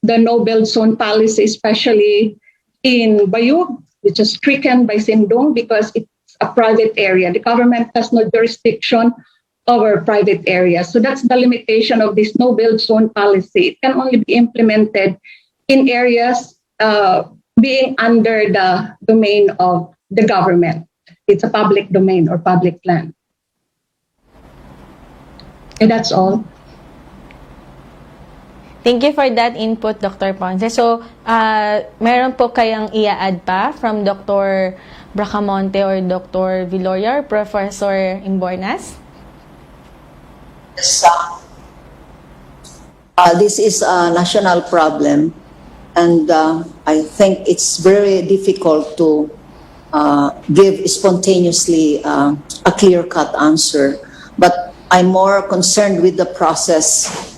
the no-build zone policy, especially in Bayug, which is stricken by Sindong because it's a private area. The government has no jurisdiction over private areas. So that's the limitation of this no-build zone policy. It can only be implemented in areas being under the domain of the government. It's a public domain or public land. And that's all. Thank you for that input, Dr. Ponce. So, meron po kayang i-add pa from Dr. Bracamonte or Dr. Villoria or Professor Imbornas? Yes, this is a national problem, and I think it's very difficult to give spontaneously a clear-cut answer. But I'm more concerned with the process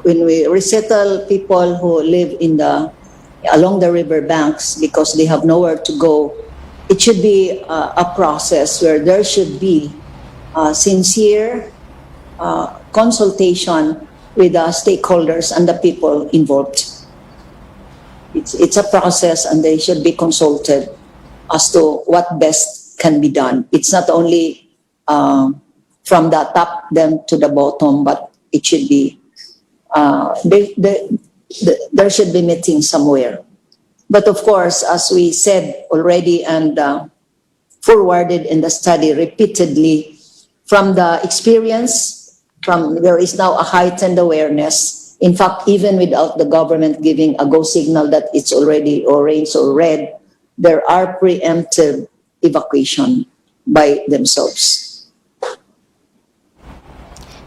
when we resettle people who live along the river banks because they have nowhere to go. It should be a process where there should be sincere consultation with the stakeholders and the people involved. It's a process, and they should be consulted as to what best can be done. It's not only from the top then to the bottom, but it should be there should be meeting somewhere. But of course, as we said already and forwarded in the study repeatedly, from the experience, there is now a heightened awareness. In fact, even without the government giving a go signal that it's already orange or red, there are preemptive evacuation by themselves.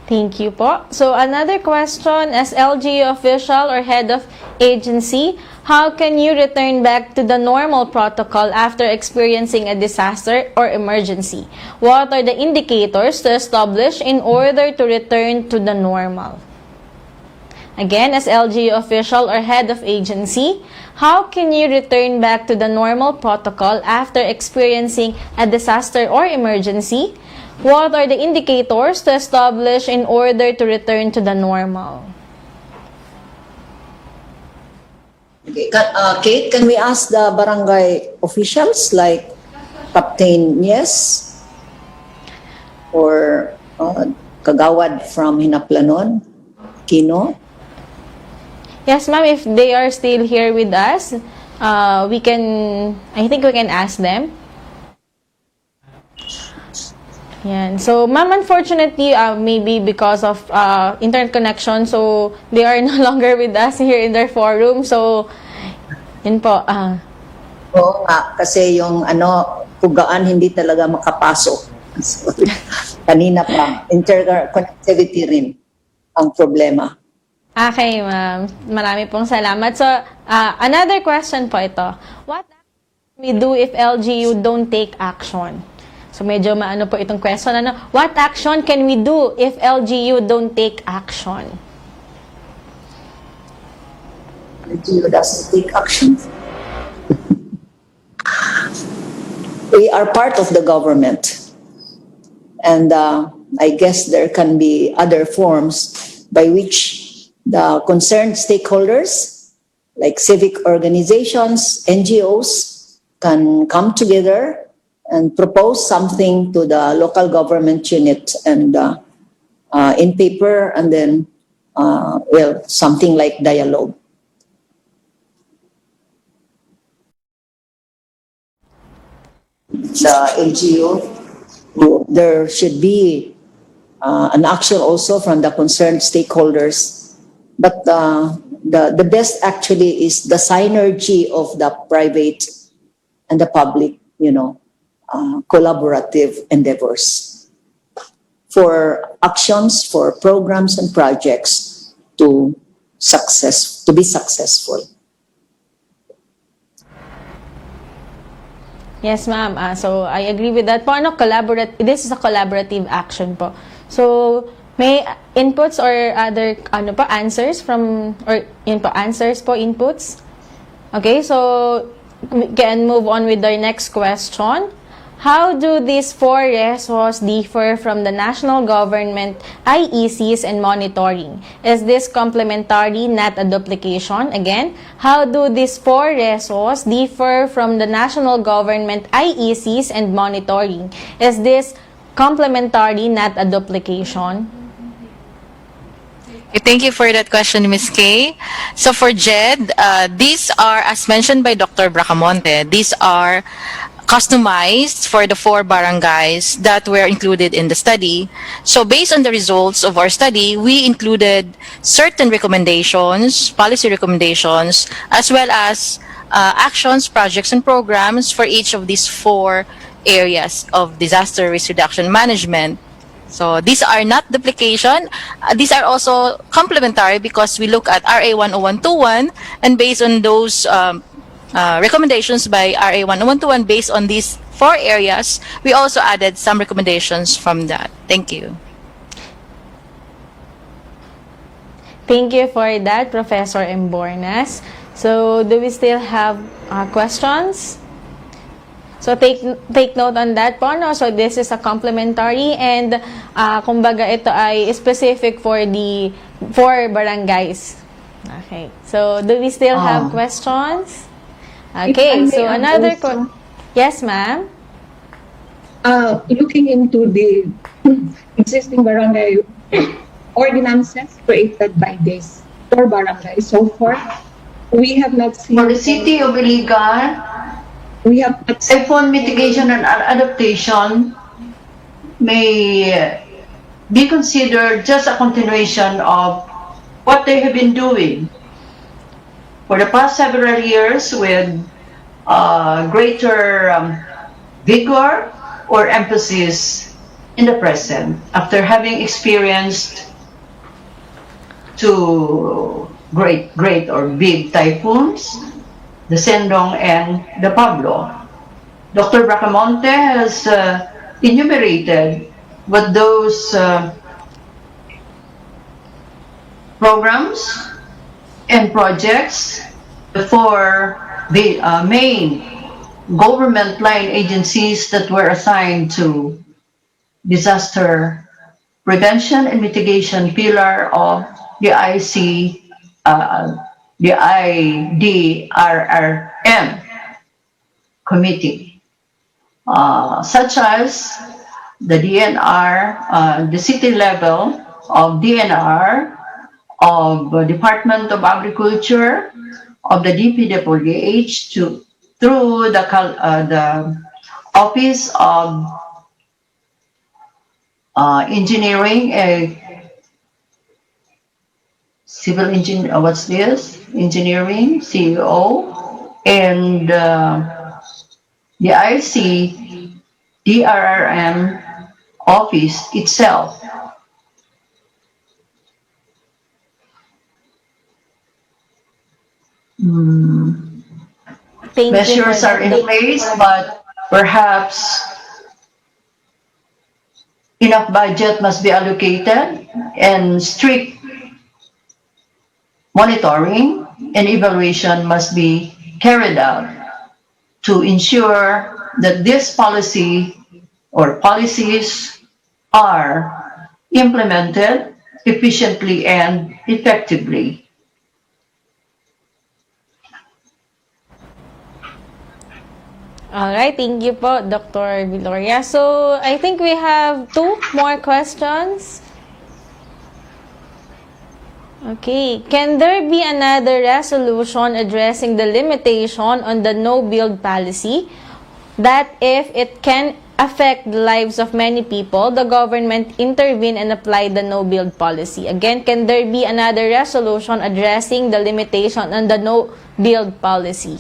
Thank you po. So another question, as LGU official or head of agency, how can you return back to the normal protocol after experiencing a disaster or emergency? What are the indicators to establish in order to return to the normal? Again, as LGU official or head of agency, how can you return back to the normal protocol after experiencing a disaster or emergency? What are the indicators to establish in order to return to the normal? Okay. Kate, can we ask the barangay officials like Captain Yes or Kagawad from Hinaplanon, Kino? Yes, ma'am. If they are still here with us, I think we can ask them. Yan. So, ma'am, unfortunately, maybe because of internet connection, so they are no longer with us here in their forum. So, yun po. Oo nga, kasi yung pugaan hindi talaga makapasok. Kanina pa, interconnectivity rin ang problema. Okay, ma'am. Marami pong salamat. So, another question po ito. What can we do if LGU don't take action? So, medyo maano po itong question. What action can we do if LGU don't take action? LGU doesn't take action. We are part of the government. And I guess there can be other forms by which the concerned stakeholders, like civic organizations, NGOs, can come together and propose something to the local government unit and in paper, and then, well, something like dialogue. The LGU, there should be an action also from the concerned stakeholders. But the best actually is the synergy of the private and the public, collaborative endeavors for actions, for programs and projects to be successful. Yes, ma'am. So, I agree with that po. This is a collaborative action po. So, may inputs or other answers from, or inputs? Okay, so, we can move on with our next question. How do these 4 resos differ from the national government IECs and monitoring? Is this complementary, not a duplication? Again, how do these 4 resos differ from the national government IECs and monitoring? Is this complementary, not a duplication? Okay, thank you for that question, Ms. Kay. So for JED, these are, as mentioned by Dr. Bracamonte, these are customized for the 4 barangays that were included in the study. So based on the results of our study, we included certain recommendations, policy recommendations, as well as actions, projects, and programs for each of these 4 areas of disaster risk reduction management. So these are not duplication. These are also complementary because we look at RA 10121, and based on those recommendations by RA 10121, based on these 4 areas, we also added some recommendations from that. Thank you. Thank you for that, Professor Embornas. So, do we still have questions? So, take note on that po, no? So, this is a complementary and, kumbaga, ito ay specific for the 4 barangays. Okay. So, do we still have questions? Okay. So, another yes, ma'am? Looking into the existing barangay ordinances created by this 4 barangays so far, we have not seen... For the city of Iligan, we have typhoon mitigation and adaptation may be considered just a continuation of what they have been doing for the past several years with greater vigor or emphasis in the present after having experienced 2 great or big typhoons, the Sendong and the Pablo. Dr. Bracamonte has enumerated what those programs and projects for the main government line agencies that were assigned to disaster prevention and mitigation pillar of the the IDRRM committee, such as the DNR, the city level of DNR, of Department of Agriculture, of the DPWH, through the Office of Engineering, civil engineer, what's this? Engineering, CEO, and the DRRM office itself. Measures are in place, but perhaps enough budget must be allocated and strict monitoring and evaluation must be carried out to ensure that this policy or policies are implemented efficiently and effectively. Alright, thank you po, Dr. Viloria. So, I think we have 2 more questions. Okay, can there be another resolution addressing the limitation on the no-build policy that if it can affect the lives of many people, the government intervene and apply the no-build policy? Again, can there be another resolution addressing the limitation on the no-build policy?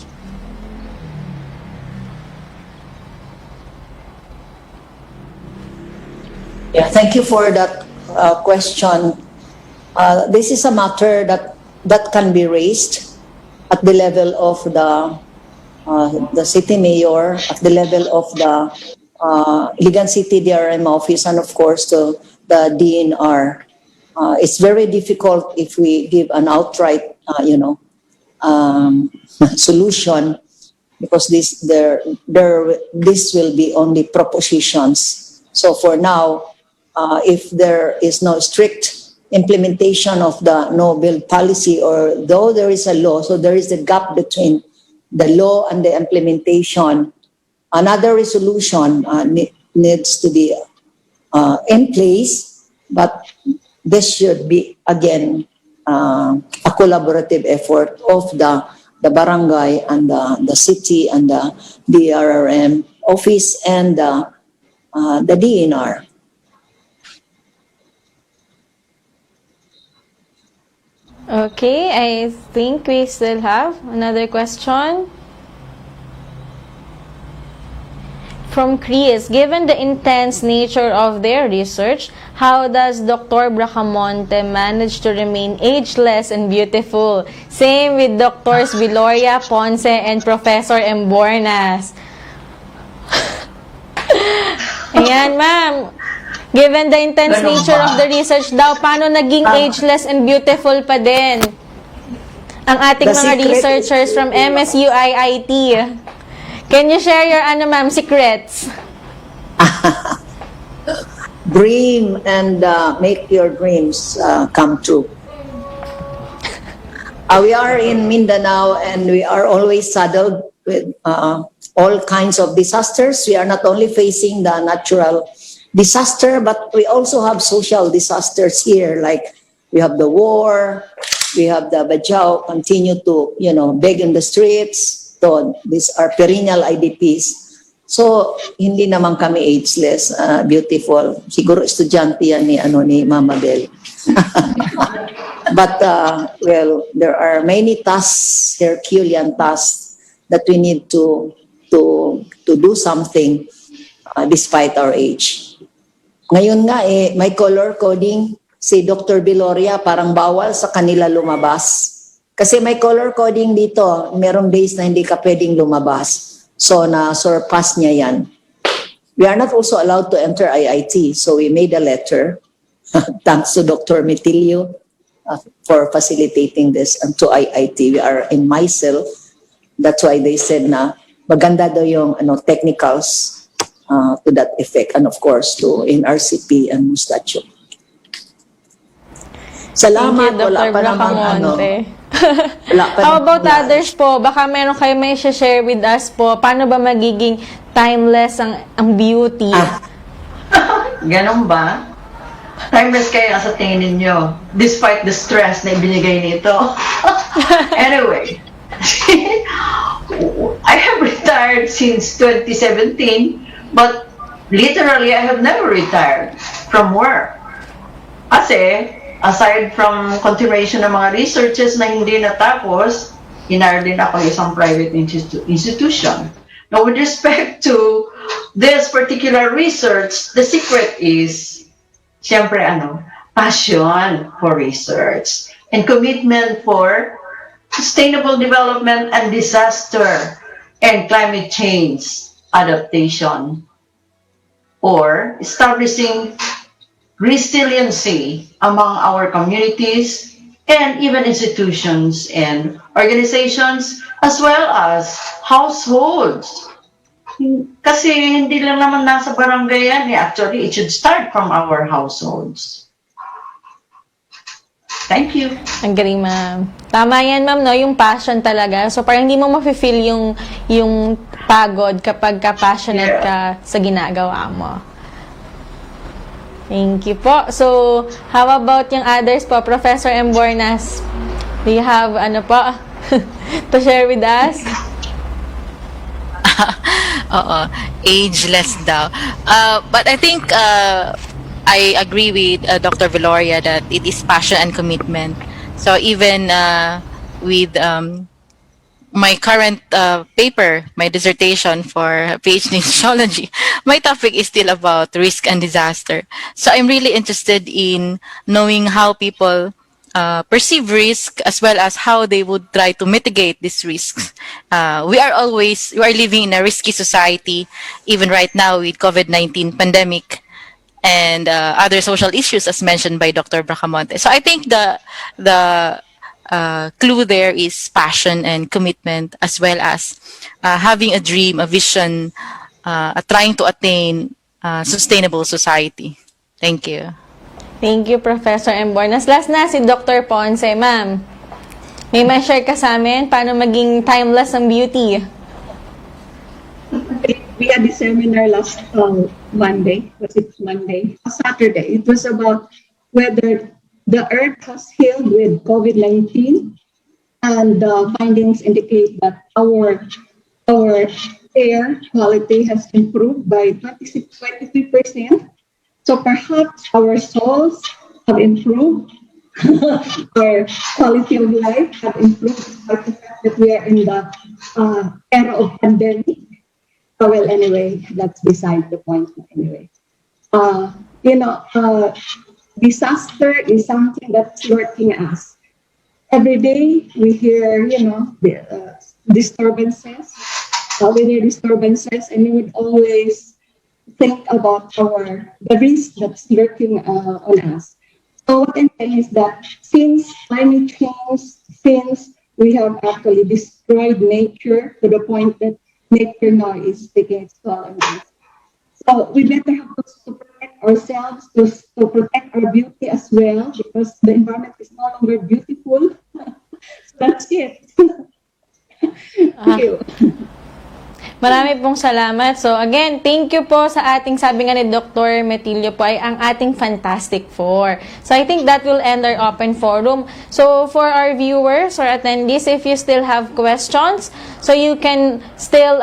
Yeah, thank you for that question. This is a matter that can be raised at the level of the city mayor, at the level of the Iligan City DRM office, and of course the DNR. It's very difficult if we give an outright, solution, because this will be only propositions. So for now, if there is no strict implementation of the no-build policy, or though there is a law, so there is a gap between the law and the implementation, another resolution needs to be in place, but this should be, again, a collaborative effort of the barangay and the city and the DRRM office and the DNR. Okay, I think we still have another question. From Chris, given the intense nature of their research, how does Dr. Bracamonte manage to remain ageless and beautiful? Same with Drs. Viloria, Ponce, and Professor Embornas. Ayan, ma'am. Given the intense nature of the research daw, paano naging ageless and beautiful pa din ang ating mga researchers from MSU-IIT? Can you share your ma'am, secrets? Dream and make your dreams come true. We are in Mindanao and we are always saddled with all kinds of disasters. We are not only facing the natural disaster, but we also have social disasters here, like we have the war, we have the Bajau continue to, beg in the streets. So these are perennial IDPs. So hindi naman kami ageless, beautiful. Siguro estudyante yan ni Mama Bel. But well, there are many tasks, Herculean tasks, that we need to do something despite our age. Ngayon nga may color coding si Dr. Viloria, parang bawal sa kanila lumabas. Kasi may color coding dito, merong days na hindi ka pwedeng lumabas. So na-surpass niya yan. We are not also allowed to enter IIT, so we made a letter, thanks to Dr. Mitilio for facilitating this, and to IIT. We are in myself. That's why they said na maganda daw yung technicals to that effect, and of course to NRCP and Mustacho. Salamat, wala pa naman How about others po? Baka meron kayo may share with us po. Paano ba magiging timeless ang beauty? Ganon ba? Timeless kaya sa tingin ninyo, despite the stress na ibinigay nito. Anyway, I have retired since 2017. But literally, I have never retired from work. Kasi, aside from continuation ng mga researches na hindi natapos, hinar din ako isang private institution. Now, with respect to this particular research, the secret is, siyempre passion for research and commitment for sustainable development and disaster and climate change adaptation, or establishing resiliency among our communities and even institutions and organizations, as well as households. Kasi hindi lang naman nasa barangay yan. Actually, it should start from our households. Thank you. Ang galing, ma'am. Tama yan, ma'am, no? Yung passion talaga. So, parang hindi mo ma-feel yung pagod kapag passionate ka sa ginagawa mo. Thank you po. So, how about yung others po? Professor Embornas, do you have, to share with us? Oo, ageless daw. But I think I agree with Dr. Veloria that it is passion and commitment. So even with my current paper, my dissertation for PhD in sociology, my topic is still about risk and disaster. So I'm really interested in knowing how people perceive risk as well as how they would try to mitigate these risks. We are living in a risky society, even right now with COVID-19 pandemic and other social issues as mentioned by Dr. Bracamonte. So I think the clue there is passion and commitment as well as having a dream, a vision, trying to attain a sustainable society. Thank you. Thank you, Professor Embornas. Last na, si Dr. Ponce. Ma'am, may ma-share ka sa amin paano maging timeless ang beauty? We had a seminar last Monday. Was it Monday? Saturday. It was about whether the earth has healed with COVID-19, and the findings indicate that our air quality has improved by 23%. So perhaps our souls have improved, our quality of life have improved despite the fact that we are in the era of pandemic. Well, anyway, that's beside the point. Anyway, disaster is something that's lurking us. Every day we hear, disturbances, and we would always think about the risk that's lurking on us. So what I'm saying is that since climate change, since we have actually destroyed nature to the point that nature now is taking its toll on us. So we better have to protect ourselves, to protect our beauty as well, because the environment is no longer beautiful. So that's it. Thank you. Marami pong salamat. So again, thank you po sa ating, sabi nga ni Dr. Metilio po, ay ang ating Fantastic Four. So I think that will end our open forum. So for our viewers or attendees, if you still have questions, so you can still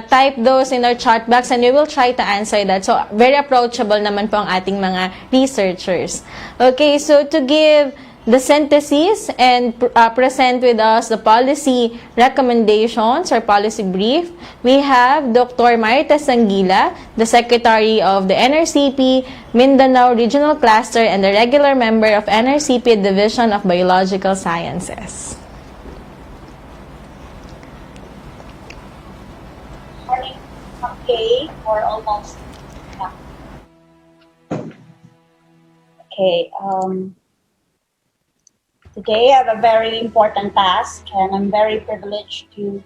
type those in our chat box and we will try to answer that. So very approachable naman po ang ating mga researchers. Okay, so to give the synthesis and present with us the policy recommendations or policy brief, we have Dr. Marites Sanguila, the Secretary of the NRCP Mindanao Regional Cluster and the regular member of NRCP Division of Biological Sciences. Morning. Okay, or almost. Okay. Today I have a very important task, and I'm very privileged to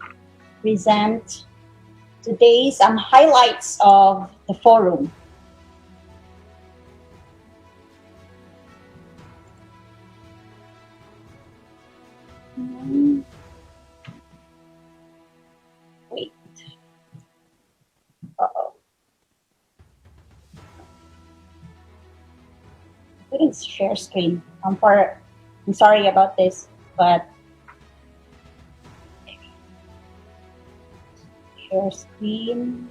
present today's highlights of the forum. Wait. Uh-oh. I couldn't share screen. I'm sorry about this, but share screen.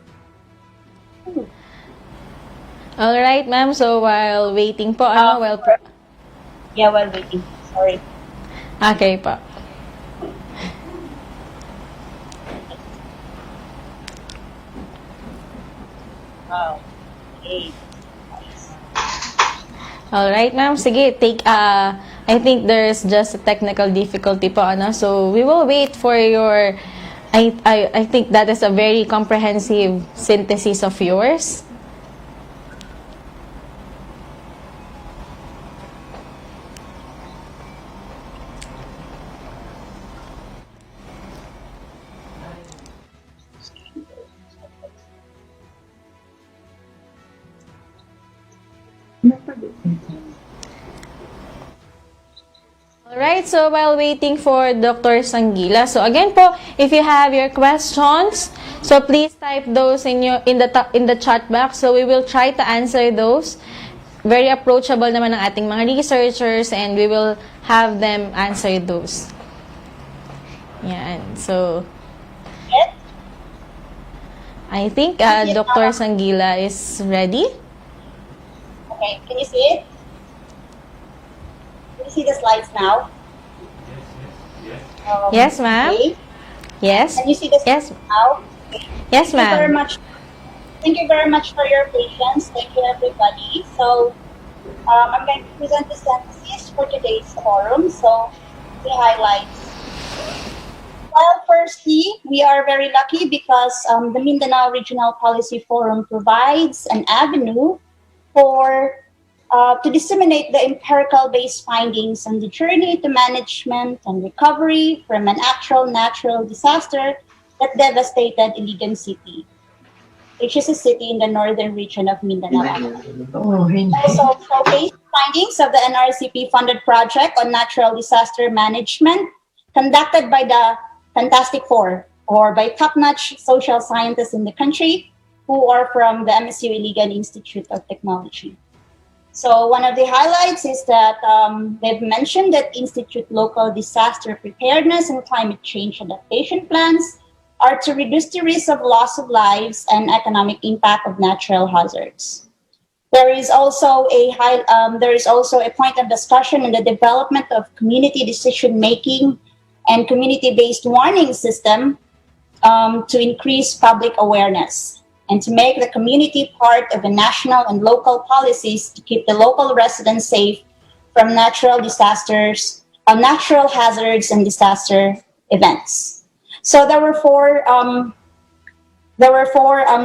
All right, ma'am. So while waiting po, while waiting. Sorry. Okay po. Okay. All right, ma'am. Sige, I think there's just a technical difficulty po, so we will wait for your, I think that is a very comprehensive synthesis of yours. Alright, so while waiting for Dr. Sanggila, so again po, if you have your questions, so please type those in the chat box. So we will try to answer those. Very approachable naman ng ating mga researchers, and we will have them answer those. Yan. So I think Dr. Sanggila is ready. Okay, can you see it? Can you see the slides now? Yes, ma'am. Okay. Yes. Can you see the slides now? Okay. Yes, Thank you very ma'am. much. Thank you very much for your patience. Thank you, everybody. So, I'm going to present the synthesis for today's forum. So, the highlights. Well, firstly, we are very lucky because the Mindanao Regional Policy Forum provides an avenue for to disseminate the empirical-based findings on the journey to management and recovery from an actual natural disaster that devastated Iligan City, which is a city in the northern region of Mindanao. Also showcase findings of the NRCP-funded project on natural disaster management conducted by the Fantastic Four, or by top-notch social scientists in the country who are from the MSU Iligan Institute of Technology. So one of the highlights is that they've mentioned that Institute local disaster preparedness and climate change adaptation plans are to reduce the risk of loss of lives and economic impact of natural hazards. There is also a point of discussion in the development of community decision-making and community-based warning system to increase public awareness and to make the community part of the national and local policies to keep the local residents safe from natural disasters, natural hazards and disaster events. So there were four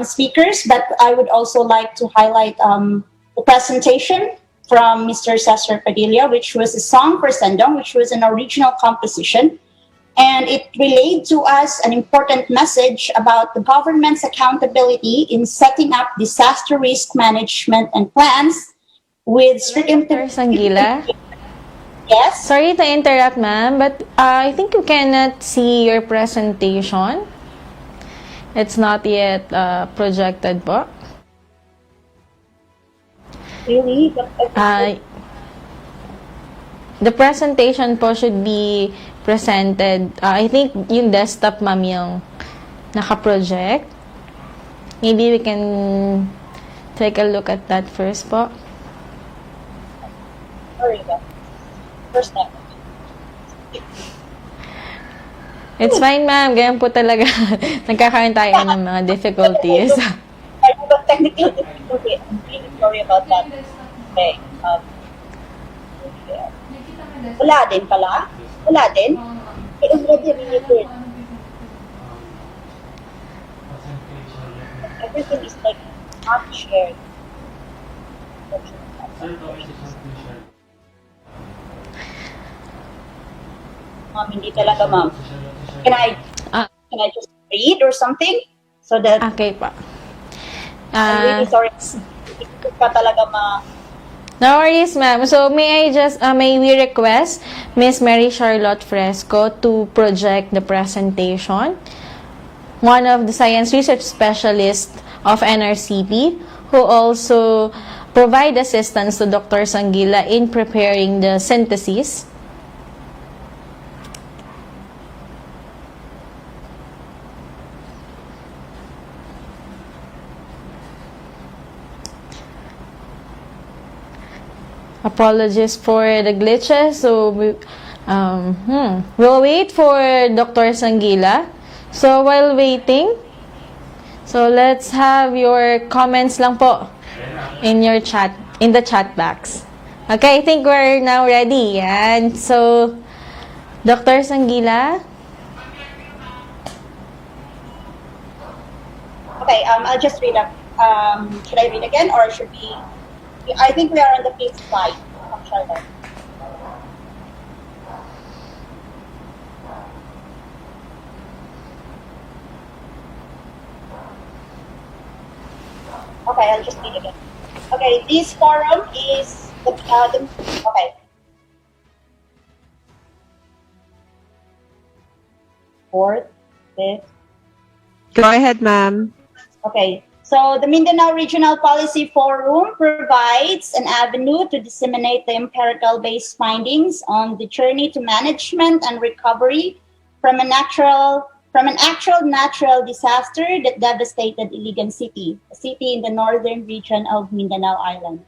speakers, but I would also like to highlight the presentation from Mr. Cesar Padilla, which was a song for Sendong, which was an original composition. And it relayed to us an important message about the government's accountability in setting up disaster risk management and plans with strict Sanggila? Yes? Sorry to interrupt, ma'am, but I think you cannot see your presentation. It's not yet projected po. Really? The presentation po should be presented. I think yung desktop, ma'am, yung naka-project. Maybe we can take a look at that first po. Sorry, first step. It's fine, ma'am. Ganyan po talaga. Nagkakaroon tayo ng mga difficulties. Technical difficulty. I'm really sorry about that. Okay. Wala din pala? Wala din? It is already related. Everything is like not shared. Ma'am, hindi talaga, ma'am. Can I just read or something? So that... Okay pa. I'm really sorry. Hindi ka talaga No worries, ma'am. So, may we request Miss Mary Charlotte Fresco to project the presentation? One of the science research specialists of NRCP, who also provide assistance to Dr. Sanggila in preparing the synthesis. Apologies for the glitches. So, we'll wait for Dr. Sanggila. So, while waiting, so let's have your comments lang po in your chat, in the chat box. Okay, I think we're now ready. And so, Dr. Sanggila. Okay, I'll just read up. Should I read again or should we? I think we are on the 5th slide. Charlotte. Okay, I'll just read again. Okay, this forum is okay. Fourth, fifth. Go ahead, ma'am. Okay, so the Mindanao Regional Policy Forum provides an avenue to disseminate the empirical-based findings on the journey to management and recovery from an actual natural disaster that devastated Iligan City, a city in the northern region of Mindanao Island.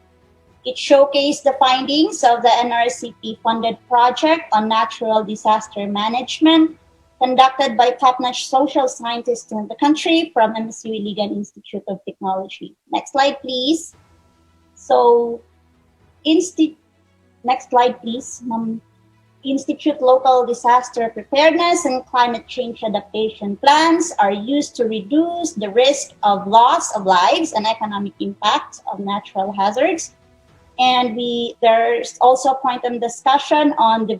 It showcased the findings of the NRCP-funded project on natural disaster management conducted by top-notch social scientists in the country from MSU Iligan Institute of Technology. Next slide, please. So, next slide, please. Institute local disaster preparedness and climate change adaptation plans are used to reduce the risk of loss of lives and economic impact of natural hazards. And there's also a point of discussion on the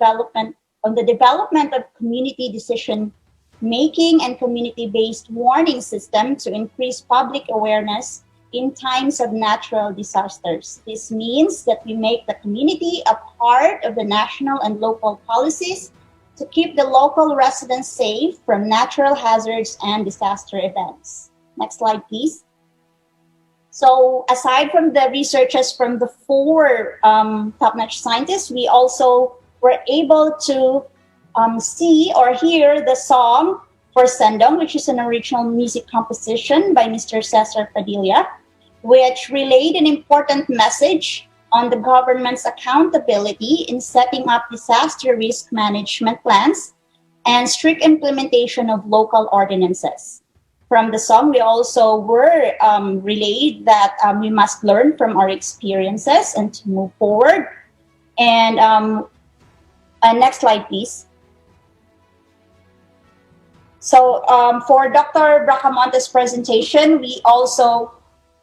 development of community decision making and community-based warning system to increase public awareness in times of natural disasters. This means that we make the community a part of the national and local policies to keep the local residents safe from natural hazards and disaster events. Next slide, please. So aside from the researchers from the four top-notch scientists, we also were able to see or hear the song for Sendong, which is an original music composition by Mr. Cesar Padilla, which relayed an important message on the government's accountability in setting up disaster risk management plans and strict implementation of local ordinances. From the song, we also were relayed that we must learn from our experiences and to move forward. And next slide, please. So for Dr. Bracamonte's presentation, we also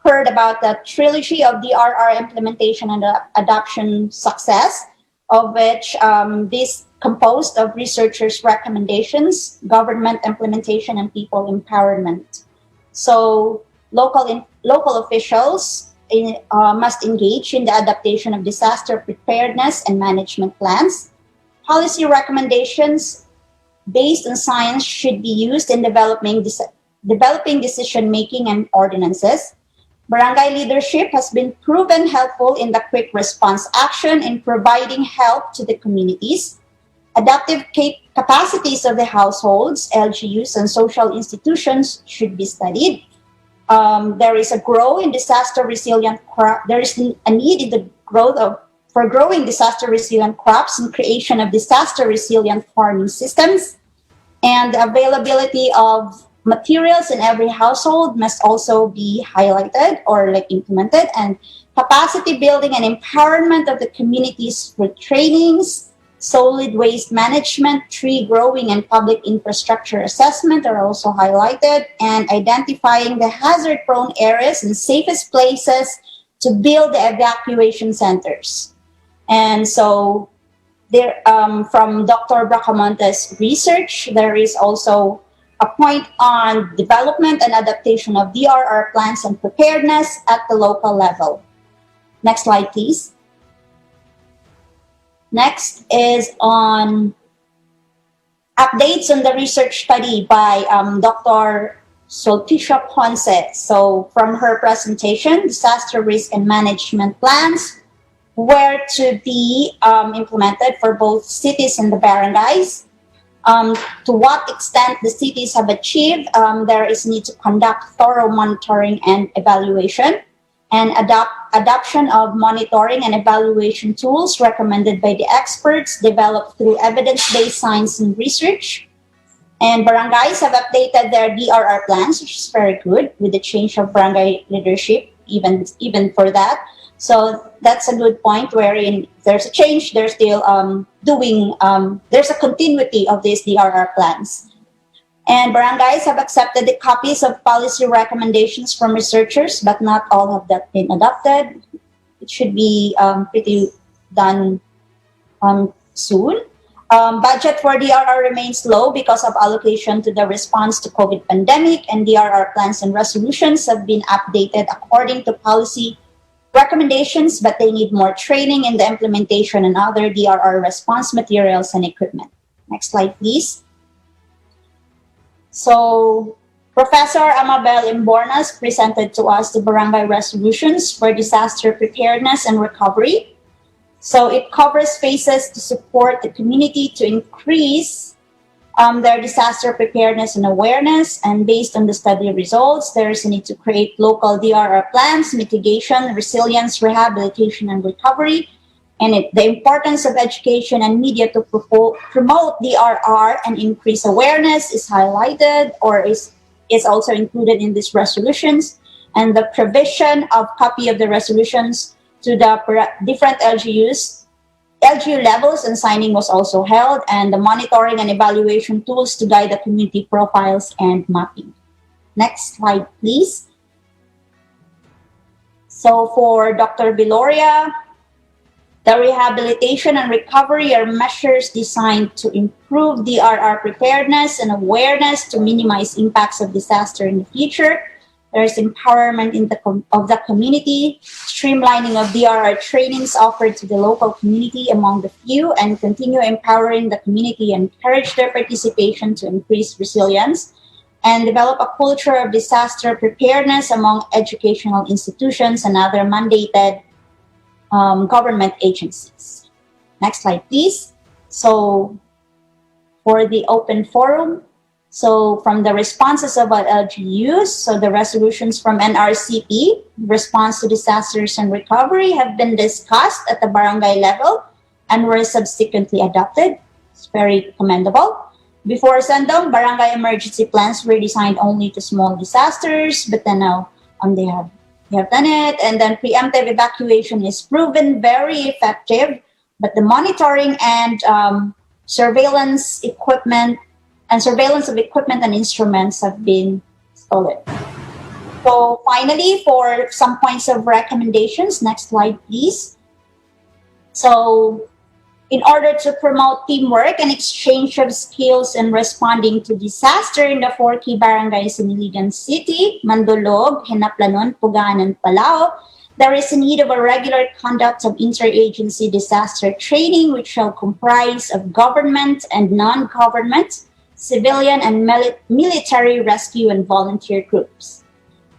heard about the trilogy of DRR implementation and adoption success, of which this composed of researchers' recommendations, government implementation, and people empowerment. So local officials must engage in the adaptation of disaster preparedness and management plans. Policy recommendations based on science should be used in developing decision-making and ordinances. Barangay leadership has been proven helpful in the quick response action in providing help to the communities. Adaptive capacities of the households, LGUs, and social institutions should be studied. There is a growth in disaster resilient there is a need in the growth for growing disaster resilient crops and creation of disaster resilient farming systems. And the availability of materials in every household must also be highlighted or implemented, and capacity building and empowerment of the communities for trainings, solid waste management, tree growing, and public infrastructure assessment are also highlighted, and identifying the hazard-prone areas and safest places to build the evacuation centers. And so there, from Dr. Bracamonte's research, there is also a point on development and adaptation of DRR plans and preparedness at the local level. Next slide, please. Next is on updates on the research study by Dr. Sulpicia Ponce. So from her presentation, disaster risk and management plans were to be implemented for both cities and the barangays. To what extent the cities have achieved, there is need to conduct thorough monitoring and evaluation, and adoption of monitoring and evaluation tools recommended by the experts developed through evidence-based science and research. And barangays have updated their DRR plans, which is very good, with the change of barangay leadership, even for that. So that's a good point wherein there's a change, they're still there's a continuity of these DRR plans. And barangays have accepted the copies of policy recommendations from researchers, but not all have that been adopted. It should be pretty done soon. Budget for DRR remains low because of allocation to the response to COVID pandemic, and DRR plans and resolutions have been updated according to policy recommendations, but they need more training in the implementation and other DRR response materials and equipment. Next slide, please. So, Professor Amabel Imbornas presented to us the barangay resolutions for disaster preparedness and recovery. So it covers phases to support the community to increase their disaster preparedness and awareness. And based on the study results, there is a need to create local DRR plans, mitigation, resilience, rehabilitation, and recovery. And the importance of education and media to promote DRR and increase awareness is highlighted or is also included in these resolutions. And the provision of copy of the resolutions to the different LGU levels and signing was also held, and the monitoring and evaluation tools to guide the community profiles and mapping. Next slide, please. So for Dr. Viloria, the rehabilitation and recovery are measures designed to improve DRR preparedness and awareness to minimize impacts of disaster in the future. There is empowerment of the community, streamlining of DRR trainings offered to the local community among the few, and continue empowering the community and encourage their participation to increase resilience, and develop a culture of disaster preparedness among educational institutions and other mandated government agencies. Next slide, please. So for the open forum, so from the responses of LGUs, so the resolutions from NRCP, response to disasters and recovery, have been discussed at the barangay level and were subsequently adopted. It's very commendable. Before sendong, barangay emergency plans were designed only to small disasters, but then now they have done it. And then preemptive evacuation is proven very effective, but the monitoring and surveillance of equipment and instruments have been stolen. So finally, for some points of recommendations, next slide, please. So in order to promote teamwork and exchange of skills in responding to disaster in the 4 key barangays in Iligan City, Mandolog, Henaplanon, Pugaan, and Palao, there is a need of a regular conduct of interagency disaster training, which shall comprise of government and non-government, civilian and military rescue and volunteer groups.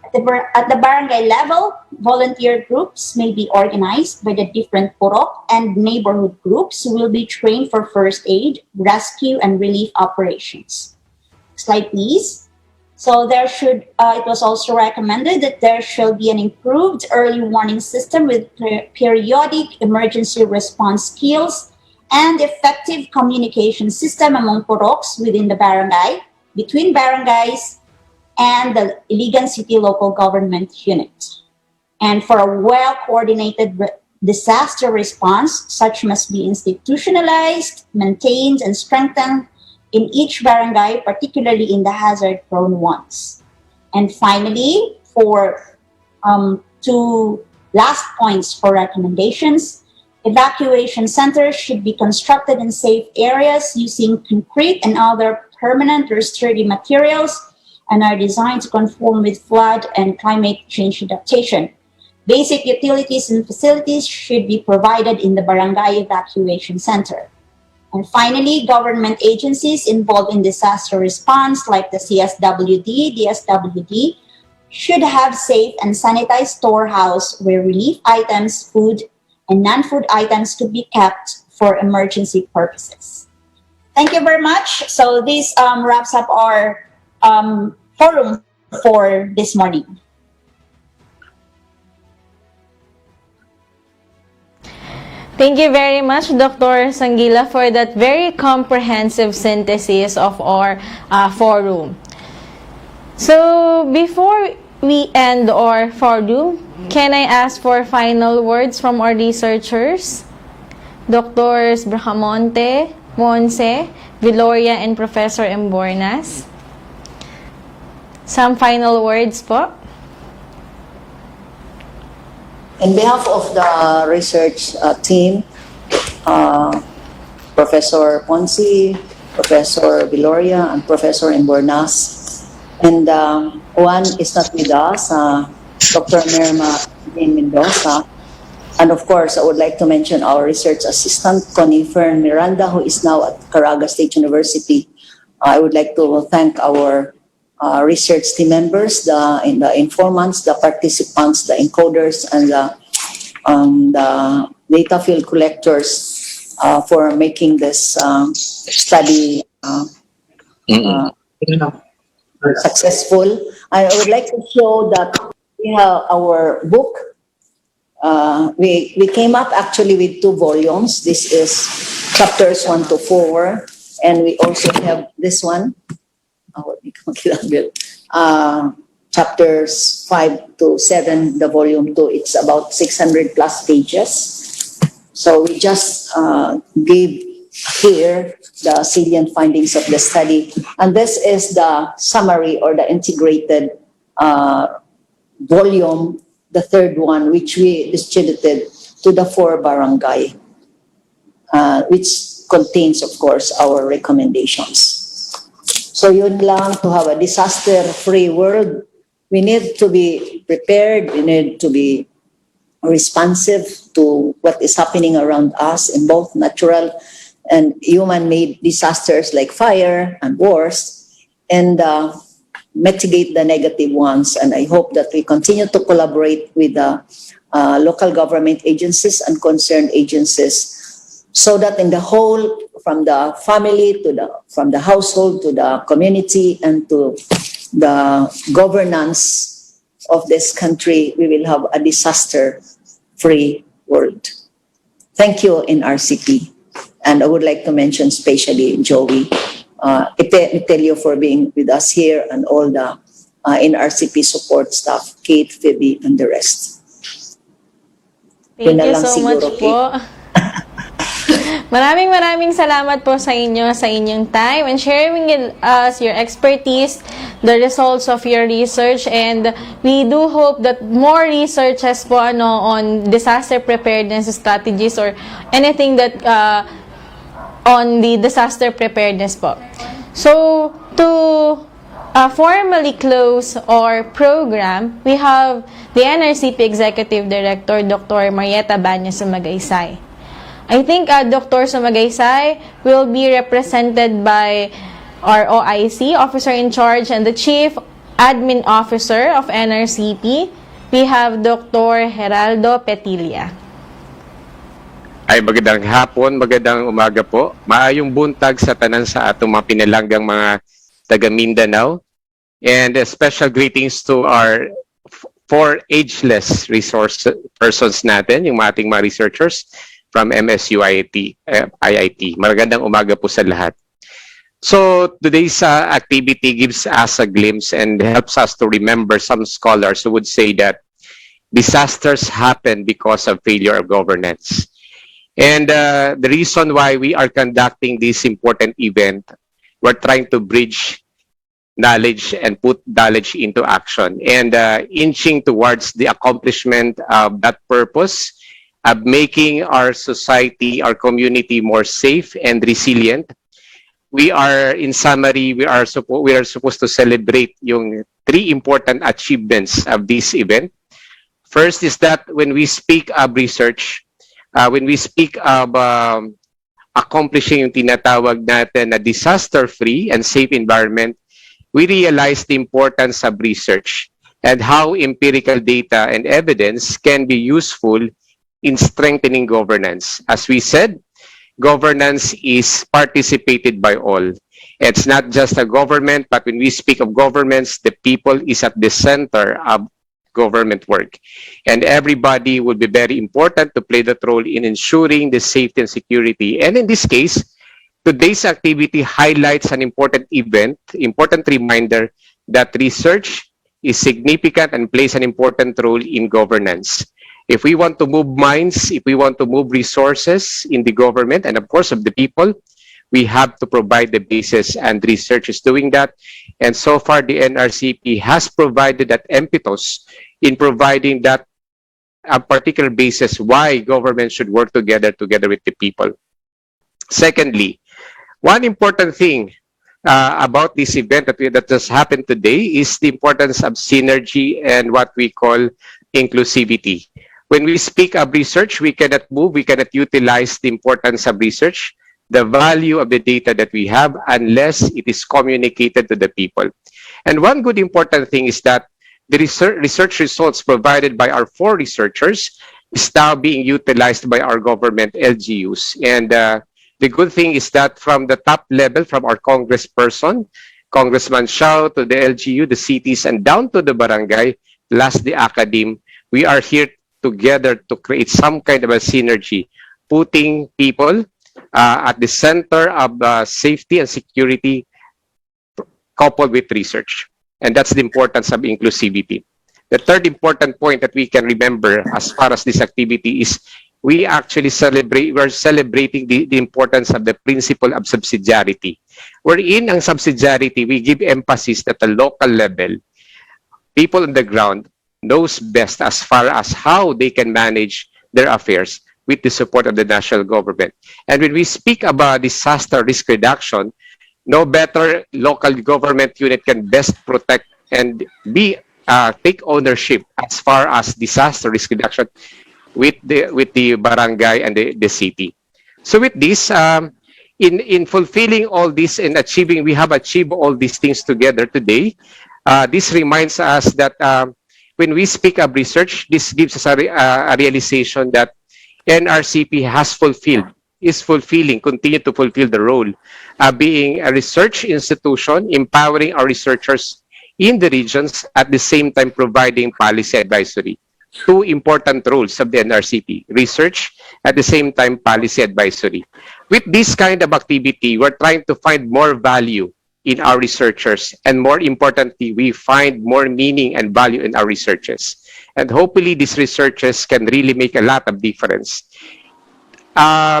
At the barangay level, volunteer groups may be organized by the different purok and neighborhood groups who will be trained for first aid, rescue, and relief operations. Slide, please. So it was also recommended that there shall be an improved early warning system with periodic emergency response skills and effective communication system among puroks within the barangay, between barangays, and the Iligan City Local Government Unit. And for a well-coordinated disaster response, such must be institutionalized, maintained, and strengthened in each barangay, particularly in the hazard-prone ones. And finally, for 2 last points for recommendations, evacuation centers should be constructed in safe areas using concrete and other permanent or sturdy materials and are designed to conform with flood and climate change adaptation. Basic utilities and facilities should be provided in the barangay evacuation center. And finally, government agencies involved in disaster response like the CSWD, DSWD, should have safe and sanitized storehouse where relief items, food, and non-food items could be kept for emergency purposes. Thank you very much. So this wraps up our forum for this morning. Thank you very much, Dr. Sanguila, for that very comprehensive synthesis of our forum. So before we end our forum, can I ask for final words from our researchers? Drs. Bracamonte, Monse, Viloria, and Professor Imbornas. Some final words po? In behalf of the research team, Professor Ponce, Professor Viloria, and Professor Imbornas, and one is not with us, Dr. Merma in Mendoza. And of course, I would like to mention our research assistant, Connie Fern Miranda, who is now at Caraga State University. I would like to thank our research team members, the informants, the participants, the encoders, and the data field collectors for making this study successful. I would like to show that we have our book. We came up actually with 2 volumes. This is chapters 1 to 4, and we also have this one. Chapters 5 to 7, the volume 2. It's about 600 plus pages. So we just gave here the salient findings of the study, and this is the summary or the integrated volume, the 3rd one, which we distributed to the 4 barangay, which contains, of course, our recommendations. So yun lang, to have a disaster-free world, we need to be prepared, we need to be responsive to what is happening around us in both natural and human-made disasters like fire and wars, and mitigate the negative ones. And I hope that we continue to collaborate with the local government agencies and concerned agencies, so that in the whole, from the family to from the household to the community and to the governance of this country, we will have a disaster-free world. Thank you, NRCP. And I would like to mention especially Joey, Itelio, for being with us here, and all the NRCP support staff, Kate, Phoebe, and the rest. Thank you so much po. Maraming salamat po sa inyong time and sharing with us your expertise, the results of your research, and we do hope that more researches po on disaster preparedness strategies or anything that on the disaster preparedness po. So to formally close our program, we have the NRCP Executive Director, Dr. Marieta Banya Sumagaysay. I think Dr. Sumagaysay will be represented by our OIC, Officer in Charge, and the Chief Admin Officer of NRCP. We have Dr. Geraldo Petilla. Ay, magandang hapon, magandang umaga po. Maayong buntag sa tanan sa atong mga pinalanggang mga taga Mindanao. And special greetings to our 4 ageless resource persons natin, yung ating mga researchers from MSU IIT. Magandang umaga po sa lahat. So today's activity gives us a glimpse and helps us to remember some scholars who would say that disasters happen because of failure of governance. And the reason why we are conducting this important event, we're trying to bridge knowledge and put knowledge into action, and inching towards the accomplishment of that purpose of making our society, our community more safe and resilient. We are, in summary, we are supposed to celebrate yung 3 important achievements of this event. First is that when we speak of research, when we speak of accomplishing yung tinatawag natin na disaster-free and safe environment, we realize the importance of research and how empirical data and evidence can be useful in strengthening governance. As we said, governance is participated by all. It's not just a government, but when we speak of governments, the people is at the center of government work. And everybody would be very important to play that role in ensuring the safety and security. And in this case, today's activity highlights an important event, important reminder that research is significant and plays an important role in governance. If we want to move minds, if we want to move resources in the government and of course of the people, we have to provide the basis, and research is doing that. And so far, the NRCP has provided that impetus in providing that a particular basis why government should work together with the people. Secondly, one important thing about this event that just happened today is the importance of synergy and what we call inclusivity. When we speak of research, we cannot utilize the importance of research, the value of the data that we have, unless it is communicated to the people. And one good important thing is that the research results provided by our 4 researchers is now being utilized by our government LGUs. And the good thing is that from the top level, from our congressperson, Congressman Shao, to the LGU, the cities, and down to the barangay, last the academe, we are here together to create some kind of a synergy, putting people at the center of safety and security coupled with research. And that's the importance of inclusivity. The third important point that we can remember as far as this activity is we're celebrating the importance of the principle of subsidiarity. Wherein ang subsidiarity, we give emphasis at the local level. People on the ground knows best as far as how they can manage their affairs with the support of the national government. And when we speak about disaster risk reduction, no better local government unit can best protect and take ownership as far as disaster risk reduction with the barangay and the city. So with this, in fulfilling all this and achieving, we have achieved all these things together today. This reminds us that when we speak of research, this gives us a realization that NRCP continue to fulfill the role of being a research institution, empowering our researchers in the regions, at the same time providing policy advisory. 2 important roles of the NRCP, research, at the same time policy advisory. With this kind of activity, we're trying to find more value in our researchers, and more importantly, we find more meaning and value in our researches. And hopefully these researches can really make a lot of difference.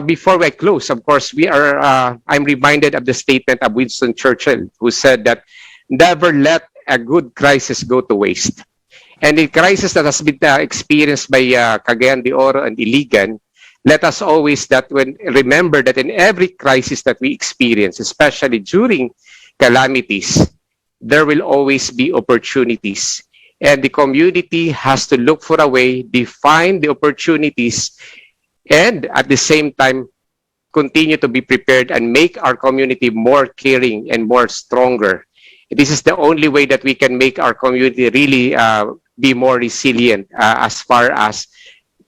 Before I close, of course, I'm reminded of the statement of Winston Churchill, who said that never let a good crisis go to waste. And the crisis that has been experienced by Cagayan de Oro and Iligan, let us always remember that in every crisis that we experience, especially during calamities, there will always be opportunities. And the community has to look for a way, define the opportunities, and at the same time, continue to be prepared and make our community more caring and more stronger. This is the only way that we can make our community really be more resilient as far as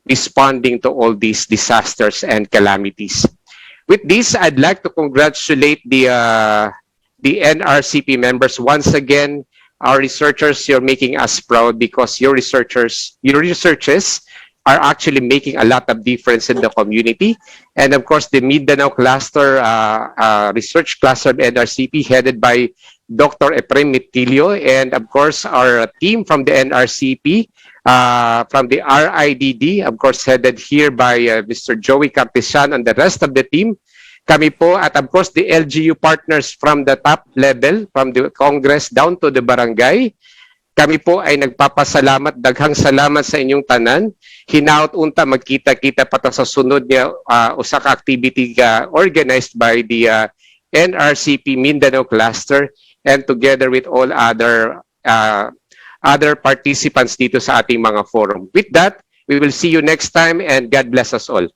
responding to all these disasters and calamities. With this, I'd like to congratulate the NRCP members. Once again, our researchers, you're making us proud because your researches are actually making a lot of difference in the community. And of course, the Mindanao cluster, research cluster of NRCP, headed by Dr. Efrem Mitilio, and of course, our team from the NRCP, from the RIDD, of course, headed here by Mr. Joey Cartesian and the rest of the team. Kami po, at of course, the LGU partners from the top level, from the Congress down to the barangay. Kami po ay nagpapasalamat, daghang salamat sa inyong tanan. Hinaut unta magkita-kita pa ta sa sunod niya usa ka activity organized by the NRCP Mindanao cluster and together with all other participants dito sa ating mga forum. With that, we will see you next time and God bless us all.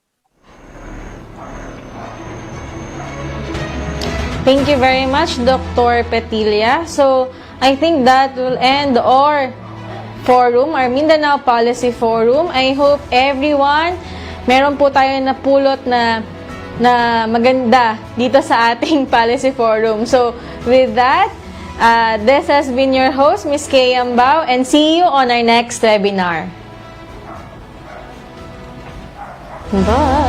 Thank you very much, Dr. Petilia. So, I think that will end our forum, our Mindanao Policy Forum. I hope everyone, meron po tayo napulot na maganda dito sa ating Policy Forum. So, with that, this has been your host, Ms. Kay Ambao, and see you on our next webinar. Bye!